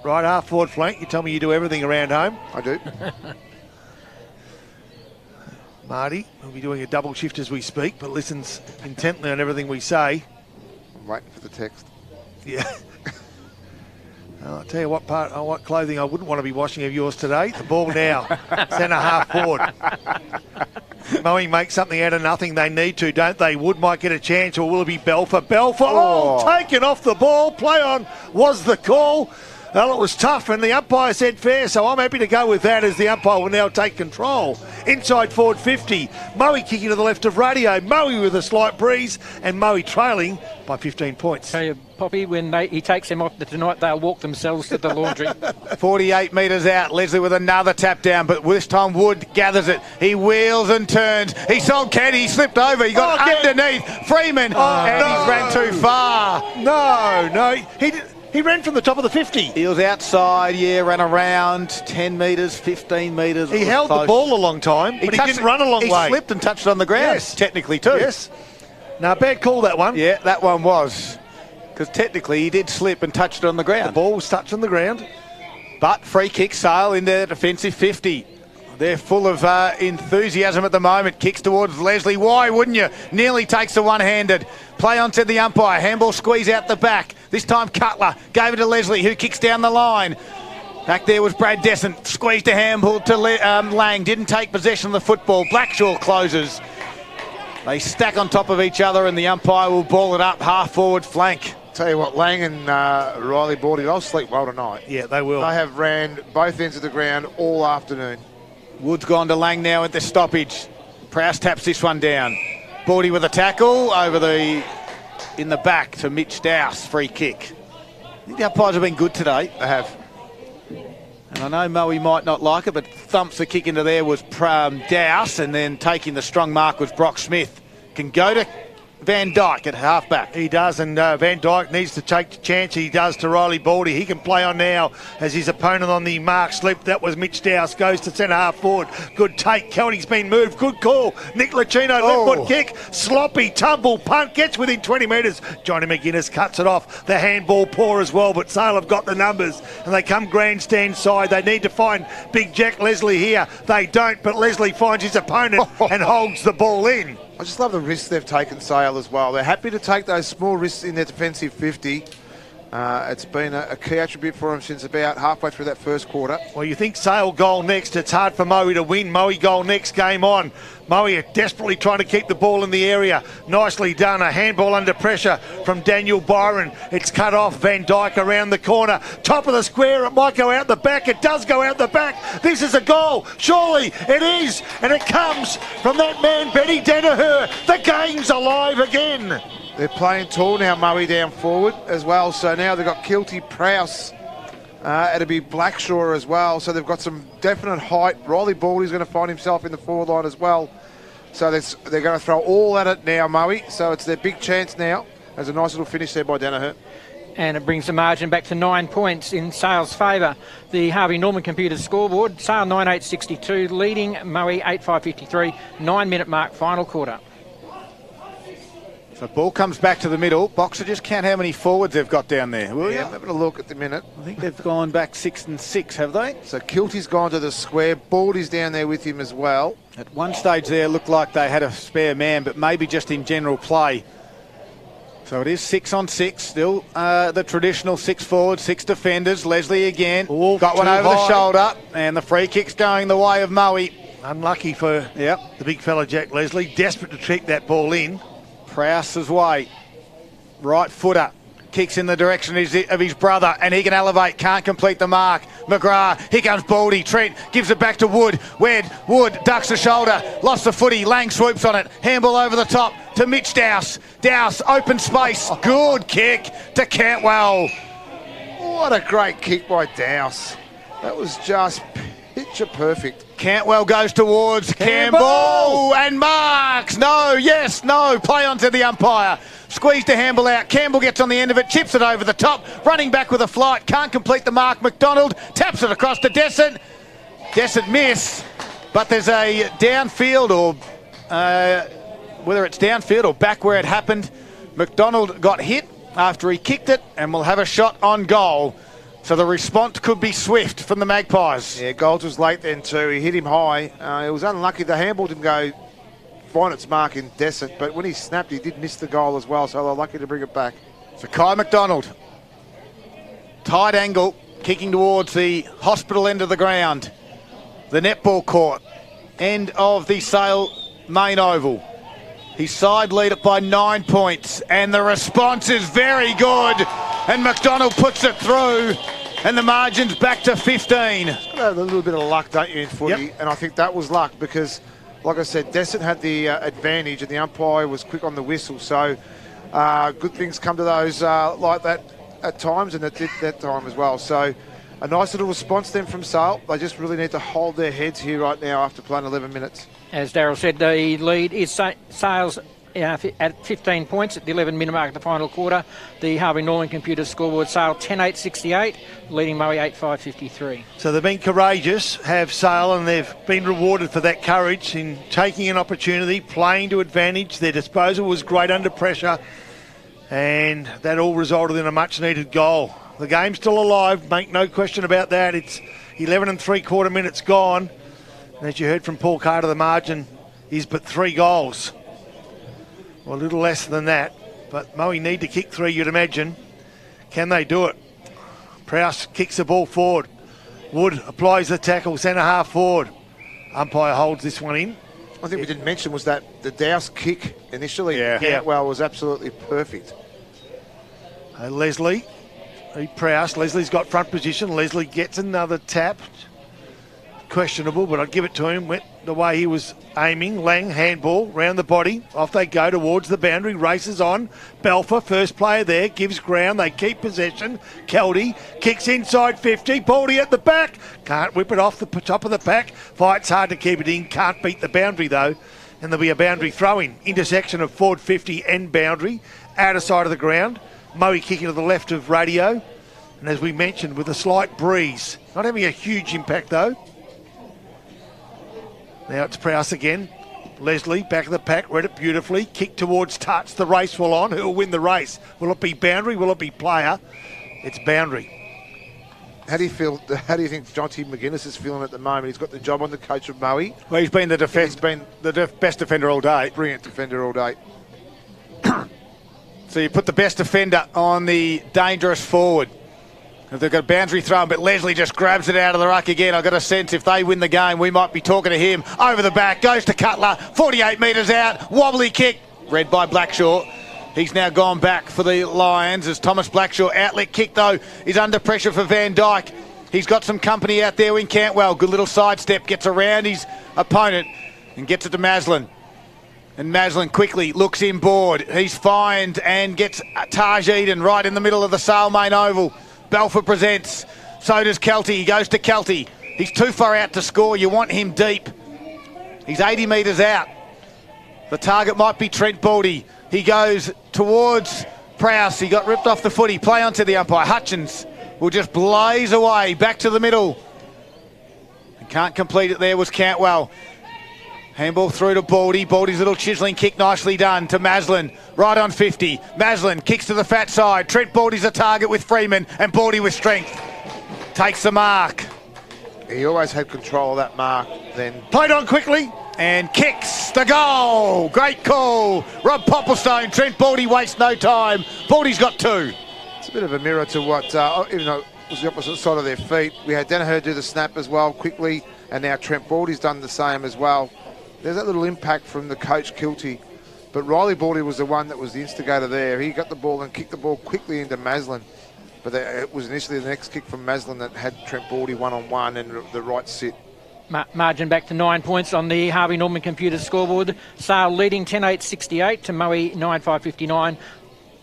[SPEAKER 2] Right half forward flank. You tell me you do everything around home.
[SPEAKER 3] I do.
[SPEAKER 2] Marty will be doing a double shift as we speak, but listens intently on everything we say.
[SPEAKER 3] I'm waiting for the text.
[SPEAKER 2] Yeah. I'll tell you what what clothing I wouldn't want to be washing of yours today. The ball now, centre half forward. Moe makes something out of nothing. They need to, don't they? Wood might get a chance, or will it be Belfer? Belfer, taken off the ball. Play on was the call. Well, it was tough, and the umpire said fair, so I'm happy to go with that as the umpire will now take control. Inside forward 50. Moe kicking to the left of Radio. Moe with a slight breeze, and Moe trailing by 15 points.
[SPEAKER 4] Tell you, Poppy, when he takes them off tonight, they'll walk themselves to the laundry.
[SPEAKER 1] 48 metres out. Leslie with another tap down, but this time Wood gathers it. He wheels and turns. He sold Kenny. He slipped over. He got underneath Freeman, and he's ran too far.
[SPEAKER 2] No. He ran from the top of the 50.
[SPEAKER 1] He was outside, ran around 10 metres, 15 metres.
[SPEAKER 2] He held the ball a long time, but he didn't run a long way.
[SPEAKER 1] He slipped and touched it on the ground, technically too.
[SPEAKER 2] Yes. Now, bad call, that one.
[SPEAKER 1] Yeah, that one was. Because technically he did slip and touched it on the ground.
[SPEAKER 2] The ball was touched on the ground.
[SPEAKER 1] But free kick, Sale in their defensive 50. They're full of enthusiasm at the moment. Kicks towards Leslie. Why wouldn't you? Nearly takes the one-handed. Play on, said the umpire. Handball squeeze out the back. This time Cutler gave it to Leslie, who kicks down the line. Back there was Brad Desson. Squeezed a handball to Lang. Didn't take possession of the football. Blackshaw closes. They stack on top of each other, and the umpire will ball it up half forward flank.
[SPEAKER 3] Tell you what, Lang and Riley Baldy, they'll sleep well tonight.
[SPEAKER 2] Yeah, they will.
[SPEAKER 3] They have ran both ends of the ground all afternoon.
[SPEAKER 1] Wood's gone to Lang now at the stoppage. Prowse taps this one down. Baldy with a tackle in the back to Mitch Dowse. Free kick. I think the umpires have been good today.
[SPEAKER 3] They have.
[SPEAKER 1] And I know Moe might not like it, but thumps the kick into there was Dowse, and then taking the strong mark was Brock Smith. Can go to Van Dyke at halfback.
[SPEAKER 2] He does, and Van Dyke needs to take the chance. He does to Riley Baldy. He can play on now as his opponent on the mark slipped. That was Mitch Dowse. Goes to centre half forward. Good take. Kelty's been moved. Good call. Nick Lucchino, left foot kick. Sloppy tumble punt. Gets within 20 metres. Johnny McGuinness cuts it off. The handball poor as well, but Sale have got the numbers, and they come grandstand side. They need to find Big Jack Leslie here. They don't, but Leslie finds his opponent and holds the ball in.
[SPEAKER 3] I just love the risks they've taken, Sale, as well. They're happy to take those small risks in their defensive 50, It's been a key attribute for him since about halfway through that first quarter.
[SPEAKER 2] Well, you think Sale goal next. It's hard for Moe to win. Moe goal next, game on. Moe desperately trying to keep the ball in the area. Nicely done. A handball under pressure from Daniel Byron. It's cut off. Van Dijk around the corner. Top of the square. It might go out the back. It does go out the back. This is a goal. Surely it is. And it comes from that man, Benny Danaher. The game's alive again.
[SPEAKER 3] They're playing tall now, Moe down forward as well. So now they've got Kilty, Prowse, it'll be Blackshaw as well. So they've got some definite height. Riley Baldy's going to find himself in the forward line as well. So they're going to throw all at it now, Moe. So it's their big chance now. There's a nice little finish there by Danaher.
[SPEAKER 4] And it brings the margin back to 9 points in Sale's favour. The Harvey Norman Computers scoreboard, Sale 9.862, leading Moe 8.553, 9-minute mark, final quarter.
[SPEAKER 1] So ball comes back to the middle. Boxer, just count how many forwards they've got down there, will you?
[SPEAKER 3] I'm having a look at the minute.
[SPEAKER 1] I think they've gone back 6 and 6, have they?
[SPEAKER 3] So Kilty's gone to the square. Baldy's down there with him as well.
[SPEAKER 1] At one stage there, looked like they had a spare man, but maybe just in general play. So it is 6 on 6, still the traditional 6 forwards, 6 defenders. Leslie again, got one over the shoulder, and the free kick's going the way of Moe.
[SPEAKER 2] Unlucky for the big fella Jack Leslie, desperate to trick that ball in.
[SPEAKER 1] Prowse's way, right footer, kicks in the direction of his brother, and he can elevate, can't complete the mark. McGrath, here comes Baldy, Trent gives it back to Wood, Wood ducks the shoulder, lost the footy, Lang swoops on it, handball over the top to Mitch Dowse, open space, good kick to Cantwell.
[SPEAKER 3] What a great kick by Dowse. That was just picture perfect.
[SPEAKER 1] Cantwell goes towards Campbell and marks. No, yes, no. Play on to the umpire. Squeeze to handball out. Campbell gets on the end of it, chips it over the top. Running back with a flight. Can't complete the mark. McDonald taps it across to Dessert. Dessert miss. But there's a downfield, or whether it's downfield or back where it happened. McDonald got hit after he kicked it and will have a shot on goal. So the response could be swift from the Magpies.
[SPEAKER 3] Yeah, Golds was late then too. He hit him high. It was unlucky. The handball didn't go find its mark in Dessert, but when he snapped, he did miss the goal as well, so they're lucky to bring it back.
[SPEAKER 1] So Kai McDonald, tight angle, kicking towards the hospital end of the ground. The netball court, end of the Sale main oval. He's side lead it by 9 points, and the response is very good. And McDonald puts it through, and the margin's back to 15.
[SPEAKER 3] You've got to have a little bit of luck, don't you, in footy? And I think that was luck because, like I said, Dessert had the advantage, and the umpire was quick on the whistle. So good things come to those like that at times, and it did that time as well. So a nice little response then from Sale. They just really need to hold their heads here right now after playing 11 minutes.
[SPEAKER 4] As Darryl said, the lead is Sale's at 15 points at the 11-minute mark of the final quarter. The Harvey Norman Computers scoreboard, Sale 10.868, leading Moe 8.553.
[SPEAKER 2] So they've been courageous, have Sale, and they've been rewarded for that courage in taking an opportunity, playing to advantage. Their disposal was great under pressure, and that all resulted in a much-needed goal. The game's still alive, make no question about that. It's 11 3/4 minutes gone. And as you heard from Paul Carter, the margin is but 3 goals. Well, a little less than that, but Moe need to kick 3, you'd imagine. Can they do it? Prowse kicks the ball forward. Wood applies the tackle, centre half forward. Umpire holds this one in.
[SPEAKER 3] I think we didn't mention was that the Dowse kick initially, well, was absolutely perfect.
[SPEAKER 2] Leslie, Prowse, Leslie's got front position. Leslie gets another tap. Questionable, but I'd give it to him. Went the way he was aiming. Lang, handball, round the body. Off they go towards the boundary. Races on. Belfer, first player there, gives ground. They keep possession. Keldy kicks inside 50. Baldy at the back. Can't whip it off the top of the pack. Fights hard to keep it in. Can't beat the boundary though. And there'll be a boundary throw-in. Intersection of forward 50 and boundary. Outer side of the ground. Moe kicking to the left of radio. And as we mentioned, with a slight breeze. Not having a huge impact though. Now it's Prowse again. Leslie, back of the pack, read it beautifully. Kick towards touch. The race will on. Who'll win the race? Will it be boundary? Will it be player? It's boundary.
[SPEAKER 3] How do you feel? How do you think Jonty McGuinness is feeling at the moment? He's got the job on the coach of Moe.
[SPEAKER 1] Well, he's been the best defender all day.
[SPEAKER 3] Brilliant defender all day.
[SPEAKER 1] So you put the best defender on the dangerous forward. They've got a boundary throw, but Leslie just grabs it out of the ruck again. I've got a sense if they win the game, we might be talking to him. Over the back, goes to Cutler, 48 metres out, wobbly kick, read by Blackshaw. He's now gone back for the Lions as Thomas Blackshaw. Outlet kick, though, is under pressure for Van Dyke. He's got some company out there in Cantwell. Good little sidestep, gets around his opponent and gets it to Maslin. And Maslin quickly looks inboard. He's fined and gets Taj Eden right in the middle of the Sale main oval. Belfort presents. So does Kelty. He goes to Kelty. He's too far out to score. You want him deep. He's 80 metres out. The target might be Trent Baldy. He goes towards Prowse. He got ripped off the footy. Play onto the umpire. Hutchins will just blaze away. Back to the middle. Can't complete it there was Cantwell. Handball through to Baldy. Baldy's little chiselling kick nicely done to Maslin. Right on 50. Maslin kicks to the fat side. Trent Baldy's a target with Freeman and Baldy with strength. Takes the mark.
[SPEAKER 3] He always had control of that mark then.
[SPEAKER 2] Played on quickly.
[SPEAKER 1] And kicks the goal. Great call. Rob Popplestone. Trent Baldy wastes no time. Baldy's got two.
[SPEAKER 3] It's a bit of a mirror to what, even though it was the opposite side of their feet, we had Danaher do the snap as well quickly, and now Trent Baldy's done the same as well. There's that little impact from the coach, Kilty. But Riley Baldy was the one that was the instigator there. He got the ball and kicked the ball quickly into Maslin. But it was initially the next kick from Maslin that had Trent Baldy one-on-one and the right sit.
[SPEAKER 4] Margin back to 9 points on the Harvey Norman Computers scoreboard. Sale leading 10-8-68 to Moe 9-5-59.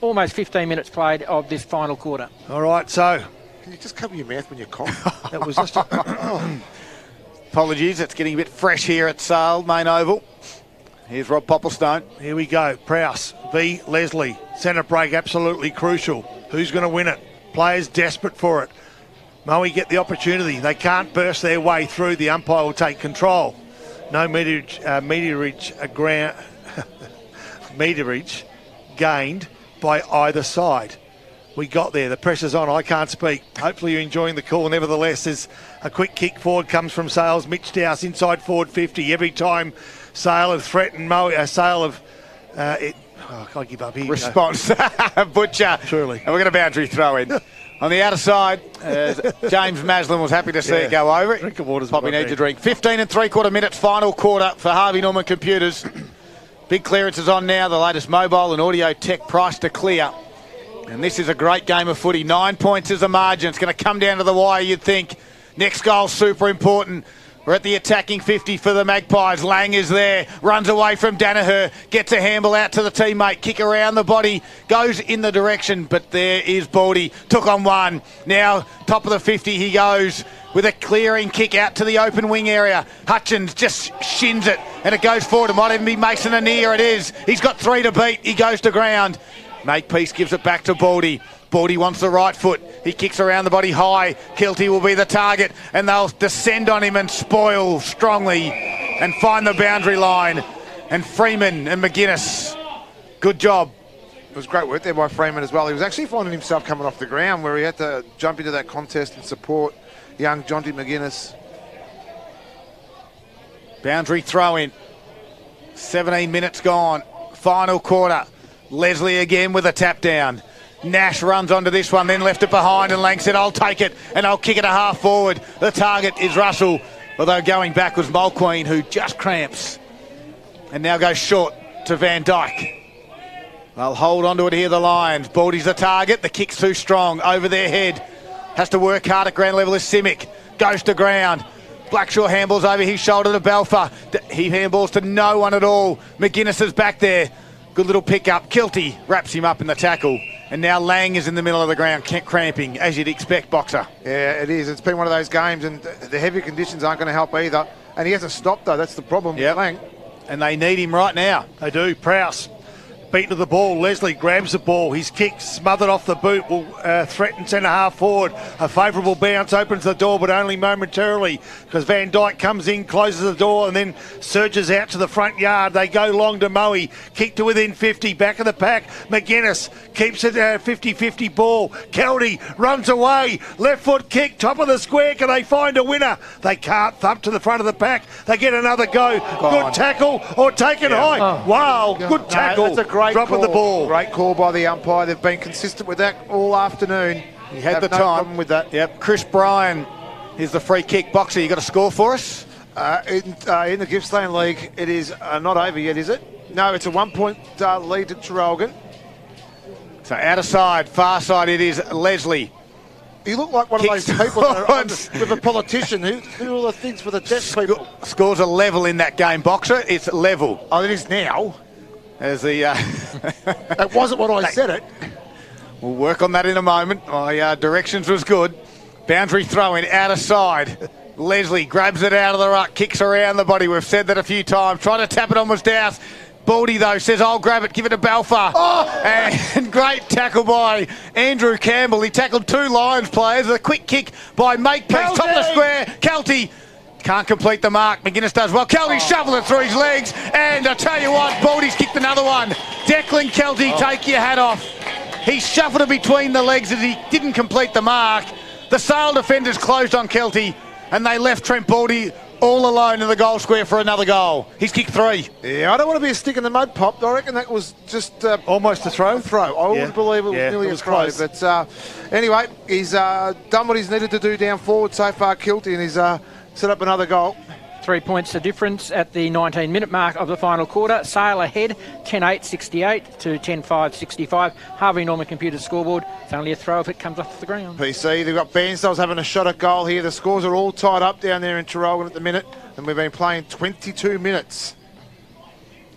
[SPEAKER 4] Almost 15 minutes played of this final quarter.
[SPEAKER 2] All right, so
[SPEAKER 3] Can you just cover your mouth when you cough?
[SPEAKER 2] that was just
[SPEAKER 1] Apologies, it's getting a bit fresh here at Sale main oval. Here's Rob Popplestone.
[SPEAKER 2] Here we go. Prowse v Leslie. Centre break absolutely crucial. Who's going to win it? Players desperate for it. Moe get the opportunity. They can't burst their way through. The umpire will take control. No meterage gained by either side. We got there. The pressure's on. I can't speak. Hopefully you're enjoying the call. Nevertheless, there's a quick kick forward comes from Sales. Mitch Dowse inside forward 50. Every time Sale have threatened Moe, Sale have... I give up here.
[SPEAKER 1] Response. Butcher.
[SPEAKER 2] Truly.
[SPEAKER 1] And we're going to boundary throw in. On the outer side, James Maslin was happy to see it go over it.
[SPEAKER 2] Drink of water's
[SPEAKER 1] Probably
[SPEAKER 2] what I
[SPEAKER 1] needs a
[SPEAKER 2] need.
[SPEAKER 1] drink. 15 3/4 minutes, final quarter for Harvey Norman Computers. Big clearance is on now. The latest mobile and audio tech price to clear. And this is a great game of footy. 9 points is the margin. It's going to come down to the wire, you'd think. Next goal, super important. We're at the attacking 50 for the Magpies. Lang is there, runs away from Danaher, gets a handball out to the teammate, kick around the body, goes in the direction, but there is Baldy. Took on one. Now, top of the 50 he goes with a clearing kick out to the open wing area. Hutchins just shins it, and it goes forward. It might even be Mason Anir. It is. He's got three to beat. He goes to ground. Makepeace gives it back to Baldy. Baldy wants the right foot. He kicks around the body high. Kilty will be the target, and they'll descend on him and spoil strongly and find the boundary line. And Freeman and McGuinness, good job.
[SPEAKER 3] It was great work there by Freeman as well. He was actually finding himself coming off the ground where he had to jump into that contest and support young Jonty McGuinness.
[SPEAKER 1] Boundary throw in. 17 minutes gone. Final quarter. Leslie again with a tap down. Nash runs onto this one, then left it behind, and Lang said, I'll take it, and I'll kick it a half forward. The target is Russell, although going back was Mulqueen, who just cramps. And now goes short to Van Dyke. They'll hold on to it here, the Lions. Baldy's the target, the kick's too strong, over their head. Has to work hard at ground level is Simic. Goes to ground. Blackshaw handballs over his shoulder to Belfer. He handballs to no one at all. McGuinness is back there. Good little pick-up. Kilty wraps him up in the tackle. And now Lang is in the middle of the ground, cramping, as you'd expect, Boxer.
[SPEAKER 3] Yeah, it is. It's been one of those games, and the heavy conditions aren't going to help either. And he hasn't stopped, though. That's the problem.
[SPEAKER 1] Yep.
[SPEAKER 3] Lang.
[SPEAKER 1] And they need him right now.
[SPEAKER 2] They do. Prowse beaten to the ball. Leslie grabs the ball. His kick smothered off the boot will threaten centre half forward. A favourable bounce opens the door, but only momentarily, because Van Dyke comes in, closes the door, and then surges out to the front yard. They go long to Moe. Kick to within 50. Back of the pack. McGuinness keeps it 50-50 ball. Kelty runs away. Left foot kick. Top of the square. Can they find a winner? They can't. Thump to the front of the pack. They get another go. Good tackle or taken high.
[SPEAKER 3] Oh.
[SPEAKER 2] Wow. Good tackle.
[SPEAKER 3] That's a great
[SPEAKER 2] drop
[SPEAKER 3] call.
[SPEAKER 2] of the ball.
[SPEAKER 3] Great call by the umpire. They've been consistent with that all afternoon.
[SPEAKER 1] He had
[SPEAKER 3] Have
[SPEAKER 1] the
[SPEAKER 3] no
[SPEAKER 1] time.
[SPEAKER 3] problem with that.
[SPEAKER 1] Yep, Chris Bryan. Here's the free kick. Boxer, you got a score for us?
[SPEAKER 3] In the Gippsland League, it is not over yet, is it? No, it's a 1 point lead to Traralgon.
[SPEAKER 1] So out of side, far side it is Leslie.
[SPEAKER 3] You look like one of those
[SPEAKER 1] Kicks
[SPEAKER 3] people that are
[SPEAKER 1] forward.
[SPEAKER 3] with a politician who do all the things for the deaf people.
[SPEAKER 1] Scores a level in that game, Boxer. It's level.
[SPEAKER 3] Oh, it is now.
[SPEAKER 1] As the
[SPEAKER 3] It wasn't what I said it.
[SPEAKER 1] we'll work on that in a moment. My directions was good. Boundary throw in out of side. Leslie grabs it out of the ruck, kicks around the body. We've said that a few times. Trying to tap it on was Dowse. Baldy, though, says, I'll grab it, give it to Balfour.
[SPEAKER 3] Oh!
[SPEAKER 1] And great tackle by Andrew Campbell. He tackled two Lions players. A quick kick by Makepeace, top of the square. Kelty can't complete the mark. McGuinness does well. Kelty shoveled it through his legs. And I tell you what, Baldy's kicked another one. Declan Kelty, take your hat off. He shuffled it between the legs as he didn't complete the mark. The Sale defenders closed on Kelty, and they left Trent Baldy all alone in the goal square for another goal. He's kicked three.
[SPEAKER 3] Yeah, I don't want to be a stick in the mud, Pop. I reckon that was just
[SPEAKER 2] Almost a throw.
[SPEAKER 3] I
[SPEAKER 2] Yeah.
[SPEAKER 3] would believe it was
[SPEAKER 2] Yeah,
[SPEAKER 3] nearly
[SPEAKER 2] it
[SPEAKER 3] a
[SPEAKER 2] was
[SPEAKER 3] throw.
[SPEAKER 2] close.
[SPEAKER 3] But anyway, he's done what he's needed to do down forward so far, Kilty, and he's set up another goal.
[SPEAKER 4] 3 points the difference at the 19-minute mark of the final quarter. Sale ahead, 10-8-68 to 10-5-65. Harvey Norman Computer scoreboard. It's only a throw if it comes off the ground.
[SPEAKER 3] PC, they've got Bairnsdale's having a shot at goal here. The scores are all tied up down there in Traralgon at the minute, and we've been playing 22 minutes.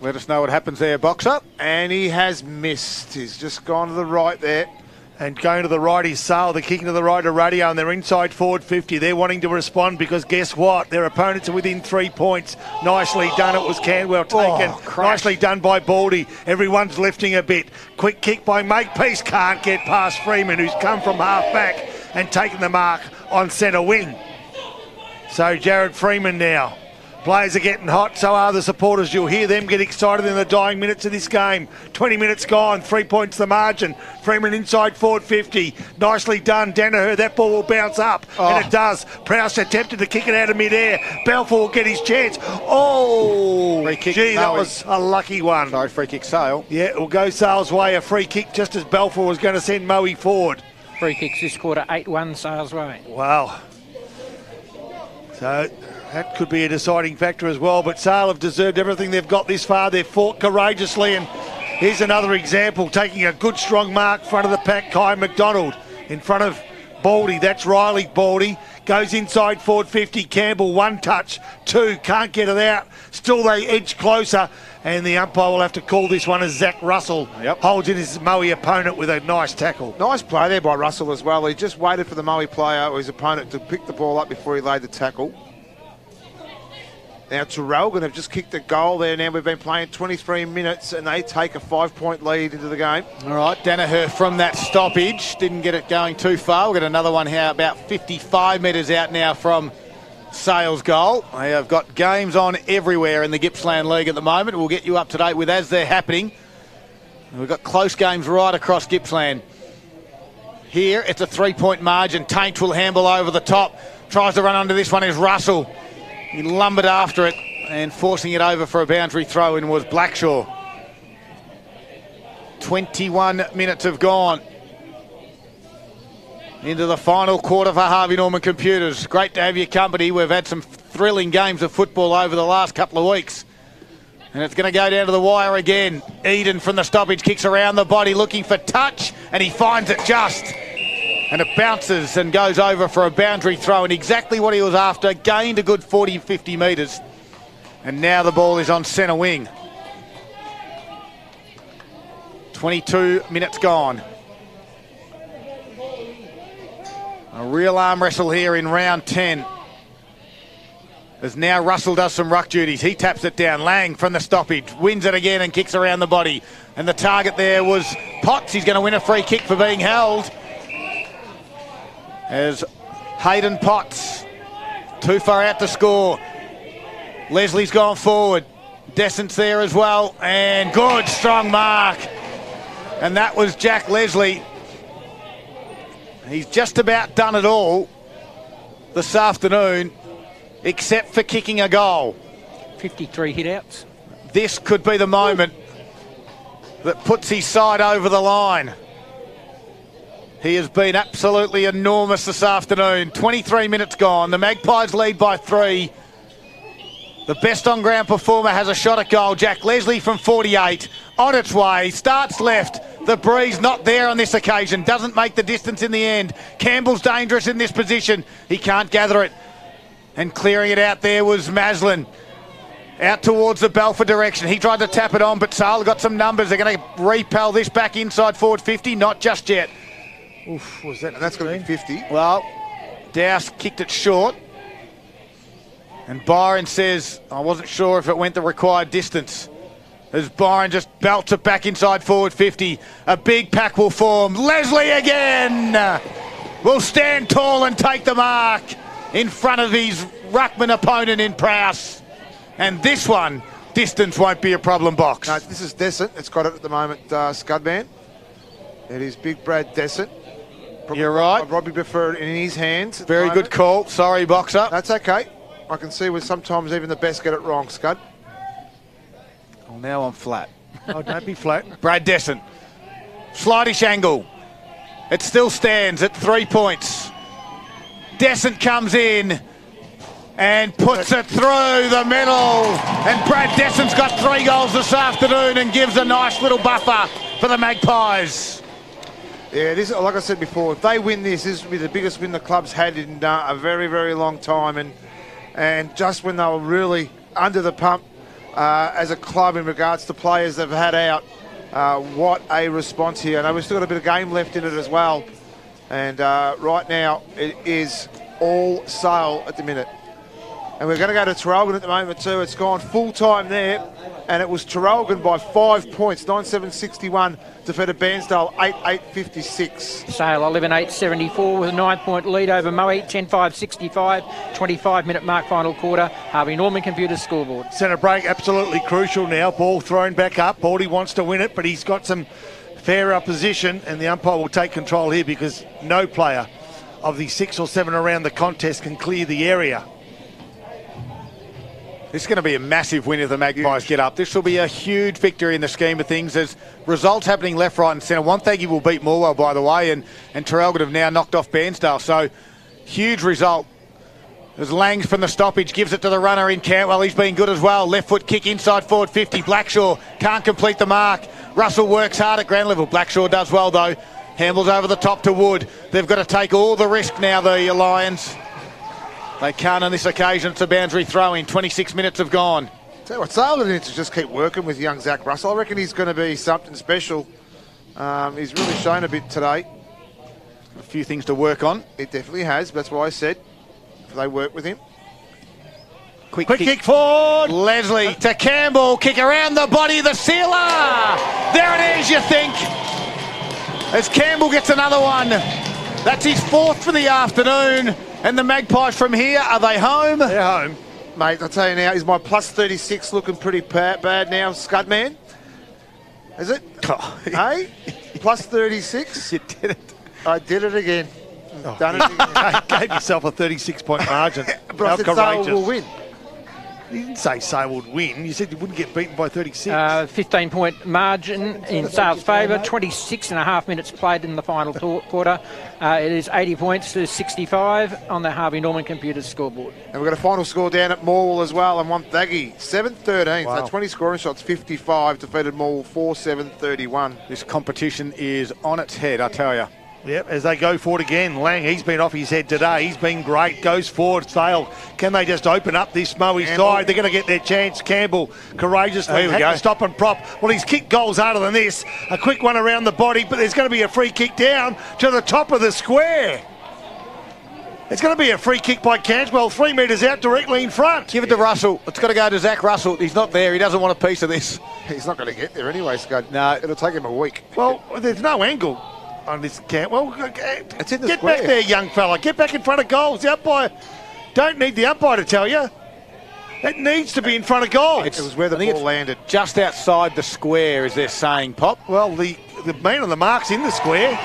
[SPEAKER 1] Let us know what happens there, Boxer.
[SPEAKER 3] And he has missed. He's just gone to the right there.
[SPEAKER 2] And going to the right is Sale. They're kicking to the right of Radio, and they're inside forward 50. They're wanting to respond because guess what? Their opponents are within 3 points. Nicely done. It was Candwell taken. Nicely done by Baldy. Everyone's lifting a bit. Quick kick by Makepeace. Can't get past Freeman, who's come from half back and taken the mark on centre wing. So Jared Freeman now. Players are getting hot, so are the supporters. You'll hear them get excited in the dying minutes of this game. 20 minutes gone, 3 points the margin. Freeman inside forward 50. Nicely done, Danaher. That ball will bounce up, and it does. Prowse attempted to kick it out of midair. Balfour will get his chance. Oh,
[SPEAKER 1] Free kick,
[SPEAKER 2] gee, that
[SPEAKER 1] Moe.
[SPEAKER 2] was a lucky one.
[SPEAKER 1] Sorry, free kick Sale.
[SPEAKER 2] Yeah, it will go Sale's way. A free kick just as Balfour was going to send Moe forward.
[SPEAKER 4] Free kicks this quarter, 8-1 Sales way.
[SPEAKER 2] Wow. So that could be a deciding factor as well, but Sale have deserved everything they've got this far. They've fought courageously, and here's another example, taking a good strong mark front of the pack. Kai McDonald in front of Baldy. That's Riley. Baldy goes inside forward 50. Campbell, one touch, two, can't get it out. Still they edge closer, and the umpire will have to call this one as Zach Russell holds in his Moe opponent with a nice tackle.
[SPEAKER 3] Nice play there by Russell as well. He just waited for the Moe player or his opponent to pick the ball up before he laid the tackle. Now Traralgon have just kicked a goal there. Now we've been playing 23 minutes and they take a 5-point lead into the game.
[SPEAKER 1] All right, Danaher from that stoppage. Didn't get it going too far. We've got another one here about 55 metres out now from Sale's goal. They have got games on everywhere in the Gippsland League at the moment. We'll get you up to date with as they're happening. We've got close games right across Gippsland. Here, it's a 3-point margin. Taint will handle over the top. Tries to run under this one is Russell. He lumbered after it, and forcing it over for a boundary throw-in was Blackshaw. 21 minutes have gone into the final quarter for Harvey Norman Computers. Great to have your company. We've had some thrilling games of football over the last couple of weeks. And it's going to go down to the wire again. Eden from the stoppage kicks around the body looking for touch, and he finds it just. And it bounces and goes over for a boundary throw, and exactly what he was after. Gained a good 40, 50 metres. And now the ball is on centre wing. 22 minutes gone. A real arm wrestle here in round 10. As now Russell does some ruck duties. He taps it down. Lang from the stoppage. Wins it again and kicks around the body. And the target there was Potts. He's going to win a free kick for being held. As Hayden Potts, too far out to score. Leslie's gone forward. Descent's there as well. And good, strong mark. And that was Jack Leslie. He's just about done it all this afternoon, except for kicking a goal.
[SPEAKER 4] 53 hit-outs.
[SPEAKER 1] This could be the moment that puts his side over the line. He has been absolutely enormous this afternoon. 23 minutes gone. The Magpies lead by 3. The best on-ground performer has a shot at goal. Jack Leslie from 48. On its way. Starts left. The breeze not there on this occasion. Doesn't make the distance in the end. Campbell's dangerous in this position. He can't gather it. And clearing it out there was Maslin. Out towards the Belfer direction. He tried to tap it on, but Sale got some numbers. They're going to repel this back inside forward 50. Not just yet.
[SPEAKER 2] Oof, was that?
[SPEAKER 3] And that's going to be 50.
[SPEAKER 1] Well, Dowse kicked it short. And Byron says, I wasn't sure if it went the required distance. As Byron just belts it back inside forward 50. A big pack will form. Leslie again will stand tall and take the mark in front of his ruckman opponent in Prowse. And this one, distance won't be a problem, Box.
[SPEAKER 3] No, this is Descent. It's got it at the moment, Scudman. It is Big Brad Descent.
[SPEAKER 1] You're right.
[SPEAKER 3] I'd probably prefer it in his hands.
[SPEAKER 1] Very good call. Sorry, Boxer.
[SPEAKER 3] That's okay. I can see where sometimes even the best get it wrong, Scud.
[SPEAKER 1] Well, now I'm flat.
[SPEAKER 2] Oh, don't be flat.
[SPEAKER 1] Brad Descent. Slightish angle. It still stands at 3 points. Descent comes in and puts it through the middle. And Brad Descent's got 3 goals this afternoon and gives a nice little buffer for the Magpies.
[SPEAKER 3] Yeah, this, like I said before, if they win this, this will be the biggest win the club's had in a very, very long time. And just when they were really under the pump as a club in regards to players they've had out, what a response here. I know we've still got a bit of game left in it as well. And right now, it is all Sale at the minute. And we're going to go to Traralgon at the moment too. It's gone full time there. And it was Traralgon by 5 points, 9-7-61, defeated Bairnsdale 8-8-56.
[SPEAKER 4] Sale 11-8-74 with a 9-point lead over Moe, 10-5-65, 25-minute mark final quarter. Harvey Norman Computers scoreboard.
[SPEAKER 2] Centre break, absolutely crucial now. Ball thrown back up. Baldy wants to win it, but he's got some fair opposition, and the umpire will take control here because no player of the 6 or 7 around the contest can clear the area.
[SPEAKER 1] This is going to be a massive win if the Magpies get up. This will be a huge victory in the scheme of things. There's results happening left, right and centre. Wonthaggi will beat Morwell, by the way, and Traralgon have now knocked off Bairnsdale. So, huge result. As Langs from the stoppage gives it to the runner in Cantwell. He's been good as well. Left foot kick inside forward 50. Blackshaw can't complete the mark. Russell works hard at ground level. Blackshaw does well, though. Handles over the top to Wood. They've got to take all the risk now, the Lions. They can't on this occasion. It's a boundary throw-in. 26 minutes have gone.
[SPEAKER 3] Tell you what, Sale needs to just keep working with young Zach Russell. I reckon he's going to be something special. He's really shown a bit today.
[SPEAKER 1] A few things to work on.
[SPEAKER 3] It definitely has. That's why I said if they work with him.
[SPEAKER 1] Quick
[SPEAKER 2] kick forward.
[SPEAKER 1] Leslie to Campbell. Kick around the body. The sealer. There it is, you think. As Campbell gets another one. That's his 4th for the afternoon. And the Magpies from here, are they home?
[SPEAKER 2] They're home.
[SPEAKER 3] Mate, I'll tell you now, is my plus 36 looking pretty bad now, Scudman? Is it?
[SPEAKER 1] Oh.
[SPEAKER 3] Hey? Plus 36?
[SPEAKER 1] You did it.
[SPEAKER 3] I did it again. Done it again.
[SPEAKER 2] Gave yourself a 36-point margin.
[SPEAKER 3] But I said Sale will win.
[SPEAKER 2] You didn't say Sale would win. You said you wouldn't get beaten by 36.
[SPEAKER 4] 15-point margin in Sale's favour. 26.5 minutes played in the final quarter. It is 80 points to 65 on the Harvey Norman Computers scoreboard.
[SPEAKER 3] And we've got a final score down at Morwell as well, and Wonthaggi 7-13.
[SPEAKER 2] Wow.
[SPEAKER 3] So 20 scoring shots, 55, defeated Morwell 4-7-31.
[SPEAKER 1] This competition is on its head, I tell you.
[SPEAKER 2] Yep, as they go forward again. Lang, he's been off his head today. He's been great. Goes forward. Sale. Can they just open up this Moe side? They're going to get their chance. Campbell courageously had to stop and prop. Well, he's kicked goals harder than this. A quick one around the body, but there's going to be a free kick down to the top of the square. It's going to be a free kick by Cantwell, 3 metres out directly in front.
[SPEAKER 1] Give it to Russell. It's got to go to Zach Russell. He's not there. He doesn't want a piece of this.
[SPEAKER 3] He's not going to get there anyway, Scud.
[SPEAKER 1] No.
[SPEAKER 3] It'll take him a week.
[SPEAKER 2] Well, there's no angle on this Cantwell.
[SPEAKER 3] It's in the
[SPEAKER 2] Get
[SPEAKER 3] square.
[SPEAKER 2] back there, young fella. Get back in front of goals. The umpire don't need the umpire to tell you. That needs to be in front of goals.
[SPEAKER 3] It was where the ball landed.
[SPEAKER 1] Just outside the square, as they're saying, Pop.
[SPEAKER 2] Well, the man on the mark's in the square.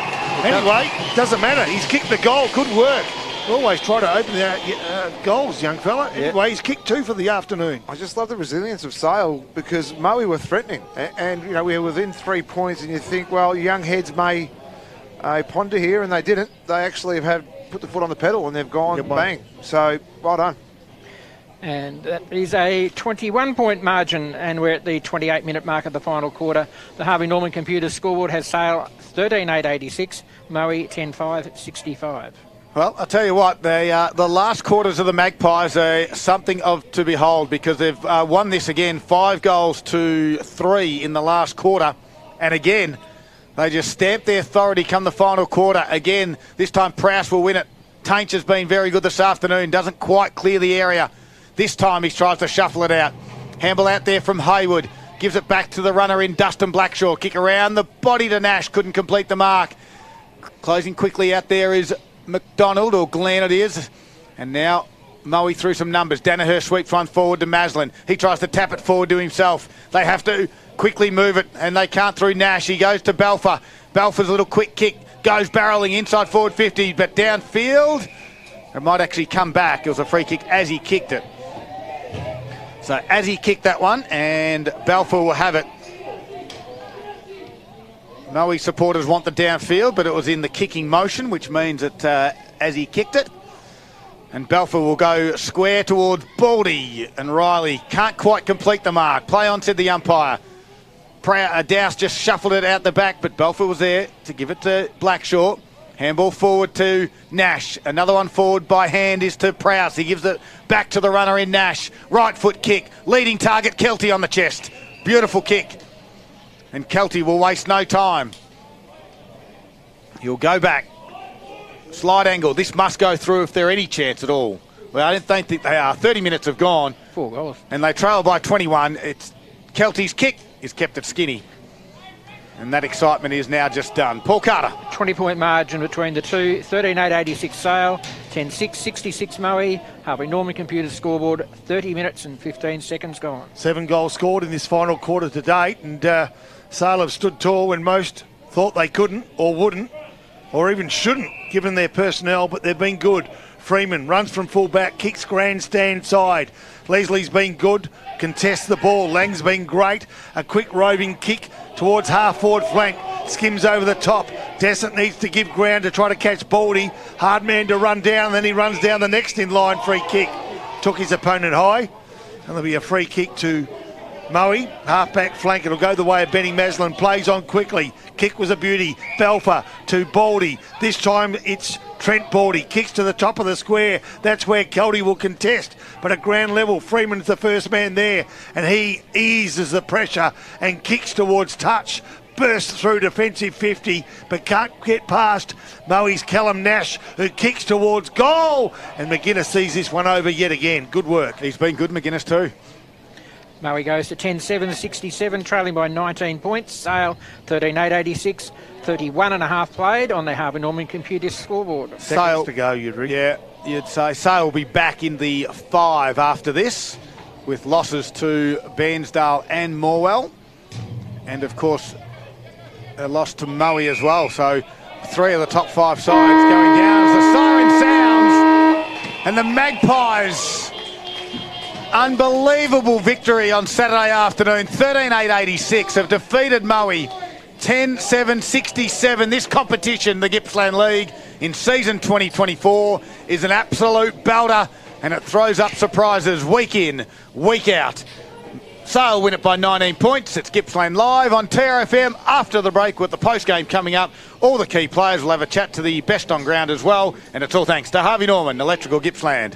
[SPEAKER 2] Anyway, doesn't matter. He's kicked the goal. Good work. Always try to open the goals, young fella. Anyway, he's kicked 2 for the afternoon.
[SPEAKER 3] I just love the resilience of Sale because Moe were threatening. And you know, we were within 3 points and you think, well, young heads may ponder here, and they didn't. They actually have put the foot on the pedal and they've gone bang. So, well done. And
[SPEAKER 4] that is a 21-point margin, and we're at the 28-minute mark of the final quarter. The Harvey Norman Computers scoreboard has Sale 13-8-86, Moe 10-5-65.
[SPEAKER 1] Well, I'll tell you what, the last quarters of the Magpies are something to behold, because they've won this again 5-3 in the last quarter. And again, they just stamp their authority come the final quarter. Again, this time Prowse will win it. Tainch has been very good this afternoon, doesn't quite clear the area. This time he tries to shuffle it out. Hamble out there from Haywood. Gives it back to the runner in Dustin Blackshaw. Kick around the body to Nash. Couldn't complete the mark. Closing quickly out there is McDonald, or Glenn it is. And now Moe through some numbers. Danaher sweeps one forward to Maslin. He tries to tap it forward to himself. They have to quickly move it, and they can't through Nash. He goes to Balfour. Balfour's little quick kick. Goes barreling inside forward 50, but downfield. It might actually come back. It was a free kick as he kicked it. So as he kicked that one, and Balfour will have it. Moe supporters want the downfield, but it was in the kicking motion, which means that as he kicked it, and Balfour will go square towards Baldy, and Riley can't quite complete the mark. Play on, said the umpire. Dowse just shuffled it out the back, but Balfour was there to give it to Blackshaw. Handball forward to Nash. Another one forward by hand is to Prowse. He gives it back to the runner in Nash. Right foot kick. Leading target, Kelty on the chest. Beautiful kick. And Kelty will waste no time. He'll go back. Slide angle. This must go through if there any chance at all. Well, I don't think they are. 30 minutes have gone.
[SPEAKER 4] 4 goals.
[SPEAKER 1] And they trail by 21. It's Kelty's kick is kept it skinny. And that excitement is now just done. Paul Carter.
[SPEAKER 4] 20-point margin between the two. 13-8-86 Sale, 10-6-66 Moe. Harvey Norman Computers scoreboard, 30 minutes and 15 seconds gone.
[SPEAKER 2] 7 goals scored in this final quarter to date, and Sale have stood tall when most thought they couldn't or wouldn't or even shouldn't, given their personnel, but they've been good. Freeman runs from full back, kicks grandstand side. Leslie's been good, contests the ball. Lang's been great. A quick roving kick towards half forward flank, skims over the top. Dessert needs to give ground to try to catch Baldy. Hard man to run down, then he runs down the next in line. Free kick. Took his opponent high, and there'll be a free kick to Moe. Half back flank, it'll go the way of Benny Maslin. Plays on quickly. Kick was a beauty. Balfour to Baldy. This time it's Trent Baldy. Kicks to the top of the square. That's where Kelty will contest. But at ground level, Freeman's the first man there, and he eases the pressure and kicks towards touch. Bursts through defensive 50, but can't get past Moe's Callum Nash, who kicks towards goal. And McGuinness sees this one over yet again. Good work.
[SPEAKER 1] He's been good, McGuinness, too.
[SPEAKER 4] Moe goes to 10-7-67, trailing by 19 points. Sale 13-8-86, 31.5 played on the Harvey Norman Computers scoreboard.
[SPEAKER 2] Seconds to go, you'd read.
[SPEAKER 1] Yeah, you'd say Sale will be back in the 5 after this, with losses to Bairnsdale and Morwell, and of course a loss to Moe as well. So 3 of the top 5 sides going down as the siren sounds, and the Magpies. Unbelievable victory on Saturday afternoon. 13-8-86 have defeated Moe. 10-7-67. This competition, the Gippsland League in season 2024, is an absolute belter, and it throws up surprises week in, week out. Sale win it by 19 points. It's Gippsland Live on TRFM after the break, with the post-game coming up. All the key players will have a chat to the best on ground as well, and it's all thanks to Harvey Norman Electrical Gippsland.